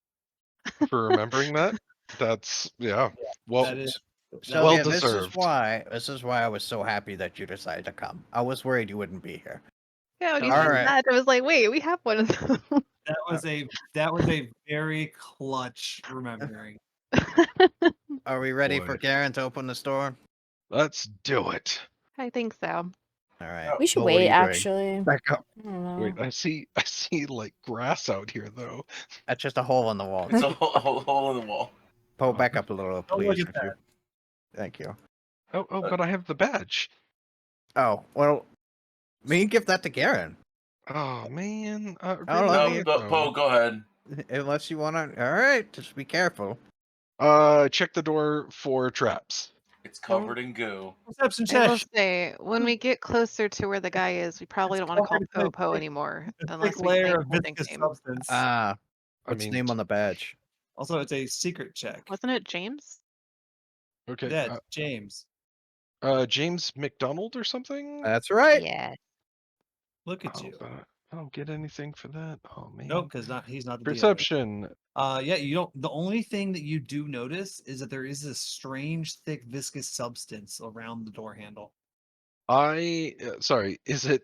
for remembering that? That's yeah. Well, That is So well yeah, deserved. This is why I was so happy that you decided to come. I was worried you wouldn't be here. Yeah, when you All said right. that, I was like, wait, we have one of them. that was a very clutch remembering. Are we ready for Boy. Garen to open the store? Let's do it. I think so. All right. Oh, We should Well, what are wait, you doing? actually. Back up. I don't know. Wait, I see like grass out here though. That's just a hole in the wall. It's a hole in the wall. Pull back up a little, Oh, look please. at that. Thank you. Oh, but I have the badge. Oh, well, me give that to Garen. Oh man. Oh, Really, let No, me- Poe, go ahead. Unless you want to. All right, just be careful. Check the door for traps. It's covered in goo. Perception I will check. say, when we get closer to where the guy is, we probably It's don't want to call covered in a Poe thick- anymore, A thick unless we layer think of we'll think viscous him. substance. I What's mean, the name on the badge? Also, it's a secret check. Wasn't it James? okay. Yeah, it's James. James McDonald or something? That's right. Yeah. Look at Oh, you. but I don't get anything for that. Oh man. Nope, because he's not the DM. Perception. Yeah, you don't. The only thing that you do notice is that there is a strange, thick, viscous substance around the door handle. Sorry, is it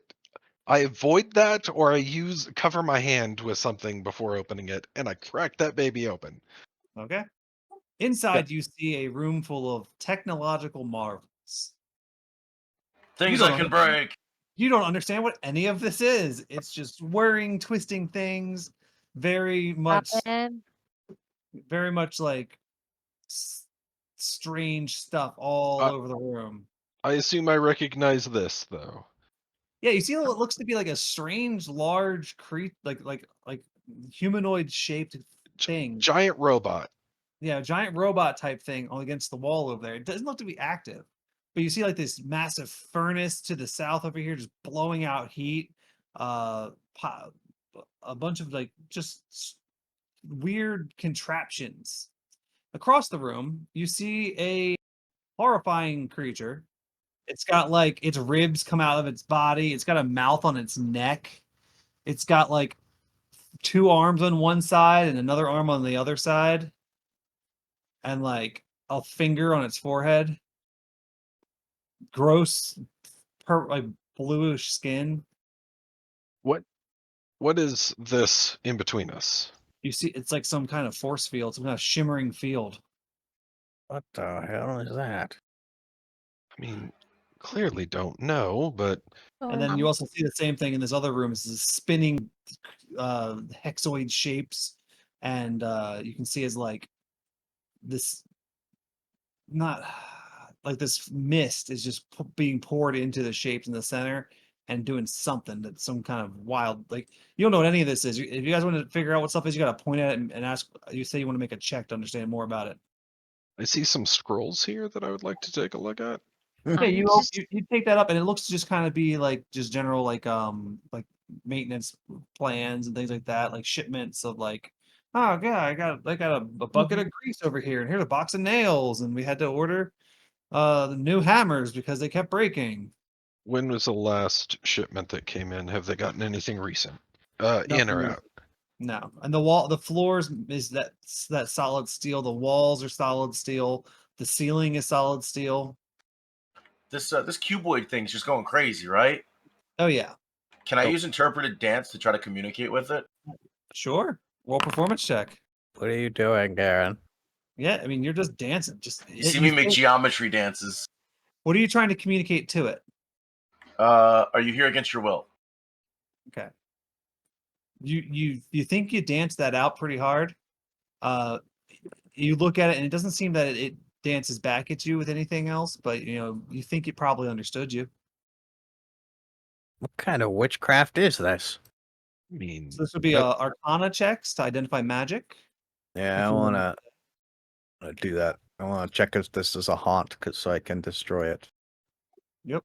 I avoid that or I cover my hand with something before opening it and I crack that baby open? Okay. Inside, you see a room full of technological marvels. Things don't I can understand- break. You don't understand what any of this is. It's just whirring, twisting things. Very much like strange stuff all Uh, over the room. I assume I recognize this though. Yeah, you see what looks to be like a strange, large like humanoid shaped thing. Giant robot. Yeah, giant robot type thing against the wall over there. It doesn't look to be active, but you see like this massive furnace to the south over here, just blowing out heat. A bunch of like just weird contraptions. Across the room, you see a horrifying creature. It's got like its ribs come out of its body. It's got a mouth on its neck. It's got like two arms on one side and another arm on the other side. And like a finger on its forehead. Gross, like bluish skin. What is this in between us? You see, it's like some kind of force field, some kind of shimmering field. What the hell is that? I mean, clearly don't know, but And then you also see the same thing in this other room. It's this spinning hexoid shapes, and you can see as like this, not like this mist is just being poured into the shapes in the center and doing something that's some kind of wild. Like you don't know what any of this is. If you guys want to figure out what stuff is, you got to point at it and ask. You say you want to make a check to understand more about it. I see some scrolls here that I would like to take a look at. Yeah, you just- you take that up, and it looks to just kind of be like just general like maintenance plans and things like that, like shipments of like, oh yeah, I got a bucket of grease over here, and here's a box of nails, and we had to order the new hammers because they kept breaking. When was the last shipment that came in? Have they gotten anything recent? Nothing In or recent. out? No, and the floors is that solid steel. The walls are solid steel. The ceiling is solid steel. This cuboid thing's just going crazy, right? Oh yeah, Can I Oh. use interpreted dance to try to communicate with it? sure. Roll performance check. What are you doing, Garen? Yeah, I mean you're just dancing. Just You see me make think- geometry dances. What are you trying to communicate to it? Are you here against your will? Okay. You think you dance that out pretty hard. You look at it and it doesn't seem that it dances back at you with anything else, but you think it probably understood you. What kind of witchcraft is this? I mean, So this would be Arcana checks to identify magic. Yeah, If I you want wanna- to do that. I want to check if this is a haunt, so I can destroy it. Yep.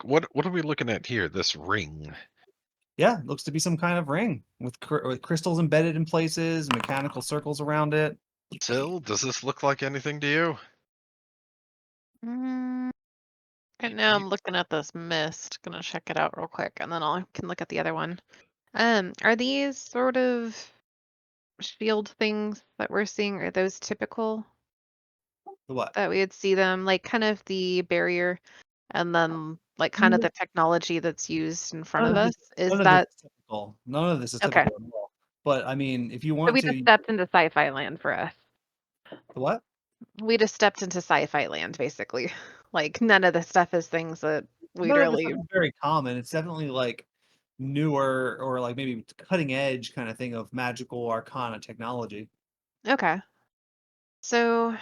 what are we looking at here? This ring. Yeah, looks to be some kind of ring with crystals embedded in places, mechanical circles around it. Till, does this look like anything to you? Right now I'm looking at this mist. Gonna check it out real quick, and then I can look at the other one. Are these sort of shield things that we're seeing? Are those typical The what? that we would see them, like kind of the barrier, and then like kind of the technology that's used in front of us? Is None of that this is typical? None of this is Okay. typical at all. But I mean, if you so want we to, just stepped into sci-fi land for us? the what? We just stepped into sci-fi land, basically. Like none of this stuff is things that we'd None of this really. stuff is very common. It's definitely like newer or like maybe cutting edge kind of thing of magical arcana technology. Okay. So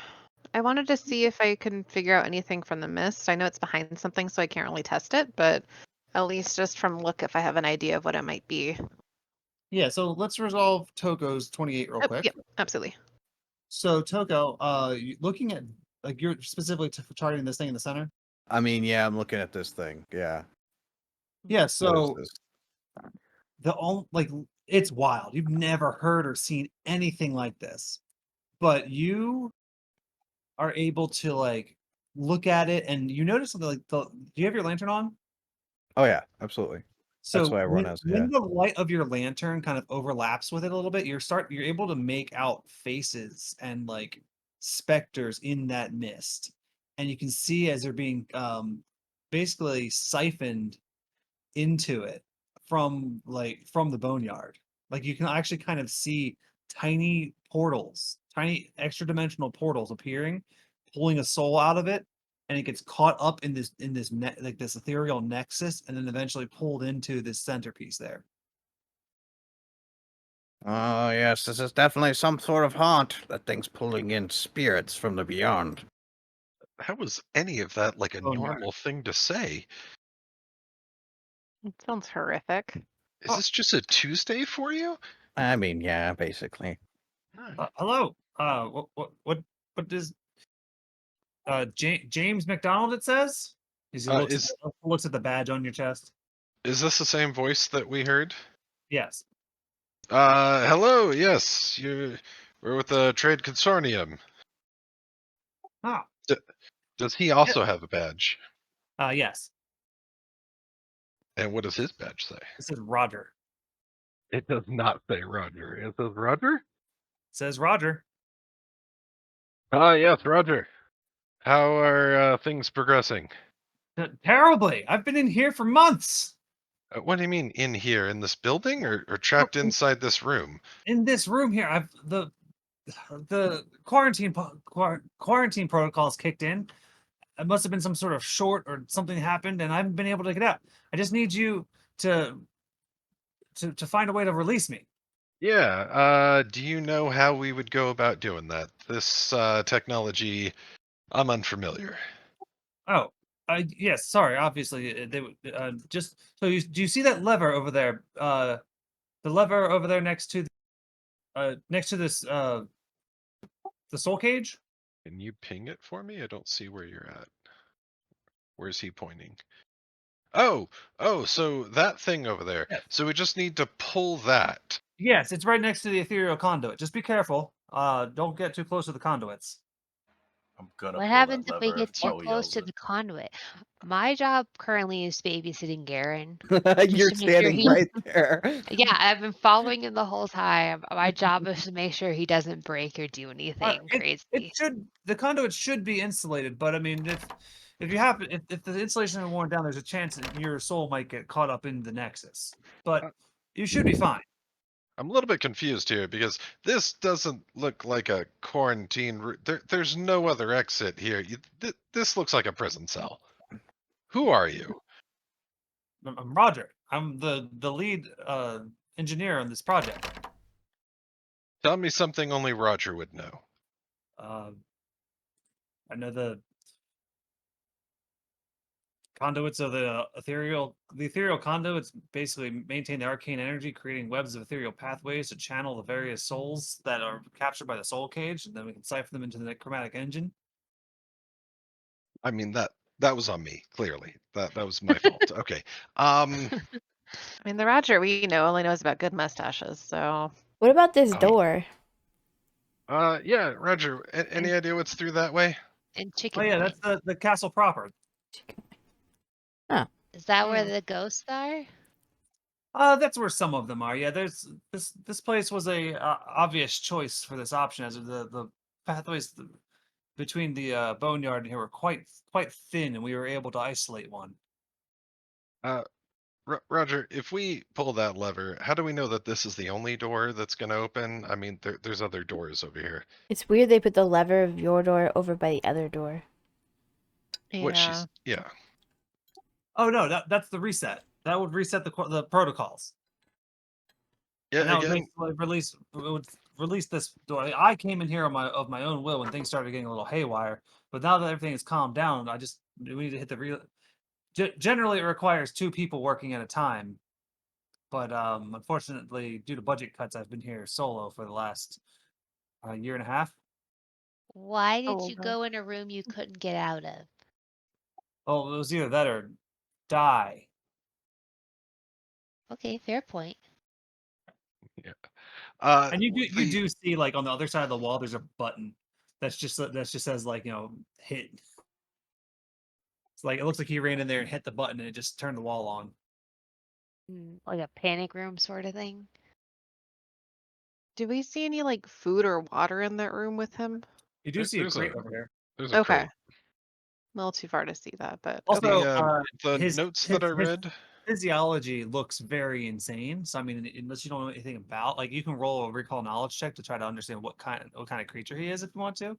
I wanted to see if I can figure out anything from the mist. I know it's behind something, so I can't really test it, but at least just from look, if I have an idea of what it might be. Yeah, so let's resolve Toko's 28 real Oh, quick. yep, absolutely. So Toko, looking at like you're specifically targeting this thing in the center. I mean, yeah, I'm looking at this thing. Yeah. Yeah, What is so this? it's wild. You've never heard or seen anything like this, but you are able to like look at it and you notice something like do you have your lantern on? Oh yeah, absolutely. That's So what everyone has. Yeah. when the light of your lantern kind of overlaps with it a little bit, you're able to make out faces and like specters in that mist. And you can see as they're being basically siphoned into it from the boneyard. Like you can actually kind of see tiny portals, tiny extra dimensional portals appearing, pulling a soul out of it, and it gets caught up in like this ethereal nexus, and then eventually pulled into this centerpiece there. Oh yes, this is definitely some sort of haunt. That thing's pulling in spirits from the beyond. How was any of that like a Boneyard. normal thing to say? It sounds horrific. Is Oh. this just a Tuesday for you? I mean, yeah, basically. Hello. What does James McDonald? It says. As he looks at the badge on your chest. Is this the same voice that we heard? Yes. Hello. Yes, we're with the Trade Consortium. Ah. Does he also have a badge? Yes. And what does his badge say? This is Roger. It does not say Roger. It says Roger? It says Roger. Ah, yes, Roger. How are things progressing? Terribly. I've been in here for months. What do you mean in here, in this building, or Oh, trapped inside this room? in this room here. I've the quarantine protocols kicked in. It must have been some sort of short or something happened, and I haven't been able to get out. I just need you to find a way to release me. Yeah, do you know how we would go about doing that? This technology, I'm unfamiliar. Oh, yes. Sorry. Obviously, they would just so do you see that lever over there? The lever over there next to this the soul cage. Can you ping it for me? I don't see where you're at. Where's he pointing? Oh, so that thing over there. Yeah. So we just need to pull that. Yes, it's right next to the ethereal conduit. Just be careful. Don't get too close to the conduits. I'm gonna What pull happens that if we lever get if too Joe close yells to it. the conduit? My job currently is babysitting Garen. You're to make sure standing he- right there. Yeah, I've been following him the whole time. My job is to make sure he doesn't break or do anything It crazy. should the conduit should be insulated, but I mean if you happen if the insulation is worn down, there's a chance that your soul might get caught up in the nexus. But Uh, you should be fine. I'm a little bit confused here because this doesn't look like a quarantine. There's no other exit here. This looks like a prison cell. Who are you? I'm Roger. I'm the lead engineer on this project. Tell me something only Roger would know. I know the conduits of the ethereal conduits basically maintain the arcane energy, creating webs of ethereal pathways to channel the various souls that are captured by the soul cage, and then we can cipher them into the necromantic engine. I mean that was on me, clearly. That was my fault. Okay. I mean, the Roger we know only knows about good mustaches, so. What about this Oh. door? Yeah, Roger. Any idea what's through that way? And chicken Oh yeah, wing. that's the castle proper. Is that where Hmm. the ghosts are? That's where some of them are. Yeah, there's this place was a obvious choice for this option, as the pathways between the boneyard and here were quite thin, and we were able to isolate one. Roger, if we pull that lever, how do we know that this is the only door that's going to open? I mean, there's other doors over here. It's weird they put the lever of your door over by the other door. What Yeah. she's, yeah. Oh no, that's the reset. That would reset the protocols. And Yeah, that would again, basically release this door. I came in here of my own will when things started getting a little haywire. But now that everything is calmed down, we need to hit the real. Generally, it requires 2 people working at a time. But unfortunately, due to budget cuts, I've been here solo for the last year and a half. Why did Oh, you okay. go in a room you couldn't get out of? Oh, it was either that or die. Okay, fair point. And you the, do see, like, on the other side of the wall, there's a button that just says, like, hit. It's like it looks like he ran in there and hit the button and it just turned the wall on. Like a panic room sort of thing. Do we see any like food or water in that room with him? You do see a crate over here. there's a Okay. crate. A little too far to see that, but Also, The his notes his, that I his read, physiology looks very insane. So I mean, unless you don't know anything about, like, you can roll a recall knowledge check to try to understand what kind of creature he is if you want to.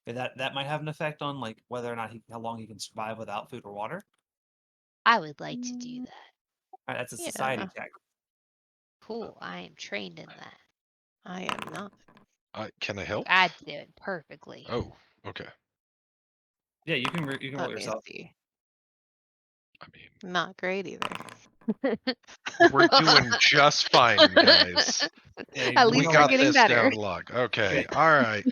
And that might have an effect on, like, whether or not how long he can survive without food or water. I would like to do that. All right, that's a Yeah. society check. Cool. I am trained in that. I am not. can I help? I'd do it perfectly. Oh, okay. Yeah, you can roll Let me yourself. see. I mean, Not great either. we're doing just fine, guys. Yeah, At you We least roll we're got getting this better. down lock. Okay, all right.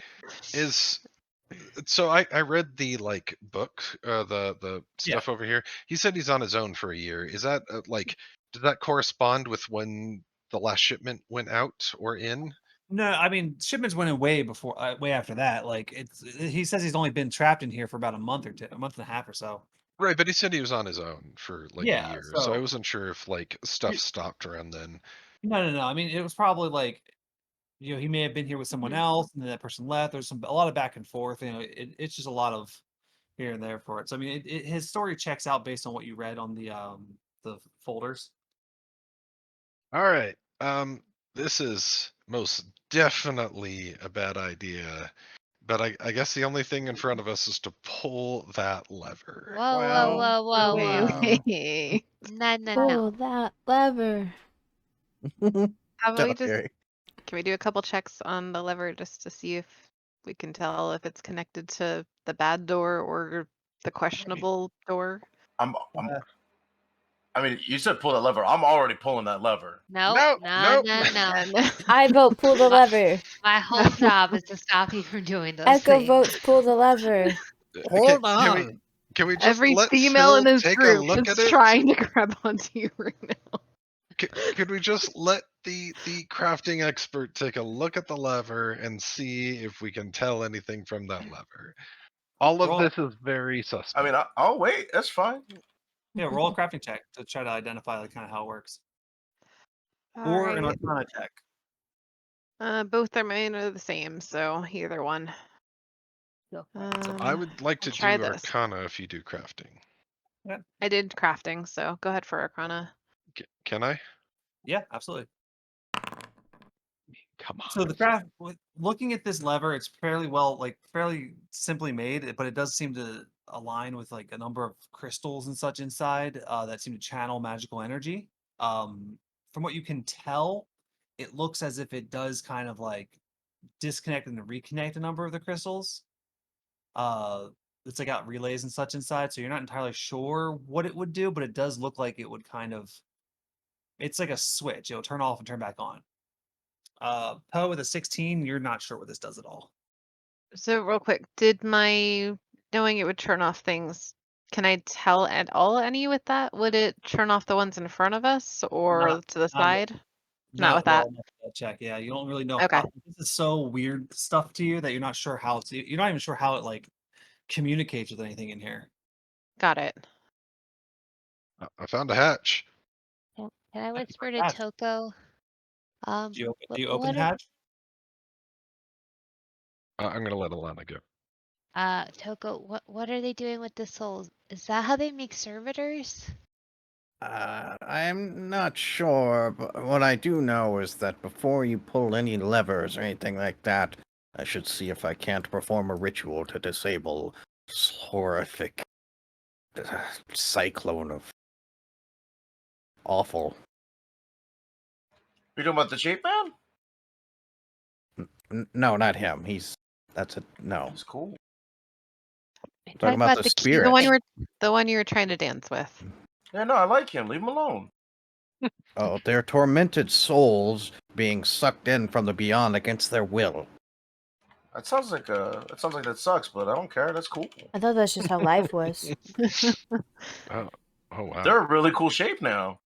So I read the like book, the Yeah. stuff over here. He said he's on his own for a year. Is that like, does that correspond with when the last shipment went out or in? No, I mean, shipments went in way before, way after that. Like, he says he's only been trapped in here for about a month and a half or so. Right, but he said he was on his own for like a Yeah, year, so I so wasn't sure if like stuff stopped around then. no. I mean, it was probably like, he may have been here with someone else, and then that person left. There's a lot of back and forth. It's just a lot of here and there for it. So I mean, his story checks out based on what you read on the folders. All right. This is most definitely a bad idea, but I guess the only thing in front of us is to pull that lever. Whoa, Well, whoa, whoa, whoa, whoa. Wait. No, no, Pull no. that lever. How about Shut we up, just Gary. can we do a couple checks on the lever just to see if we can tell if it's connected to the bad door or the questionable door? I'm Uh, I mean, you said pull that lever. I'm already pulling that lever. No, Nope, no, nope. no, no. And I vote pull the My- lever. My whole job is to stop you from doing those Echo things. votes pull the lever. Hold Can we on. can we just every let female in Phil this take a group look is at it? trying to grab onto you right now. Could we just let the crafting expert take a look at the lever and see if we can tell anything from that lever? All of Roll. this is very suspect. I mean, I'll wait. That's fine. yeah, roll a crafting check to try to identify, like, kind of how it works, All or an right. arcana check. Both are mine are the same, so either one. Go for it. I would like I'll to try do this. Arcana if you do crafting. I did crafting, so go ahead for Arcana. Can I? Yeah, absolutely. Come on. So looking at this lever, it's fairly simply made, but it does seem to align with, like, a number of crystals and such inside that seem to channel magical energy. From what you can tell, it looks as if it does kind of like disconnect and reconnect a number of the crystals. It's like got relays and such inside, so you're not entirely sure what it would do, but it does look like it would kind of. It's like a switch; it'll turn off and turn back on. Poe with a 16, you're not sure what this does at all. So real quick, did my knowing it would turn off things, can I tell at all any with that? Would it turn off the ones in front of us or Not, to the not with, side? Not with roll that. enough for that check. Yeah, you don't really know Okay. how. This is so weird stuff to you that you're not sure how to. You're not even sure how it, like, communicates with anything in here. Got it. I found a hatch. Can I whisper to Hatch. Toko? Do what, you open what the hatch? I'm gonna let Alana go. Toko, what are they doing with the souls? Is that how they make servitors? I'm not sure, but what I do know is that before you pull any levers or anything like that, I should see if I can't perform a ritual to disable this horrific cyclone of awful. You talking about the shape man? No, not him. No. He's cool. Talking about the the spirit. one you were trying to dance with. Yeah, no, I like him. Leave him alone. Oh, they're tormented souls being sucked in from the beyond against their will. That sounds like that sucks, but I don't care. That's cool. I thought that's just how life was. Oh, wow. They're a really cool shape now.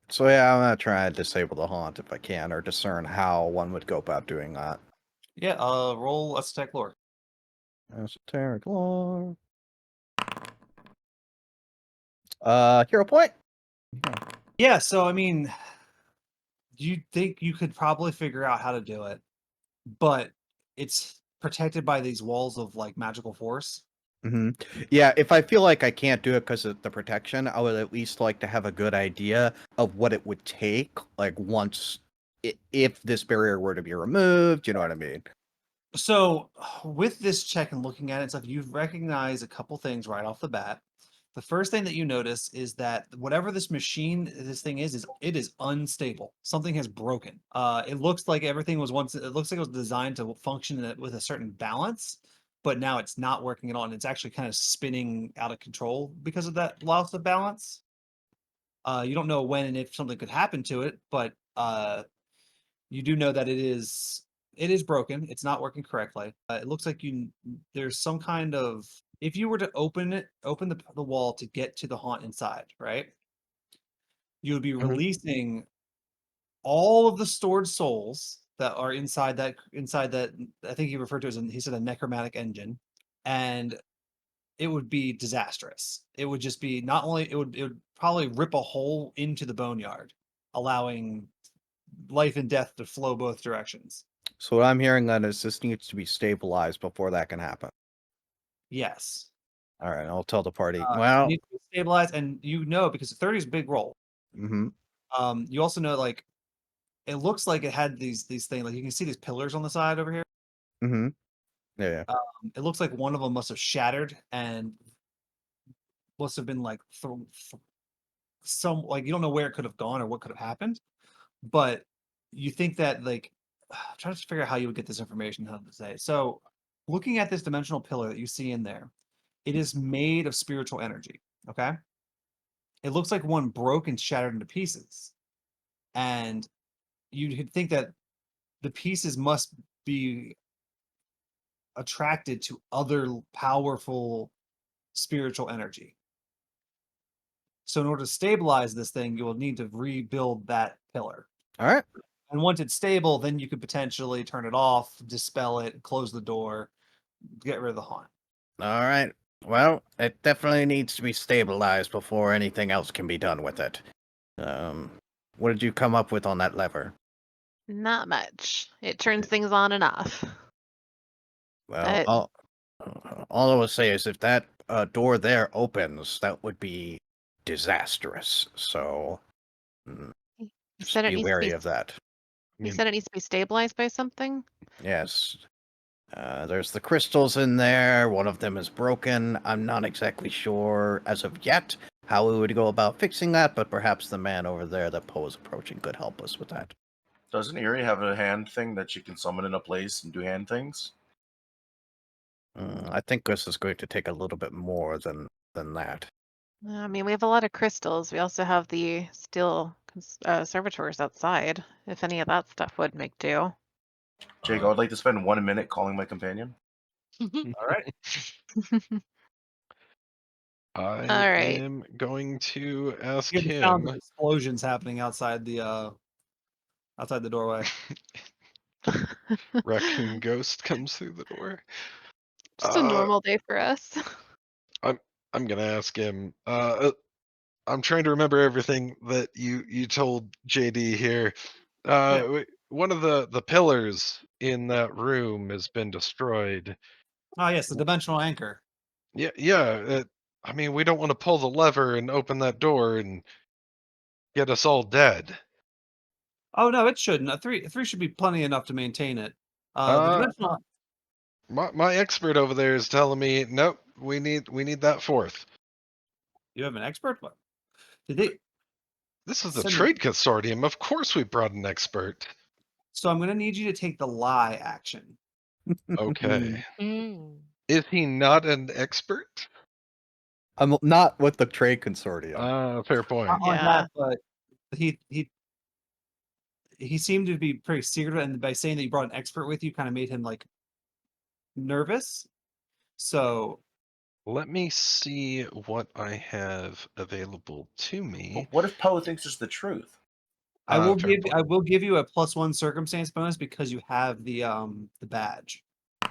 So yeah, I'm gonna try to disable the haunt if I can, or discern how one would go about doing that. Yeah, roll Esoteric Lore. Esoteric lore. Hero point. Yeah, so I mean, you think you could probably figure out how to do it, but it's protected by these walls of like magical force. Mm-hmm. Yeah, if I feel like I can't do it because of the protection, I would at least like to have a good idea of what it would take, like once if this barrier were to be removed. You know what I mean? So with this check and looking at it and stuff, you recognize a couple things right off the bat. The first thing that you notice is that whatever this thing is it is unstable. Something has broken. It looks like everything was once. It looks like it was designed to function with a certain balance, but now it's not working at all, and it's actually kind of spinning out of control because of that loss of balance. You don't know when and if something could happen to it, but you do know that it is broken. It's not working correctly. It looks like there's some kind of if you were to open the wall to get to the haunt inside, right? You would be Mhm. releasing all of the stored souls that are inside that I think he referred to as he said a necromantic engine, and it would be disastrous. It would just be not only it would probably rip a hole into the boneyard, allowing life and death to flow both directions. So what I'm hearing then is this needs to be stabilized before that can happen. Yes. All right, I'll tell the party. You Well, need to be stabilized, and you know because 30 is a big roll. mm-hmm. You also know like it looks like it had these things like you can see these pillars on the side over here. Mm-hmm. Yeah. It looks like one of them must have shattered and must have been like some like you don't know where it could have gone or what could have happened, but you think that like I'm trying to figure out how you would get this information, how to say it. So looking at this dimensional pillar that you see in there, it is made of spiritual energy. Okay. It looks like one broke and shattered into pieces. And you'd think that the pieces must be attracted to other powerful spiritual energy. So in order to stabilize this thing, you will need to rebuild that pillar. All right. And once it's stable, then you could potentially turn it off, dispel it, close the door, get rid of the haunt. All right. Well, it definitely needs to be stabilized before anything else can be done with it. What did you come up with on that lever? Not much. It turns things on and off. Well, But all I will say is if that door there opens, that would be disastrous. So you just said it be needs to wary be of that. I you mean, said it needs to be stabilized by something? Yes. There's the crystals in there. One of them is broken. I'm not exactly sure as of yet how we would go about fixing that, but perhaps the man over there that Poe is approaching could help us with that. Doesn't Erie have a hand thing that you can summon in a place and do hand things? I think this is going to take a little bit more than that. I mean, we have a lot of crystals. We also have the steel servitors outside. If any of that stuff would make do. Jake, I would like to spend 1 minute calling my companion. All right. I All right. am going to ask You have the sound him. of explosions happening outside the doorway. Raccoon Ghost comes through the door. Just a normal day for us. I'm gonna ask him. I'm trying to remember everything that you told JD here. One of the pillars in that room has been destroyed. Oh yes, the dimensional anchor. Yeah. I mean, we don't want to pull the lever and open that door and get us all dead. Oh no, it shouldn't. A three should be plenty enough to maintain it. The Uh, dimensional. my expert over there is telling me, nope, we need that fourth. You have an expert? What? Did they This is the send? trade consortium. Of course, we brought an expert. So I'm gonna need you to take the lie action. Okay. Mm. Is he not an expert? I'm not with the trade consortium. Fair Not point. only Yeah. that, but he seemed to be pretty secretive, and by saying that you brought an expert with you, kind of made him like nervous. So Let me see what I have available to me. But what if Poe thinks it's the truth? I will Fair give point. I will give you a +1 circumstance bonus because you have the badge.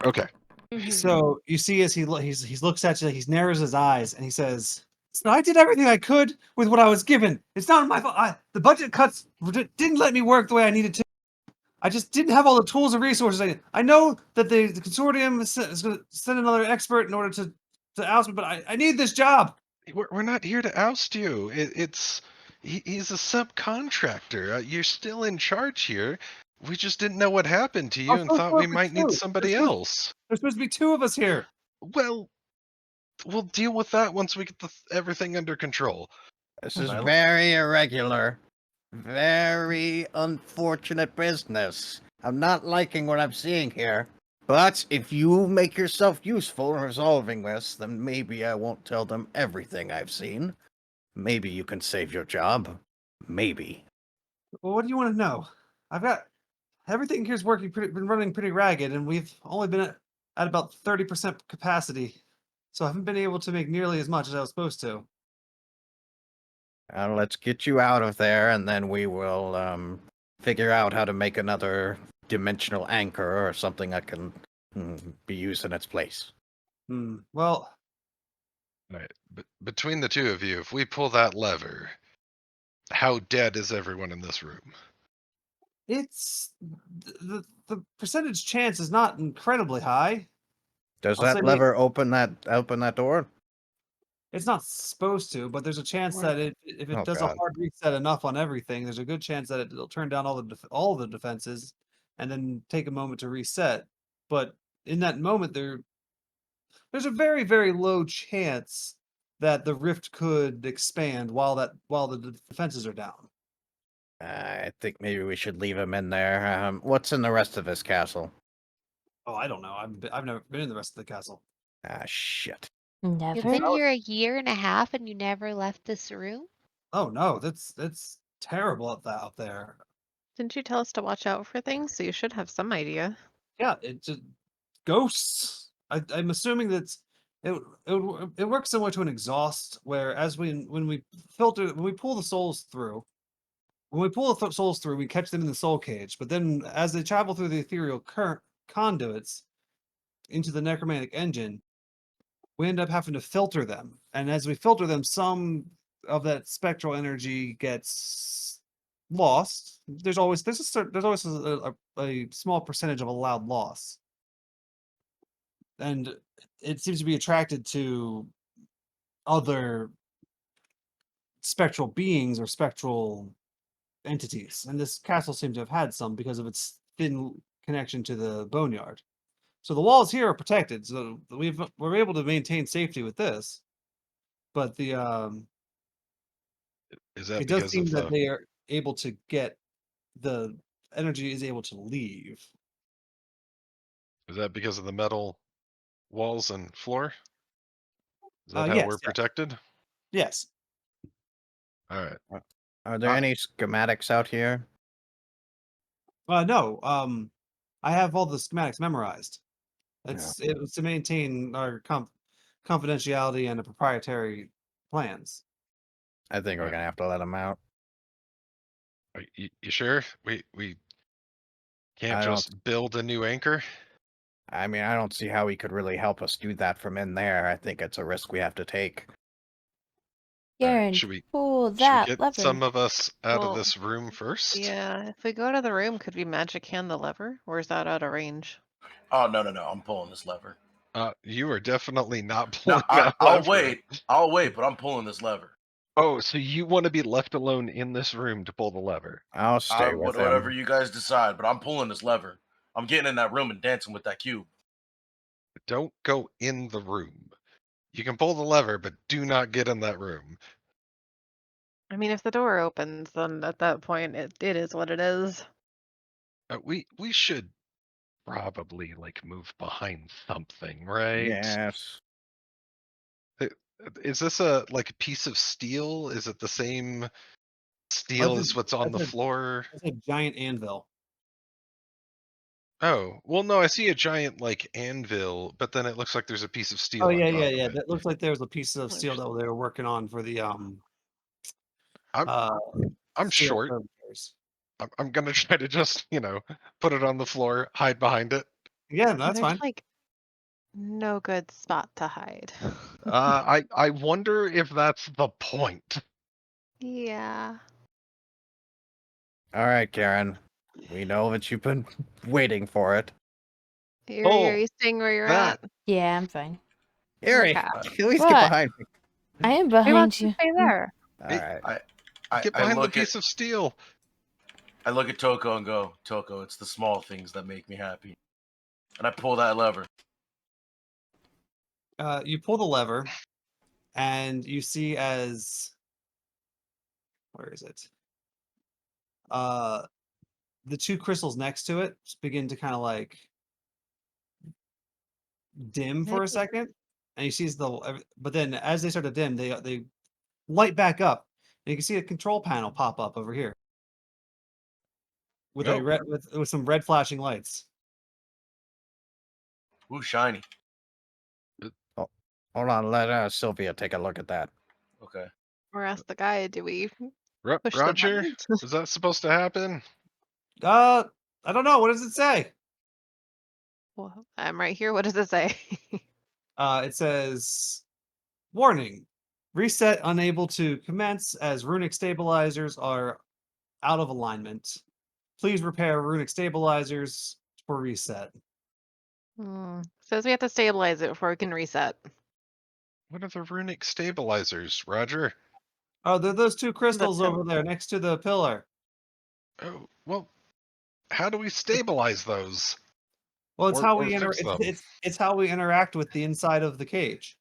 Okay. Mhm. So you see, as he looks at you, he narrows his eyes and he says, "So I did everything I could with what I was given. It's not my fault. The budget cuts didn't let me work the way I needed to. I just didn't have all the tools and resources. I know that the consortium is going to send another expert in order to oust me, but I need this job." We're not here to oust you. He's a subcontractor. You're still in charge here. We just didn't know what happened to I'm you and supposed to thought we work with might need two. somebody else. There's supposed to be two of us here. Well, we'll deal with that once we get everything under control. This is Well- very irregular. Very unfortunate business. I'm not liking what I'm seeing here. But if you make yourself useful in resolving this, then maybe I won't tell them everything I've seen. Maybe you can save your job. Maybe. Well, what do you want to know? I've got everything here's been running pretty ragged, and we've only been at about 30% capacity, so I haven't been able to make nearly as much as I was supposed to. Let's get you out of there, and then we will figure out how to make another dimensional anchor or something that can be used in its place. Well, All right. Between the two of you, if we pull that lever, how dead is everyone in this room? it's the percentage chance is not incredibly high. Does I'll that say- lever open that door? It's not supposed to, but there's a chance What? that if it Oh, does God. a hard reset enough on everything, there's a good chance that it'll turn down all the defenses, and then take a moment to reset. But in that moment, there's a very very low chance that the rift could expand while the defenses are down. I think maybe we should leave him in there. What's in the rest of this castle? Oh, I don't know. I've never been in the rest of the castle. Ah, shit. You've Never. been here a year and a half and you never left this room? Oh no, that's terrible out there. Didn't you tell us to watch out for things? So you should have some idea. Yeah, it just ghosts. I'm assuming that it works similar to an exhaust, where when we pull the souls through, we catch them in the soul cage. But then, as they travel through the ethereal current conduits into the necromantic engine, we end up having to filter them. And as we filter them, some of that spectral energy gets lost. There's always a small percentage of allowed loss, and it seems to be attracted to other spectral beings or spectral entities. And this castle seems to have had some because of its thin connection to the boneyard. So the walls here are protected, so we're able to maintain safety with this. But Is that it does because seem of that the? they are able to get the energy is able to leave. Is that because of the metal walls and floor? Is that how Yes, we're protected? yes. All right. Are there any schematics out here? No. I have all the schematics memorized. Yeah. It was to maintain our confidentiality and the proprietary plans. I think we're gonna have to let him out. Are you sure? We can't I don't- just build a new anchor? I mean, I don't see how he could really help us do that from in there. I think it's a risk we have to take. All right, Garen, should we pull should we that get lever. some of us out of Well, this room first? Yeah, if we go to the room, could we magic hand the lever? Or is that out of range? Oh no, I'm pulling this lever. You are definitely not No, pulling that I'll lever. wait. I'll wait, but I'm pulling this lever. Oh, so you want to be left alone in this room to pull the lever? I'll stay with Whatever him. you guys decide, but I'm pulling this lever. I'm getting in that room and dancing with that cube. Don't go in the room. You can pull the lever, but do not get in that room. I mean, if the door opens, then at that point, it is what it is. We should probably like move behind something, right? Yes. Is this a like a piece of steel? Is it the same steel as what's on the floor? It's a giant anvil. Oh, well, no, I see a giant like anvil, but then it looks like there's a piece of steel Oh on yeah, top yeah, of yeah. it. That looks like there was a piece of steel that they were working on for the I'm steel short. servitors. I'm gonna try to just, put it on the floor, hide behind it. Yeah, that's There's fine. like no good spot to hide. I wonder if that's the point. Yeah. All right, Karen. We know that you've been waiting for it. Are you staying where you're that. at? Yeah, I'm fine. Erie, Okay. at least What? get behind me. I am Who behind wants to you. stay there? All Hey, right. Get I behind the look piece of steel. I look at Toko and go, Toko, it's the small things that make me happy. And I pull that lever. You pull the lever, and you see where is it? The two crystals next to it begin to kind of like dim for a second, and you see but then as they start to dim, they light back up, and you can see a control panel pop up over here with Oh. with some red flashing lights. Ooh, shiny. Hold on. Let Sylvia take a look at that. Okay. Or ask the guy, do we push the Roger, button? is that supposed to happen? I don't know. What does it say? Well, I'm right here. What does it say? It says, "Warning: reset unable to commence as runic stabilizers are out of alignment. Please repair runic stabilizers for reset." Says we have to stabilize it before we can reset. What are the runic stabilizers, Roger? Oh, they're those two crystals two. over there next to the pillar. Oh, well, how do we stabilize those? Well, it's Or- how or we fix them. it's how we interact with the inside of the cage.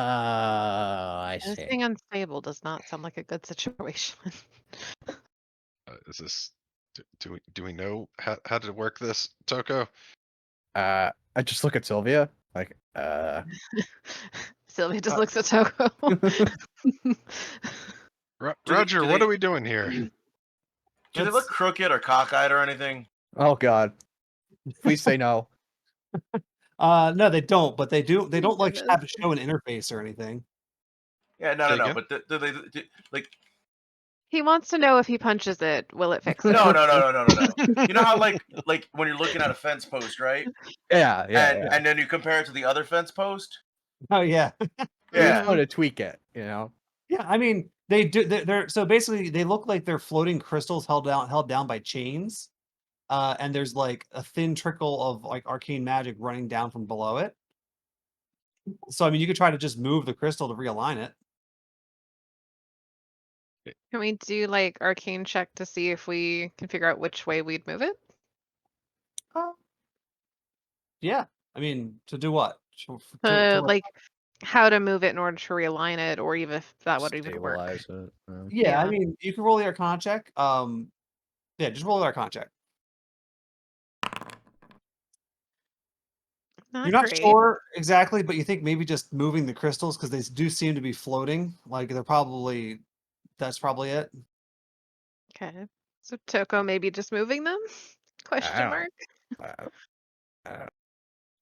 I This see. being unstable does not sound like a good situation. Is this? Do we know how to work this, Toko? I just look at Sylvia like, Sylvia just looks at Toko. Roger, what are we doing here? Do they look crooked or cockeyed or anything? Oh God. Please say no. No, they don't, but they do. They don't like Goodness. have to show an interface or anything. Yeah, no, Say But do they like? He wants to know if he punches it, will it fix it? No. You know how like when you're looking at a fence post, right? Yeah. And then you compare it to the other fence post. Oh yeah, You want to tweak it, yeah. I mean, they do. They're so basically they look like they're floating crystals held down by chains. And there's like a thin trickle of like arcane magic running down from below it. So I mean, you could try to just move the crystal to realign it. Can we do like arcane check to see if we can figure out which way we'd move it? Yeah, I mean, to do what? To Like how to move it in order to realign it, or even if that would even work. Stabilize it. yeah, I Yeah. mean, you can roll the Arcana check. Yeah, just roll the Arcana check. You're not great. sure exactly, but you think maybe just moving the crystals because they do seem to be floating. Like that's probably it. Okay. So Toko maybe just moving them? Question mark.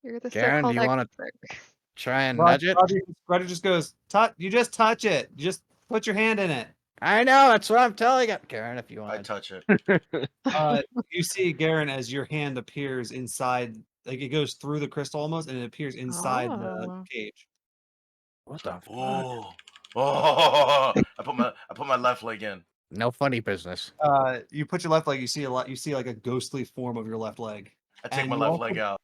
You're the Karen, do so-called you want to expert. try and nudge it? Roger just goes, you just touch it. You just put your hand in it. I know, that's what I'm telling you. Karen, if you I want touch it. You see, Garen, as your hand appears inside, like it goes through the crystal almost, and it appears inside the cage. What the fuck? Oh, I put my left leg in. No funny business. You put your left leg. You see like a ghostly form of your left leg. I take And my you left also- leg out.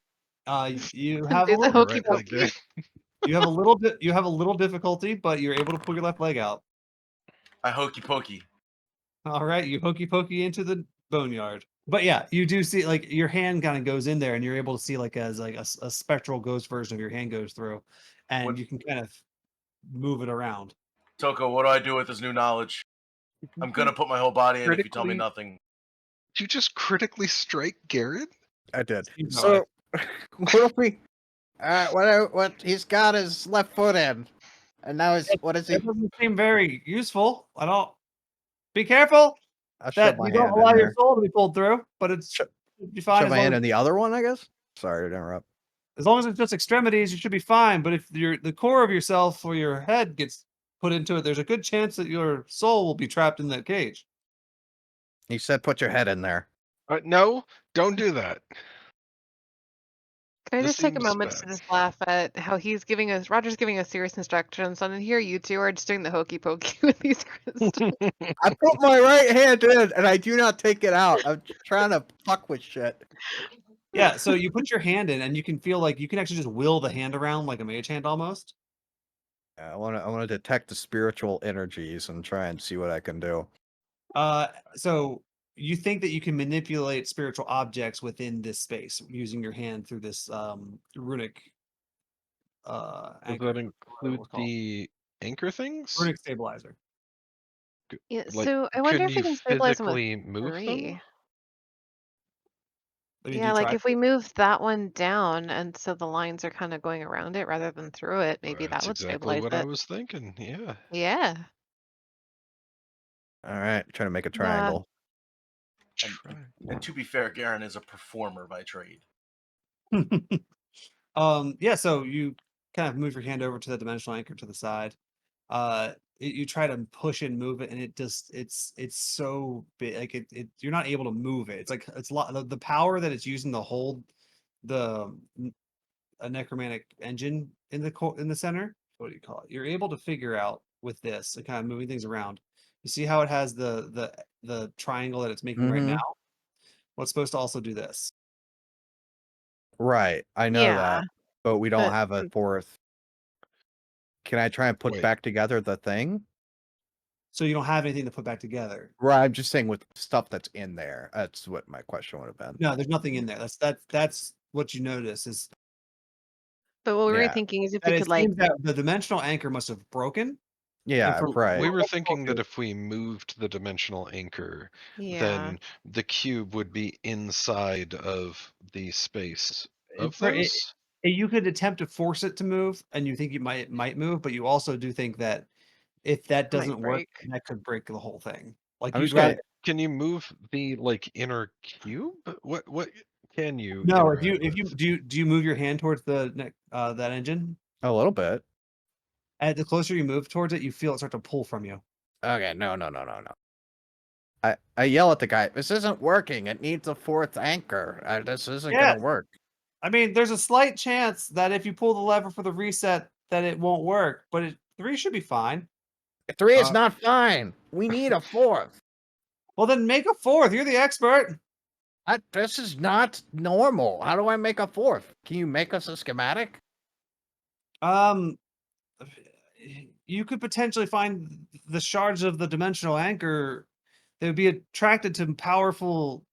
You have a Do the little, hokey Right leg pokey. in. you have a little bit, you have a little difficulty, but you're able to pull your left leg out. I hokey pokey. All right, you hokey pokey into the boneyard. But yeah, you do see like your hand kind of goes in there, and you're able to see like as like a spectral ghost version of your hand goes through, and What- you can kind of move it around. Toko, what do I do with this new knowledge? I'm gonna put my whole body in if you tell me Critically- nothing. Did you just critically strike Garrett? I did. You know So, what if we? What he's got his left foot in, and now he's what is he? That doesn't seem very useful. I don't. Be careful I'll that shove my you don't hand allow in your there. soul to be pulled through. But it's Sho- should be fine Shove as my long hand as, in the other one, I guess. Sorry to interrupt. as long as it's just extremities. You should be fine. But if the core of yourself or your head gets put into it, there's a good chance that your soul will be trapped in that cage. He said, "Put your head in there." No, don't do that. Can I This just take a seems moment to bad. just laugh at how he's giving us Roger's giving us serious instructions, and then here you two are just doing the hokey pokey with these crystals. I put my right hand in, and I do not take it out. I'm trying to fuck with shit. Yeah. So you put your hand in, and you can feel like you can actually just will the hand around like a mage hand almost. I want to detect the spiritual energies and try and see what I can do. So you think that you can manipulate spiritual objects within this space using your hand through this runic Does anchor, that or whatever include it's called. the anchor things? Runic stabilizer. Yeah, Like, so I wonder can if we you can stabilize them with physically move 3. them? I mean, do Yeah, you like try? if we move that one down and so the lines are kind of going around it rather than through it, maybe that That's would exactly stabilize what I it. was thinking. Yeah. Yeah. All right, trying to make a Yeah. triangle. And, Try. and to be fair, Garen is a performer by trade. Yeah, so you kind of move your hand over to the dimensional anchor to the side. You try to push and move it, and it just it's so big, like you're not able to move it. It's like it's a lot the power that it's using to hold the a necromantic engine in the center. What do you call it? You're able to figure out with this and kind of moving things around. You see how it has the triangle that it's making right now? Mhm. Well, it's supposed to also do this. Right, I know Yeah. that, but we don't But have a fourth. Can I try and put Wait. back together the thing? So you don't have anything to put back together. Right, I'm just saying with stuff that's in there. That's what my question would have been. No, there's nothing in there. That's what you notice is but what we were Yeah. thinking is if that we it could like seems that the dimensional anchor must have broken. Yeah, for- right. We were Let's thinking that focus. if we moved the dimensional anchor, yeah. then the cube would be inside of the space of For it- those. You could attempt to force it to move, and you think you might move, but you also do think that if that Might doesn't work, break. that could break the whole thing. Like I'm you'd just gonna rather Can you move the like inner cube? What can you no. interact If you with? do you move your hand towards the that engine? a little bit. And the closer you move towards it, you feel it start to pull from you. Okay, no. I yell at the guy. This isn't working. It needs a fourth anchor. This isn't Yeah. gonna work. I mean, there's a slight chance that if you pull the lever for the reset, that it won't work. But 3 should be fine. 3 is Uh, not fine. We need a fourth. Well, then make a 4th. You're the expert. This is not normal. How do I make a fourth? Can you make us a schematic? You could potentially find the shards of the dimensional anchor that would be attracted to powerful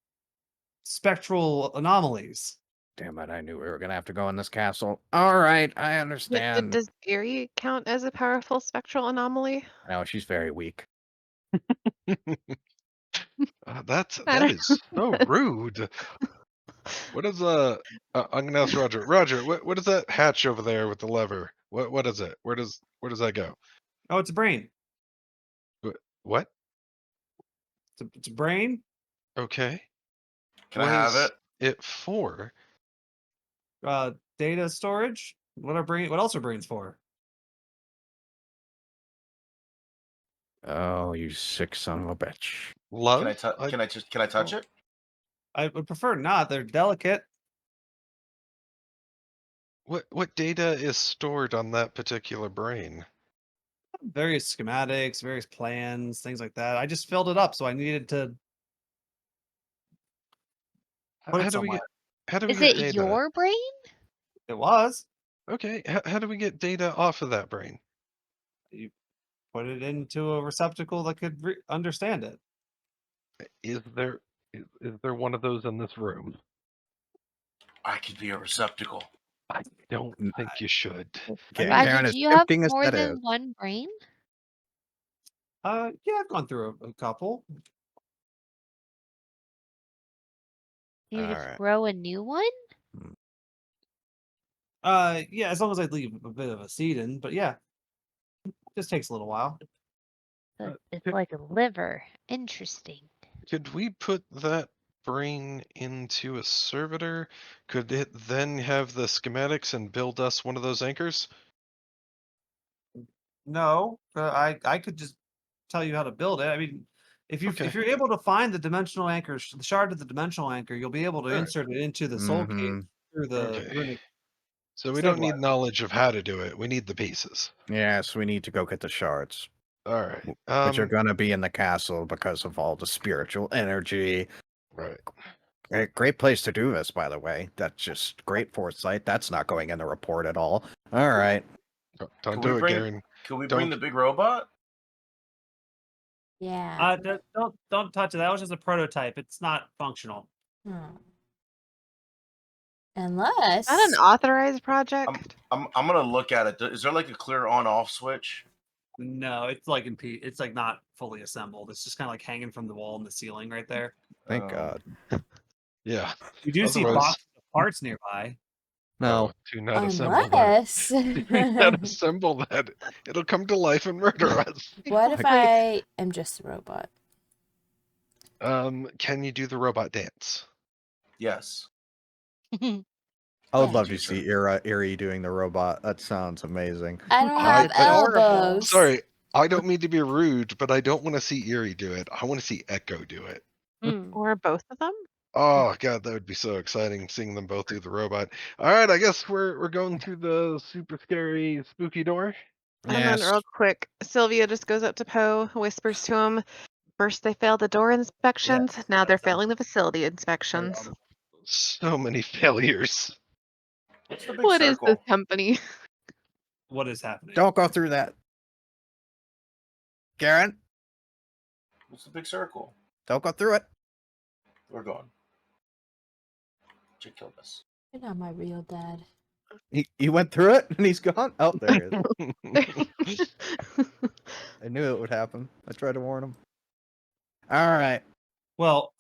spectral anomalies. Damn it, I knew we were gonna have to go in this castle. All right, I But understand. does Erie count as a powerful spectral anomaly? No, she's very weak. That I don't is so rude. What is I'm gonna ask Roger. Roger, what is that hatch over there with the lever? What is it? Where does that go? Oh, it's a brain. What? It's a brain. Okay. Can What I have is it? it for? Data storage. What else are brains for? Oh, you sick son of a bitch. Love? Can I touch it? I would prefer not. They're delicate. What data is stored on that particular brain? Various schematics, various plans, things like that. I just filled it up, so I needed to put How it do we somewhere. How do we Is get it data? your brain? It was. Okay, how do we get data off of that brain? You put it into a receptacle that could understand it. Is there one of those in this room? I could be a receptacle. I don't think you should. Karen, Badger, as do you have tempting as more that than is. one brain? Yeah, I've gone through a couple. You just Alright. grow a new one? Yeah, as long as I leave a bit of a seed in, but yeah, just takes a little while. So it's could- like a liver. Interesting. Could we put that brain into a servitor? Could it then have the schematics and build us one of those anchors? No, I could just tell you how to build it. I mean, if Okay. you're able to find the dimensional anchor, the shard of the dimensional anchor, you'll be able to Sure. insert it into the soul cave Mhm. through the Okay. runic. So we don't need stabilizer. knowledge of how to do it. We need the pieces. Yes, we need to go get the shards, All right. which are going to be in the castle because of all the spiritual energy. Right. Great place to do this, by the way. That's just great foresight. That's not going in the report at all. All right. Don't Can do we it, bring? Garen. Can we Don't- bring the big robot? Yeah. Don't touch it. That was just a prototype. It's not functional. Unless Is that an authorized project? I'm gonna look at it. Is there like a clear on-off switch? No, it's like it's like not fully assembled. It's just kind of like hanging from the wall in the ceiling right there. Thank God. Yeah. You do see Otherwise- boxes of parts nearby. No. Oh, do not assemble that. unless Do not assemble that. It'll come to life and murder us. what if I am just a robot? Can you do the robot dance? Yes. I would Yeah. love to see Erie doing the robot. That sounds amazing. I don't I- have adorable. elbows. Sorry, I don't mean to be rude, but I don't want to see Erie do it. I want to see Echo do it. Or both of them? Oh god, that would be so exciting seeing them both do the robot. All right, I guess we're going through the super scary spooky door. And then Yes. real quick, Sylvia just goes up to Poe, whispers to him, first they failed the door inspections, now they're failing the facility inspections. So many failures. What's the big What is circle? this company? What is happening? Don't go through that. Garen, What's the big circle? don't go through it. We're going. Jake killed us. You're not my real dad. He went through it and he's gone. Oh, there he is. I knew it would happen. I tried to warn him. All right. Well,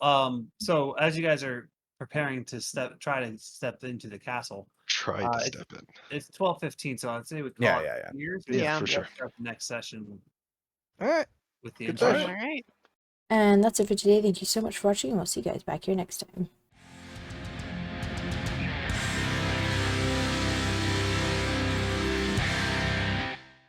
so as you guys are preparing to try to step into the castle, Try to step in. it's 12:15, so I'd say we call Yeah, it yeah. years. Yeah, for sure. Start the next session All right. with the Good intro. session. All right. And that's it for today. Thank you so much for watching, and we'll see you guys back here next time.